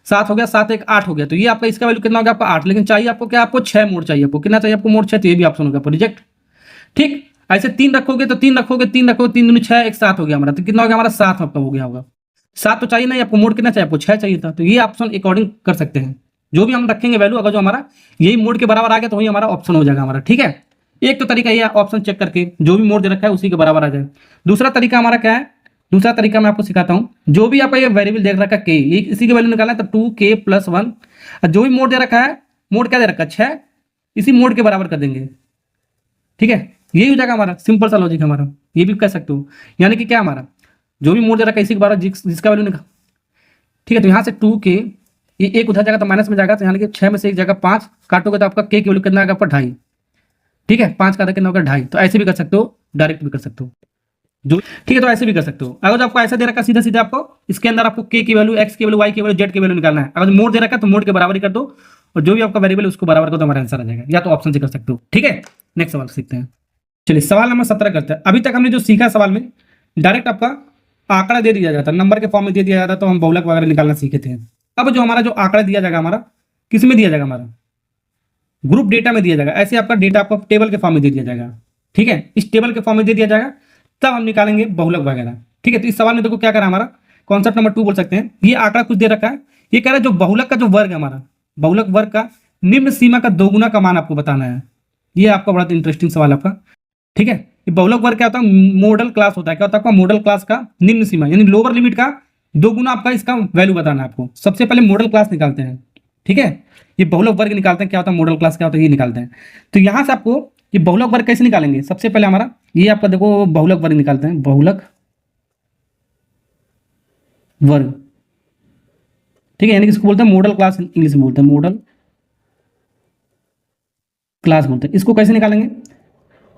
7 हो गया, 7 1 8 हो गया। तो ये आपका इसका वैल्यू कितना हो गया आपका 8, लेकिन चाहिए आपको क्या, आपको 6 मोड चाहिए, आपको कितना चाहिए आपको मोड 6, तो ये भी ऑप्शन होगा आपको रिजेक्ट। ठीक, ऐसे 3 रखोगे तो 3 रखोगे, 3 रखोगे 3 दूनी 6 1 7 हो गया हमारा, तो कितना हो गया हमारा 7 आपका हो गया होगा। 7 तो चाहिए नहीं आपको, मोड कितना चाहिए आपको 6 चाहिए था। तो ये ऑप्शन अकॉर्डिंग कर सकते हैं, जो भी हम रखेंगे वैल्यू, अगर जो हमारा यही मोड के बराबर आ गया तो वही हमारा ऑप्शन हो जाएगा हमारा। ठीक है, एक तो तरीका ये ऑप्शन चेक करके जो भी मोड दे रखा है उसी के बराबर आ जाए। दूसरा तरीका हमारा क्या है, दूसरा तरीका मैं आपको सिखाता हूँ। जो भी आपका ये वेरिएबल देख रखा है के, ये इसी की वैल्यू निकालना है, तो 2k+1, जो भी मोड दे रखा है, मोड क्या दे रखा है 6, इसी मोड के बराबर कर देंगे। ठीक है, यही हो जाएगा हमारा सिंपल सा लॉजिक हमारा, ये भी कह सकते हो। यानी कि क्या हमारा जो भी मोड दे रखा है इसी के बराबर जिसका वैल्यू निकाल। ठीक है, तो यहाँ से 2k, ये एक उधर जाएगा तो माइनस में जाएगा, तो यानी कि 6 में से एक जगह 5 काटोगे तो आपका के की वैल्यू कितना आएगा आपका 2.5। ठीक है, 5 का कितना होगा 2.5। तो ऐसे भी कर सकते हो, डायरेक्ट भी कर सकते हो जो। ठीक है, तो ऐसे भी कर सकते हो। अगर जो आपको ऐसा दे रखा है सीधा सीधा आपको इसके अंदर आपको के की वैल्यू, एक्स की वैल्यू, वाई की वैल्यू, जेड की वैल्यू निकालना है। अगर मोड दे रखा है तो मोड के बराबर ही कर दो, और जो भी आपका वेरिएबल उसको बराबर कर दो, हमारा आंसर आ जाएगा। या तो ऑप्शन से कर सकते हो। ठीक है, नेक्स्ट सवाल सीखते हैं। चलिए सवाल नंबर 17 करते हैं। अभी तक हमने जो सीखा सवाल में डायरेक्ट आपका आंकड़ा दे दिया जाता है, नंबर के फॉर्म में दे दिया जाता है, तो हम बहुलक वगैरह निकालना सीखे थे। अब जो हमारा जो आंकड़ा दिया जाएगा हमारा किस में दिया जाएगा, हमारा ग्रुप डेटा में दिया जाएगा। ऐसे आपका डेटा आपको टेबल के फॉर्म में दे दिया जाएगा। ठीक है, इस टेबल के फॉर्म में दे दिया जाएगा, तब हम निकालेंगे बहुलक वगैरह। ठीक है, तो इस सवाल में देखो क्या करा हमारा, कॉन्सेप्ट नंबर 2 बोल सकते हैं। ये आंकड़ा कुछ दे रखा है, ये कह रहा है जो बहुलक का जो वर्ग है हमारा, बहुलक वर्ग का निम्न सीमा का दोगुना का मान आपको बताना है। ये आपका बड़ा इंटरेस्टिंग सवाल आपका। ठीक है, ये बहुलक वर्ग क्या होता है, मॉडल क्लास होता है। क्या होता है आपका मॉडल क्लास का निम्न सीमा, यानी लोअर लिमिट का दोगुना आपका इसका वैल्यू बताना है आपको। सबसे पहले मॉडल क्लास निकालते हैं। ठीक है, ये बहुलक वर्ग निकालते हैं, क्या होता है मॉडल क्लास क्या होता है ये निकालते हैं। तो यहाँ से आपको ये बहुलक वर्ग कैसे निकालेंगे, सबसे पहले हमारा ये आपका देखो बहुलक वर्ग निकालते हैं, बहुलक वर्ग। ठीक है, यानी कि इसको बोलते हैं मॉडल क्लास, इंग्लिश में बोलते हैं मॉडल क्लास बोलते हैं। इसको कैसे निकालेंगे,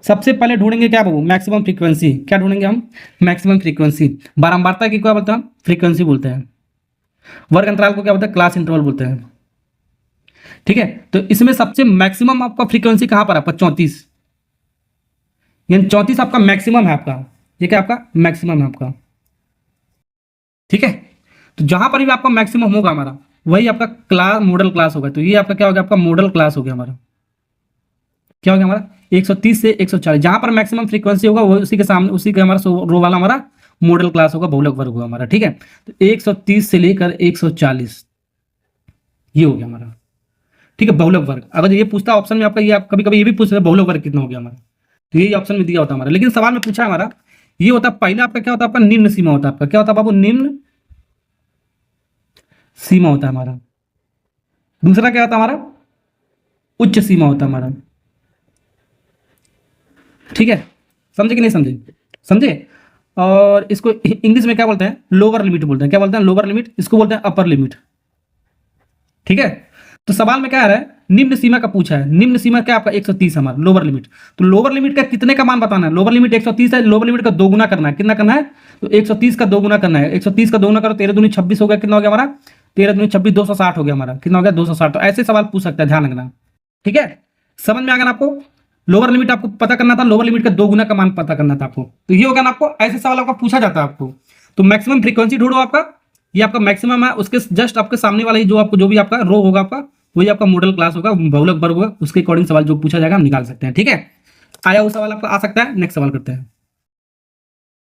सबसे पहले ढूंढेंगे क्या बाबू, मैक्सिमम फ्रीक्वेंसी। क्या ढूंढेंगे हम, मैक्सिमम फ्रीक्वेंसी। बारंबारता की क्या बोलते हैं हम, फ्रीक्वेंसी बोलते हैं। वर्ग अंतराल को क्या बोलते हैं, क्लास इंटरवल बोलते हैं। ठीक है, तो इसमें सबसे मैक्सिमम आपका फ्रीक्वेंसी कहां पर आपका 34, यानी 34 आपका मैक्सिमम है आपका। ये क्या आपका मैक्सिमम है आपका। ठीक है, तो जहां पर भी आपका मैक्सिमम होगा हमारा वही आपका क्लास मॉडल क्लास होगा। तो ये आपका क्या हो गया, आपका मॉडल क्लास हो गया हमारा। क्या हो गया हमारा 130 से 140, जहां पर मैक्सिमम फ्रीक्वेंसी होगा वो उसी के सामने, उसी के हमारा रो वाला हमारा मॉडल क्लास होगा, बहुलक वर्ग होगा हमारा। ठीक है, तो 130 से लेकर 140 ये हो गया हमारा। ठीक है, बहुलक वर्ग। अगर ये पूछता ऑप्शन में आपका, ये आप कभी कभी ये भी पूछ रहे बहुलक वर्ग कितना हो गया हमारा, तो यही ऑप्शन में दिया होता हमारा। लेकिन सवाल में पूछा हमारा ये होता, पहला आपका क्या होता है, आपका निम्न सीमा होता है। आपका क्या होता है बाबू, निम्न सीमा होता है हमारा। दूसरा क्या होता है हमारा उच्च सीमा होता है हमारा। ठीक है, समझे कि नहीं समझे? समझे? और इसको इंग्लिश में क्या बोलते हैं? लोअर लिमिट बोलते हैं। क्या बोलते हैं? Lower limit. इसको बोलते हैं अपर लिमिट। ठीक है, तो सवाल में क्या आ रहा है? निम्न सीमा का पूछा है। निम्न सीमा क्या आपका 130 हमारा लोअर लिमिट। तो लोअर लिमिट का कितने का मान बताना है? लोअर लिमिट 130 है, लोअर लिमिट का दो गुना करना है। कितना करना है? तो 130 का दो गुना करना है। 130 का दो गुना करो, 13 दूनी 26 हो गया। कितना हो गया हमारा? 13 दूनी 26, 260 हो गया हमारा। कितना हो गया? 260। तो ऐसे सवाल पूछ सकता है, ध्यान रखना। ठीक है, समझ में आ गया ना आपको? लोअर लिमिट आपको पता करना था, लोअर लिमिट का दो गुना का मान पता करना था आपको। तो ये होगा ना आपको, ऐसे सवाल आपका पूछा जाता है आपको। तो मैक्सिमम फ्रीक्वेंसी ढूंढो आपका, ये आपका मैक्सिमम है। उसके जस्ट आपके सामने वाला ही जो आपको जो भी आपका रो होगा आपका, वही आपका मॉडल क्लास होगा, बहुलक वर्ग होगा, उसके अकॉर्डिंग सवाल जो पूछा जाएगा हम निकाल सकते हैं। ठीक है, आया वो सवाल आपका आ सकता है। नेक्स्ट सवाल करते हैं।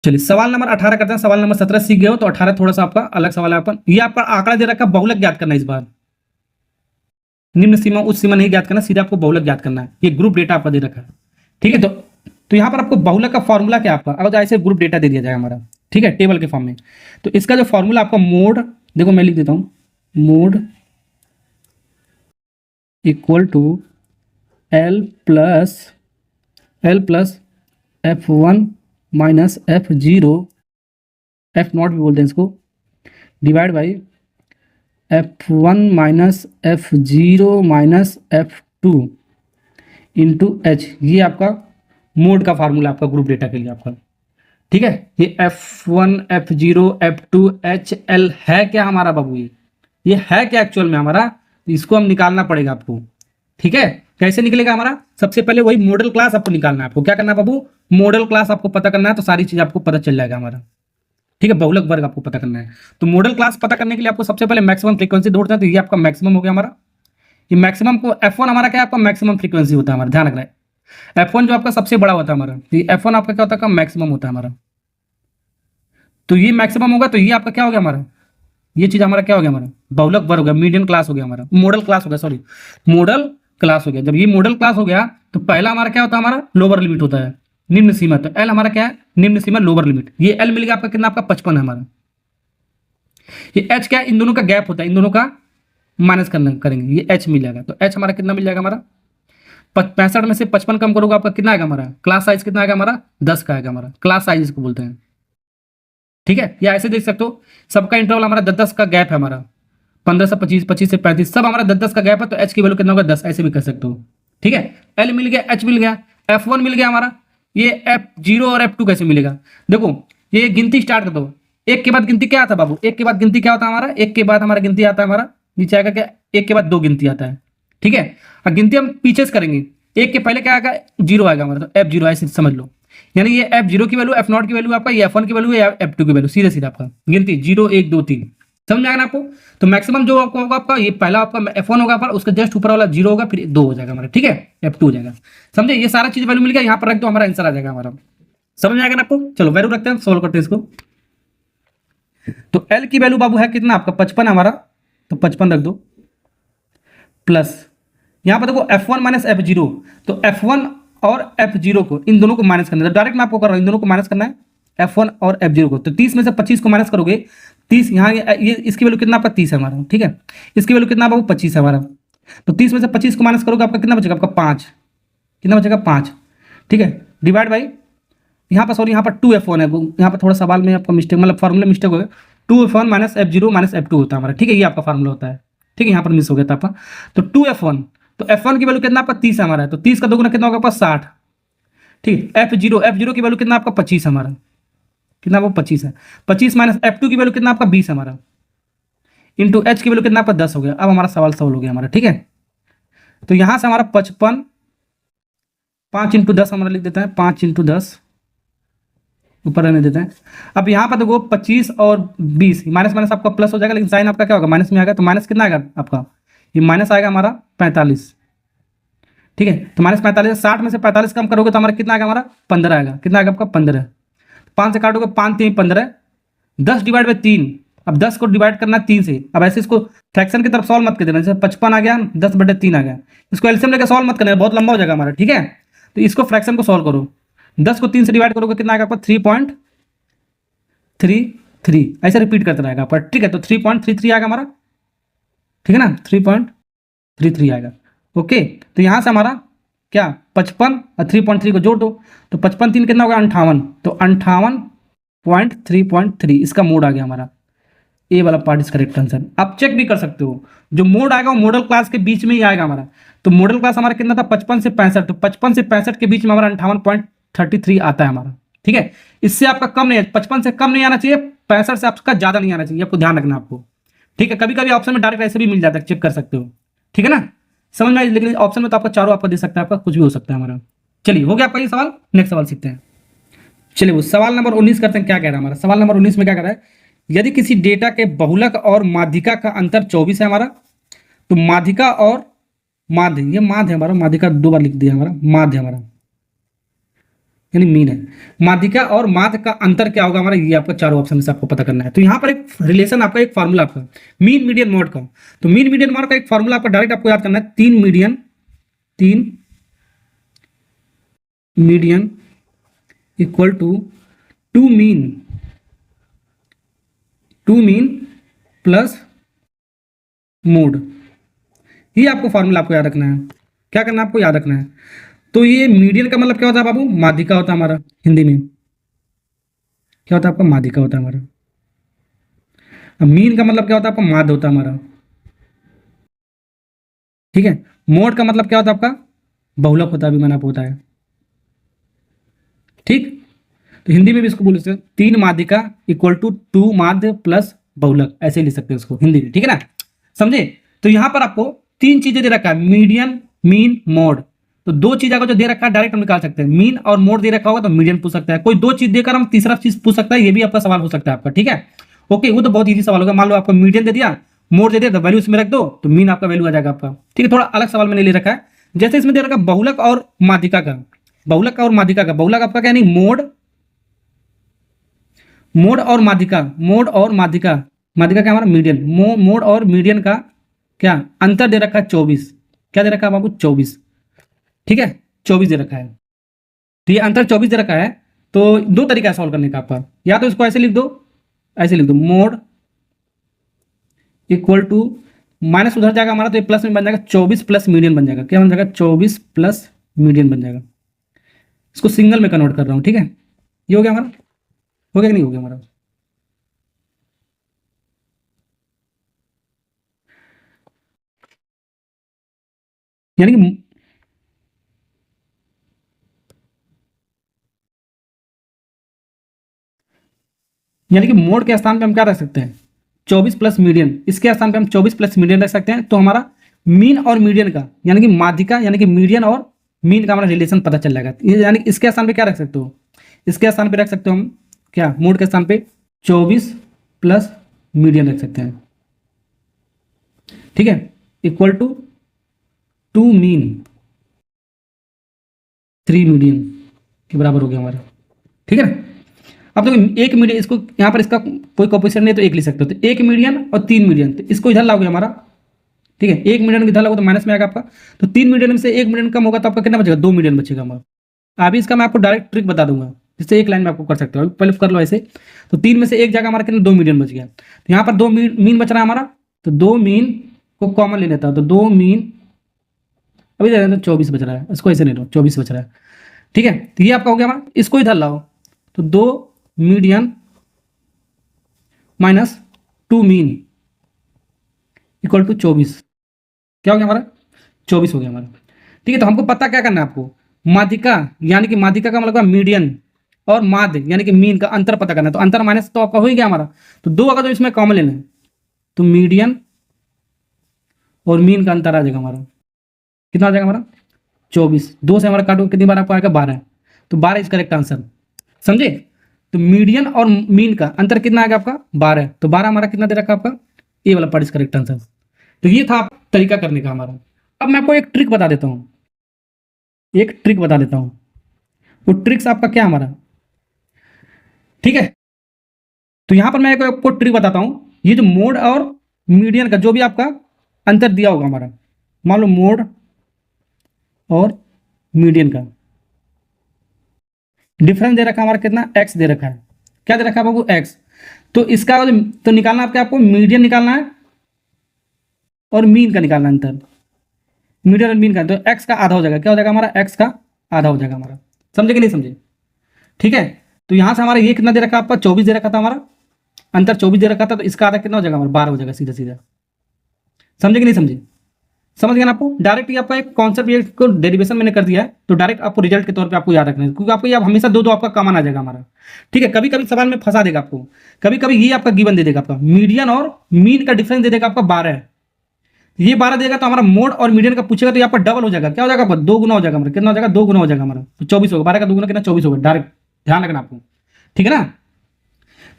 चलिए सवाल नंबर 18 करते हैं। सवाल नंबर 17 सीख गए हो, तो 18 थोड़ा सा आपका अलग सवाल है। अपन ये आपका आंकड़ा दे रखा है, बहुलक ज्ञात करना है इस बार। निम्न सीमा उच्च सीमा नहीं ज्ञात करना, सीधा आपको बहुलक ज्ञात करना है। ये ग्रुप डेटा आपका दे रखा है। ठीक है, तो यहाँ पर आपको बहुलक का फॉर्मूला क्या आपका, अगर ऐसे ग्रुप डेटा दे दिया जाएगा हमारा, ठीक है, टेबल के फॉर्म में, तो इसका जो फॉर्मूला आपका मोड, देखो मैं लिख देता हूँ, mode equal to L plus F1 minus F0, F0 भी बोलते हैं इसको, divide by F1 minus F0 minus F2 into H. ये आपका मोड का फार्मूला आपका ग्रुप डेटा के लिए आपका। ठीक है, ये F1 F0 F2 HL है क्या हमारा बाबू? ये है क्या एक्चुअल में हमारा? इसको हम निकालना पड़ेगा आपको। ठीक है, कैसे निकलेगा हमारा? सबसे पहले वही मॉडल क्लास आपको निकालना है। आपको क्या करना है बाबू? मॉडल क्लास आपको पता करना है, तो सारी चीज आपको पता चल जाएगा हमारा। ठीक है, बहुलक वर्ग आपको पता करना है। तो मॉडल क्लास पता करने के लिए आपको सबसे पहले मैक्सिमम फ्रीक्वेंसी ढूंढते हैं। तो ये आपका मैक्सिमम हो गया हमारा। ये मैक्सिमम को F1 हमारा क्या है? आपका मैक्सिमम फ्रीक्वेंसी होता है हमारा, ध्यान रखना है। F1 जो आपका सबसे बड़ा होता है हमारा, तो ये F1 आपका क्या होता है? मैक्सिमम होता है हमारा। तो ये मैक्सिमम होगा, तो ये आपका क्या हो गया हमारा? ये चीज हमारा क्या हो गया? हमारा बहुलक वर्ग हो गया, मीडियन क्लास हो गया हमारा, मॉडल क्लास हो गया, सॉरी मॉडल क्लास हो गया। जब ये मॉडल क्लास हो गया, तो पहला हमारा क्या होता है? हमारा लोअर लिमिट होता है, निम्न सीमा। तो एल हमारा क्या है? निम्न सीमा, लोअर लिमिट। ये एल मिल गया आपका, कितना आपका? 55 है हमारा। ये एच क्या है? इन दोनों का गैप होता है, इन दोनों का माइनस करना करेंगे, ये एच मिल जाएगा। तो एच हमारा कितना मिल जाएगा? हमारा 65 में से 55 कम करोगे आपका कितना आएगा? हमारा क्लास साइज कितना आएगा? हमारा 10 का आएगा हमारा, क्लास साइज इसको बोलते हैं। ठीक है, या ऐसे देख सकते हो, सबका इंटरवल हमारा 10-10 का गैप है हमारा, 15 से 25, 25 से 35, सब हमारा 10-10 का गैप है। तो एच की वैल्यू कितना होगा? 10, ऐसे भी कर सकते हो। ठीक है, एल मिल गया, एच मिल गया, F1 मिल गया हमारा। ये F0 और F2 कैसे मिलेगा? देखो, ये गिनती स्टार्ट कर दो। एक के बाद गिनती क्या आता है बाबू? एक के बाद गिनती क्या होता है हमारा? एक के बाद हमारा गिनती आता है हमारा, नीचे आएगा क्या? एक के बाद दो गिनती आता है। ठीक है, और गिनती हम पीछे से करेंगे। एक के पहले क्या आएगा? 0 आएगा हमारा, तो F0 ऐसे समझ लो। यानी ये F0 की वैल्यू, F0 की वैल्यू आपका, ये F1 की वैल्यू है, F2 की वैल्यू, सीधे सीधे आपका गिनती 0 1 2 3। समझ में आएगा ना आपको? तो मैक्सिमम जो आपको होगा आपका, ये पहला आपका F1 होगा, पर उसका जस्ट ऊपर वाला 0 होगा, फिर 2 हो जाएगा हमारा। ठीक है, F2 हो जाएगा। समझे? ये सारा चीज वैल्यू मिल गया, यहाँ पर रख दो, हमारा आंसर आ जाएगा हमारा। समझ में आएगा ना आपको? चलो वैल्यू रखते हैं, सोल्व करते हैं इसको। तो L की वैल्यू बाबू है कितना आपका? 55 हमारा, तो 55 रख दो, प्लस यहाँ पर देखो F1 माइनस F0, तो F1 और F0 को, इन दोनों को माइनस करना है। डायरेक्ट मैं आपको कर रहा हूँ, इन दोनों को माइनस करना है, F1 और F0 को। तो 30 में से 25 को माइनस करोगे, 30 यहाँ ये इसकी वैल्यू कितना आपका? 30 है हमारा। ठीक है, इसकी वैल्यू कितना बाबू? 25 है हमारा। तो 30 में से 25 को माइनस करोगे, आपका कितना बचेगा? आपका 5। कितना बचेगा? 5। ठीक है, डिवाइड बाई, यहाँ पर सॉरी, यहाँ पर 2F1 है, यहाँ पर थोड़ा सवाल में आपका मिस्टेक, मतलब फॉर्मूला मिस्टेक हो गया। 2F1 minus F0 minus F2 होता है हमारा। ठीक है, ये आपका फार्मूला होता है। ठीक है, यहाँ पर मिस हो गया था आपका। तो 2F1, तो F1 की वैल्यू कितना आपका? 30 है हमारा, तो 30 का दोगुना कितना होगा आपका? 60। ठीक है, F0 की वैल्यू कितना आपका? 25 हमारा। कितना वो? 25 है। 25 माइनस F2 की वैल्यू कितना आपका? 20 हमारा, इंटू एच की वैल्यू कितना आपका? 10 हो गया। अब हमारा सवाल सॉल्व हो गया हमारा। ठीक है, तो यहां से हमारा 55, 5 इंटू 10 हमारा लिख देते हैं, 5 इंटू 10 ऊपर रहने देते हैं। अब यहाँ पर देखो 25 और 20, माइनस माइनस आपका प्लस हो जाएगा, लेकिन साइन आपका क्या होगा? माइनस में आएगा। तो माइनस कितना आएगा आपका? ये माइनस आएगा हमारा 45। ठीक है, तो माइनस 45, 60 में से 45 कम करोगे तो हमारा कितना आएगा? हमारा 15 आएगा। कितना आएगा आपका? 15। 5 से काटोगे, 5 3 15, 10 डिवाइड बाई 3। अब 10 को डिवाइड करना 3 से। अब ऐसे इसको फ्रैक्शन की तरफ सॉल्व मत कर देना, जैसे 55 आ गया, 10/3 आ गया। इसको एलसीएम लेकर सॉल्व मत करना, बहुत लंबा हो जाएगा हमारा। ठीक है, तो इसको फ्रैक्शन को सॉल्व करो, 10 को 3 से डिवाइड करोगे, कितना आएगा आपका? 3.33। ऐसे रिपीट करते रहेगा आपका। ठीक है, तो 3.33 आएगा हमारा। ठीक है ना, 3.33 आएगा। ओके, तो यहाँ से हमारा क्या 55 और 3.3 को जोड़ दो, तो 55 3 कितना होगा 58, तो 58.3.3 इसका मोड आ गया हमारा। ए वाला पार्ट इज करेक्ट आंसर। आप चेक भी कर सकते हो, जो मोड आएगा वो मॉडल क्लास के बीच में ही आएगा हमारा। तो मॉडल क्लास हमारा कितना था 55 से 65, तो 55 से 65 के बीच में हमारा 58.33 आता है हमारा। ठीक है, इससे आपका कम नहीं है, 55 से कम नहीं आना चाहिए, 65 से आपका ज्यादा नहीं आना चाहिए, आपको ध्यान रखना आपको। ठीक है, कभी कभी ऑप्शन में डायरेक्ट ऐसे भी मिल जाता है, चेक कर सकते हो। ठीक है ना, समझ में आई, लेकिन ऑप्शन में तो आपका चारों आपका दे सकता है, आपका कुछ भी हो सकता है हमारा। चलिए, हो गया आपका ये सवाल। नेक्स्ट सवाल सीखते हैं। चलिए, वो सवाल नंबर 19 करते हैं, क्या कह रहा है हमारा सवाल नंबर 19 में क्या कह रहा है, यदि किसी डेटा के बहुलक और माध्यिका का अंतर 24 है हमारा, तो माध्यिका और माध्य, ये माध्य है हमारा, माध्यिका 2 बार लिख दिया हमारा, माध्य हमारा यानी मीन है, माध्यिका और माध्य का अंतर क्या होगा हमारा, ये आपका चारों ऑप्शन से आपको पता करना है। तो यहाँ पर एक रिलेशन आपका, एक फार्मूला आपका मीन मीडियन मॉड का, तो मीन मीडियन मॉड का एक फार्मूला आपका डायरेक्ट आपको याद करना है, 3 median equal to 2 mean plus mode. ये आपको फार्मूला आपको याद रखना है। क्या करना है आपको याद रखना है, तो ये मीडियन का मतलब क्या होता है बाबू, माध्यिका होता है हमारा, हिंदी में क्या होता है आपका, माध्यिका होता है हमारा। अब मीन का मतलब क्या होता है आपका, माध्य होता है हमारा। ठीक है, मोड का मतलब क्या होता है आपका, बहुलक होता है, अभी मैंने आपको बताया। ठीक, तो हिंदी में भी इसको बोल सकते हैं 3 माध्यिका इक्वल टू 2 माध्य प्लस बहुलक, ऐसे लिख सकते हैं उसको हिंदी में। ठीक है ना, समझे। तो यहां पर आपको 3 चीजें दे रखा है, मीडियन मीन मोड। तो 2 चीज अगर जो दे रखा है डायरेक्ट हम निकाल सकते हैं, मीन और मोड दे रखा होगा तो मीडियन पूछ सकता है, कोई 2 चीज देकर हम तीसरा चीज पूछ सकता है, ये भी आपका सवाल हो सकता है आपका। ठीक है, ओके, वो तो बहुत ईजी सवाल होगा। मान लो आपको मीडियन दे दिया, मोड दे दिया, तो वैल्यू इसमें रख दो, तो मीन आपका वैल्यू आ जाएगा आपका। ठीक है, थोड़ा अलग सवाल मैंने ले रखा है, जैसे इसमें दे रखा है बहुलक और माध्यिका का, बहुलक और माध्यिका का, बहुलक आपका क्या नहीं, मोड और माध्यिका, मोड और माध्यिका, माध्यिका क्या हमारा मीडियन, मोड और मीडियन का क्या अंतर दे रखा है 24, क्या दे रखा है बाबू 24। ठीक है, 24 दे रखा है, तो ये अंतर 24 दे रखा है। तो 2 तरीका है सॉल्व करने का आपका, या तो इसको ऐसे लिख दो, ऐसे लिख दो, मोड इक्वल टू, माइनस उधर जाएगा हमारा तो ये प्लस में बन जाएगा 24 प्लस मीडियन बन जाएगा, क्या बन जाएगा 24 प्लस मीडियन बन जाएगा। इसको सिंगल में कन्वर्ट कर रहा हूं। ठीक है, ये हो गया हमारा, हो गया कि नहीं हो गया हमारा, यानी कि मोड के स्थान पे हम क्या रख सकते हैं 24 प्लस मीडियन, इसके स्थान पे हम 24 प्लस मीडियन रख सकते हैं, तो हमारा मीन और मीडियन का यानी कि माध्यिका यानी कि मीडियन और मीन का हमारा रिलेशन पता चल जाएगा। यानी कि इसके स्थान पे क्या रख सकते हो, इसके स्थान पे रख सकते हो हम क्या, मोड के स्थान पे 24 प्लस मीडियन रख सकते हैं। ठीक है, इक्वल टू 2 मीन 3 मीडियन के बराबर हो गया हमारा। ठीक है ना, अब देखो एक मीडियन, इसको यहाँ पर इसका कोई कॉम्पोजिशन नहीं तो एक लिख सकते हो, तो 1 मीडियन और 3 मीडियन, तो इसको इधर लाओगे हमारा। ठीक है, 1 मीडियन इधर लाओगे तो माइनस में आएगा आपका, तो 3 मीडियन में से 1 मीडियन कम होगा तो आपका कितना बचेगा, 2 मीडियन बचेगा हमारा। अभी इसका मैं आपको डायरेक्ट ट्रिक बता दूंगा, जिससे एक लाइन में आपको कर सकते हो, पहले कर लो ऐसे। तो 3 में से एक जगह हमारा कितना 2 मीडियन बच गया, तो यहाँ पर 2 मीन बच रहा है हमारा, तो 2 मीन को कॉमन ले लेता हूँ, तो 2 मीन अभी 24 बच रहा है, इसको ऐसे ले लो 24 बच रहा है। ठीक है, तो ये आपका हो गया हमारा, इसको इधर लाओ, तो 2 median minus 2 mean equal to 24, क्या हो गया हमारा 24 हो गया हमारा। ठीक है, तो हमको पता क्या करना है आपको, माध्यिका यानी कि माध्यिका का मतलब मीडियन और माध्य यानी कि मीन का अंतर पता करना है, तो अंतर माइनस तो आपका हो ही गया हमारा, तो 2 अगर तो इसमें कॉमन लेना है तो मीडियन और मीन का अंतर आ जाएगा हमारा, कितना आ जाएगा हमारा 24, 2 से हमारा काटो कितनी बार आपको आएगा 12, तो 12 इज करेक्ट आंसर, समझे। तो मीडियन और मीन का अंतर कितना आएगा आपका 12, तो 12 हमारा कितना दे रखा आपका, ए वाला पार्ट इज करेक्ट आंसर। तो ये था तरीका करने का हमारा। अब मैं आपको एक ट्रिक बता देता हूँ, एक ट्रिक बता देता हूँ, वो ट्रिक्स आपका क्या हमारा, ठीक है। तो यहां पर मैं आपको ट्रिक बताता हूं, ये जो मोड और मीडियन का जो भी आपका अंतर दिया होगा हमारा, मान लो मोड और मीडियन का डिफरेंस दे रखा है हमारा कितना, एक्स दे रखा है, क्या दे रखा है बाबू एक्स, तो इसका तो निकालना आपको मीडियन निकालना है और मीन का निकालना अंतर, मीडियन और मीन का, तो एक्स का आधा हो जाएगा, क्या हो जाएगा हमारा, एक्स का आधा हो जाएगा हमारा। समझे कि नहीं समझे? ठीक है, तो यहाँ से हमारा ये कितना दे रखा आपका, 24 दे रखा था हमारा, अंतर 24 दे रखा था, तो इसका आधा कितना हो जाएगा हमारा, 12 हो जाएगा सीधा सीधा। समझे कि नहीं समझे? समझ गए ना आपको? डायरेक्ट ये आपका एक कॉन्सेप्ट, ये को डेरिवेशन मैंने कर दिया है, तो डायरेक्ट आपको रिजल्ट के तौर पे आपको याद रखना है, क्योंकि आपको ये हमेशा दो दो आपका कॉमन आ जाएगा हमारा। ठीक है, कभी कभी सवाल में फंसा देगा आपको, कभी कभी ये आपका गिवन दे देगा, आपका मीडियन और मीन का डिफरेंस दे देगा आपका 12 है, ये 12 देगा, तो हमारा मोड और मीडियन का पूछेगा तो यहाँ पर डबल हो जाएगा, क्या हो जाएगा आपका, 2 गुना हो जाएगा हमारा, कितना हो जाएगा, 2 गुना हो जाएगा हमारा, तो 24 होगा, 12 का 2 गुना कितना, 24 होगा डायरेक्ट, ध्यान रखना आपको। ठीक है ना?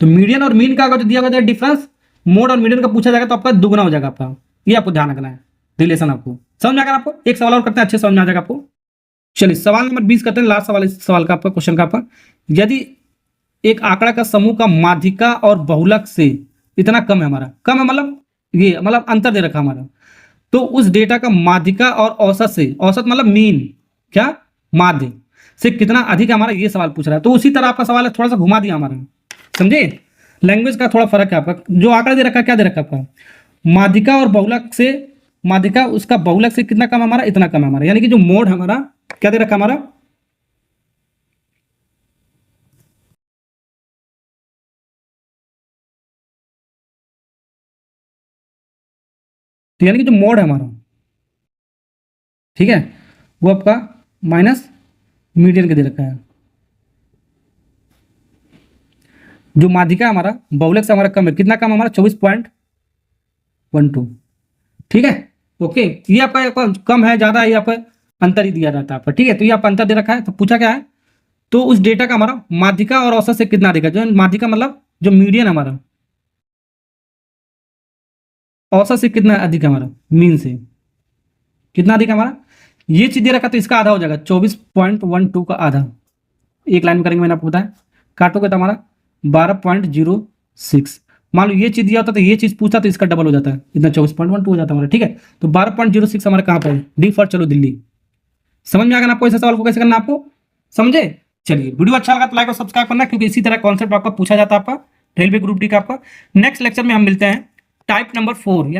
तो मीडियन और मीन का अगर दिया हुआ डिफरेंस, मोड और मीडियन का पूछा जाएगा तो आपका दुगुना हो जाएगा आपका, ये आपको ध्यान रखना है, रिलेशन आपको समझ में आएगा आपको। एक सवाल और करते हैं, अच्छे समझ में आ जाएगा आपको। चलिए सवाल नंबर 20 करते हैं, लास्ट सवाल इस सवाल का आपका, क्वेश्चन का आपका, यदि एक आंकड़ा का समूह का माध्यिका और बहुलक से इतना कम है, हमारा कम है मतलब ये मतलब अंतर दे रखा हमारा, तो उस डेटा का माध्यिका और औसत से, औसत मतलब मीन, क्या माध्य से कितना अधिक है हमारा, ये सवाल पूछ रहा है। तो उसी तरह आपका सवाल है, थोड़ा सा घुमा दिया हमारा, समझे? लैंग्वेज का थोड़ा फर्क है आपका, जो आंकड़ा दे रखा है, क्या दे रखा है आपका, माध्यिका और बहुलक से, माध्यिका उसका बहुलक से कितना कम है हमारा, इतना कम है हमारा, यानी कि जो मोड हमारा क्या दे रखा हमारा, तो यानी कि जो मोड है हमारा, ठीक है, वो आपका माइनस मीडियन के दे रखा है, जो माध्यिका हमारा बहुलक से हमारा कम है, कितना कम है हमारा, 24.12। ठीक है, ओके, ये आपका कम है ज्यादा है, ये आपका अंतर ही दिया जाता है आपका। ठीक है, तो ये आपका अंतर दे रखा है, तो पूछा क्या है, तो उस डेटा का हमारा माध्यिका और औसत से कितना देगा, जो माध्यिका मतलब जो मीडियन हमारा, औसत से कितना अधिक है हमारा, मीन से कितना अधिक है हमारा, ये चीज दे रखा, तो इसका आधा हो जाएगा, 24.12 का आधा, एक लाइन में करेंगे, मैंने आपको बताया, काटोगे तो हमारा 12.06। मान लो ये चीज दिया होता तो ये चीज पूछता तो इसका डबल हो जाता है, इतना 24.12 हो जाता है हमारा। ठीक है, तो 12.06 हमारे कहाँ पर है, डी फॉर चलो दिल्ली। समझ में आ गया ना आपको ऐसे सवाल को कैसे करना आपको, समझे? चलिए, वीडियो अच्छा लगा तो लाइक और सब्सक्राइब करना, क्योंकि इसी तरह कॉन्सेप्ट आपका पूछा जाता है आपका रेलवे ग्रुप डी का आपका। नेक्स्ट लेक्चर में हम मिलते हैं टाइप नंबर 4।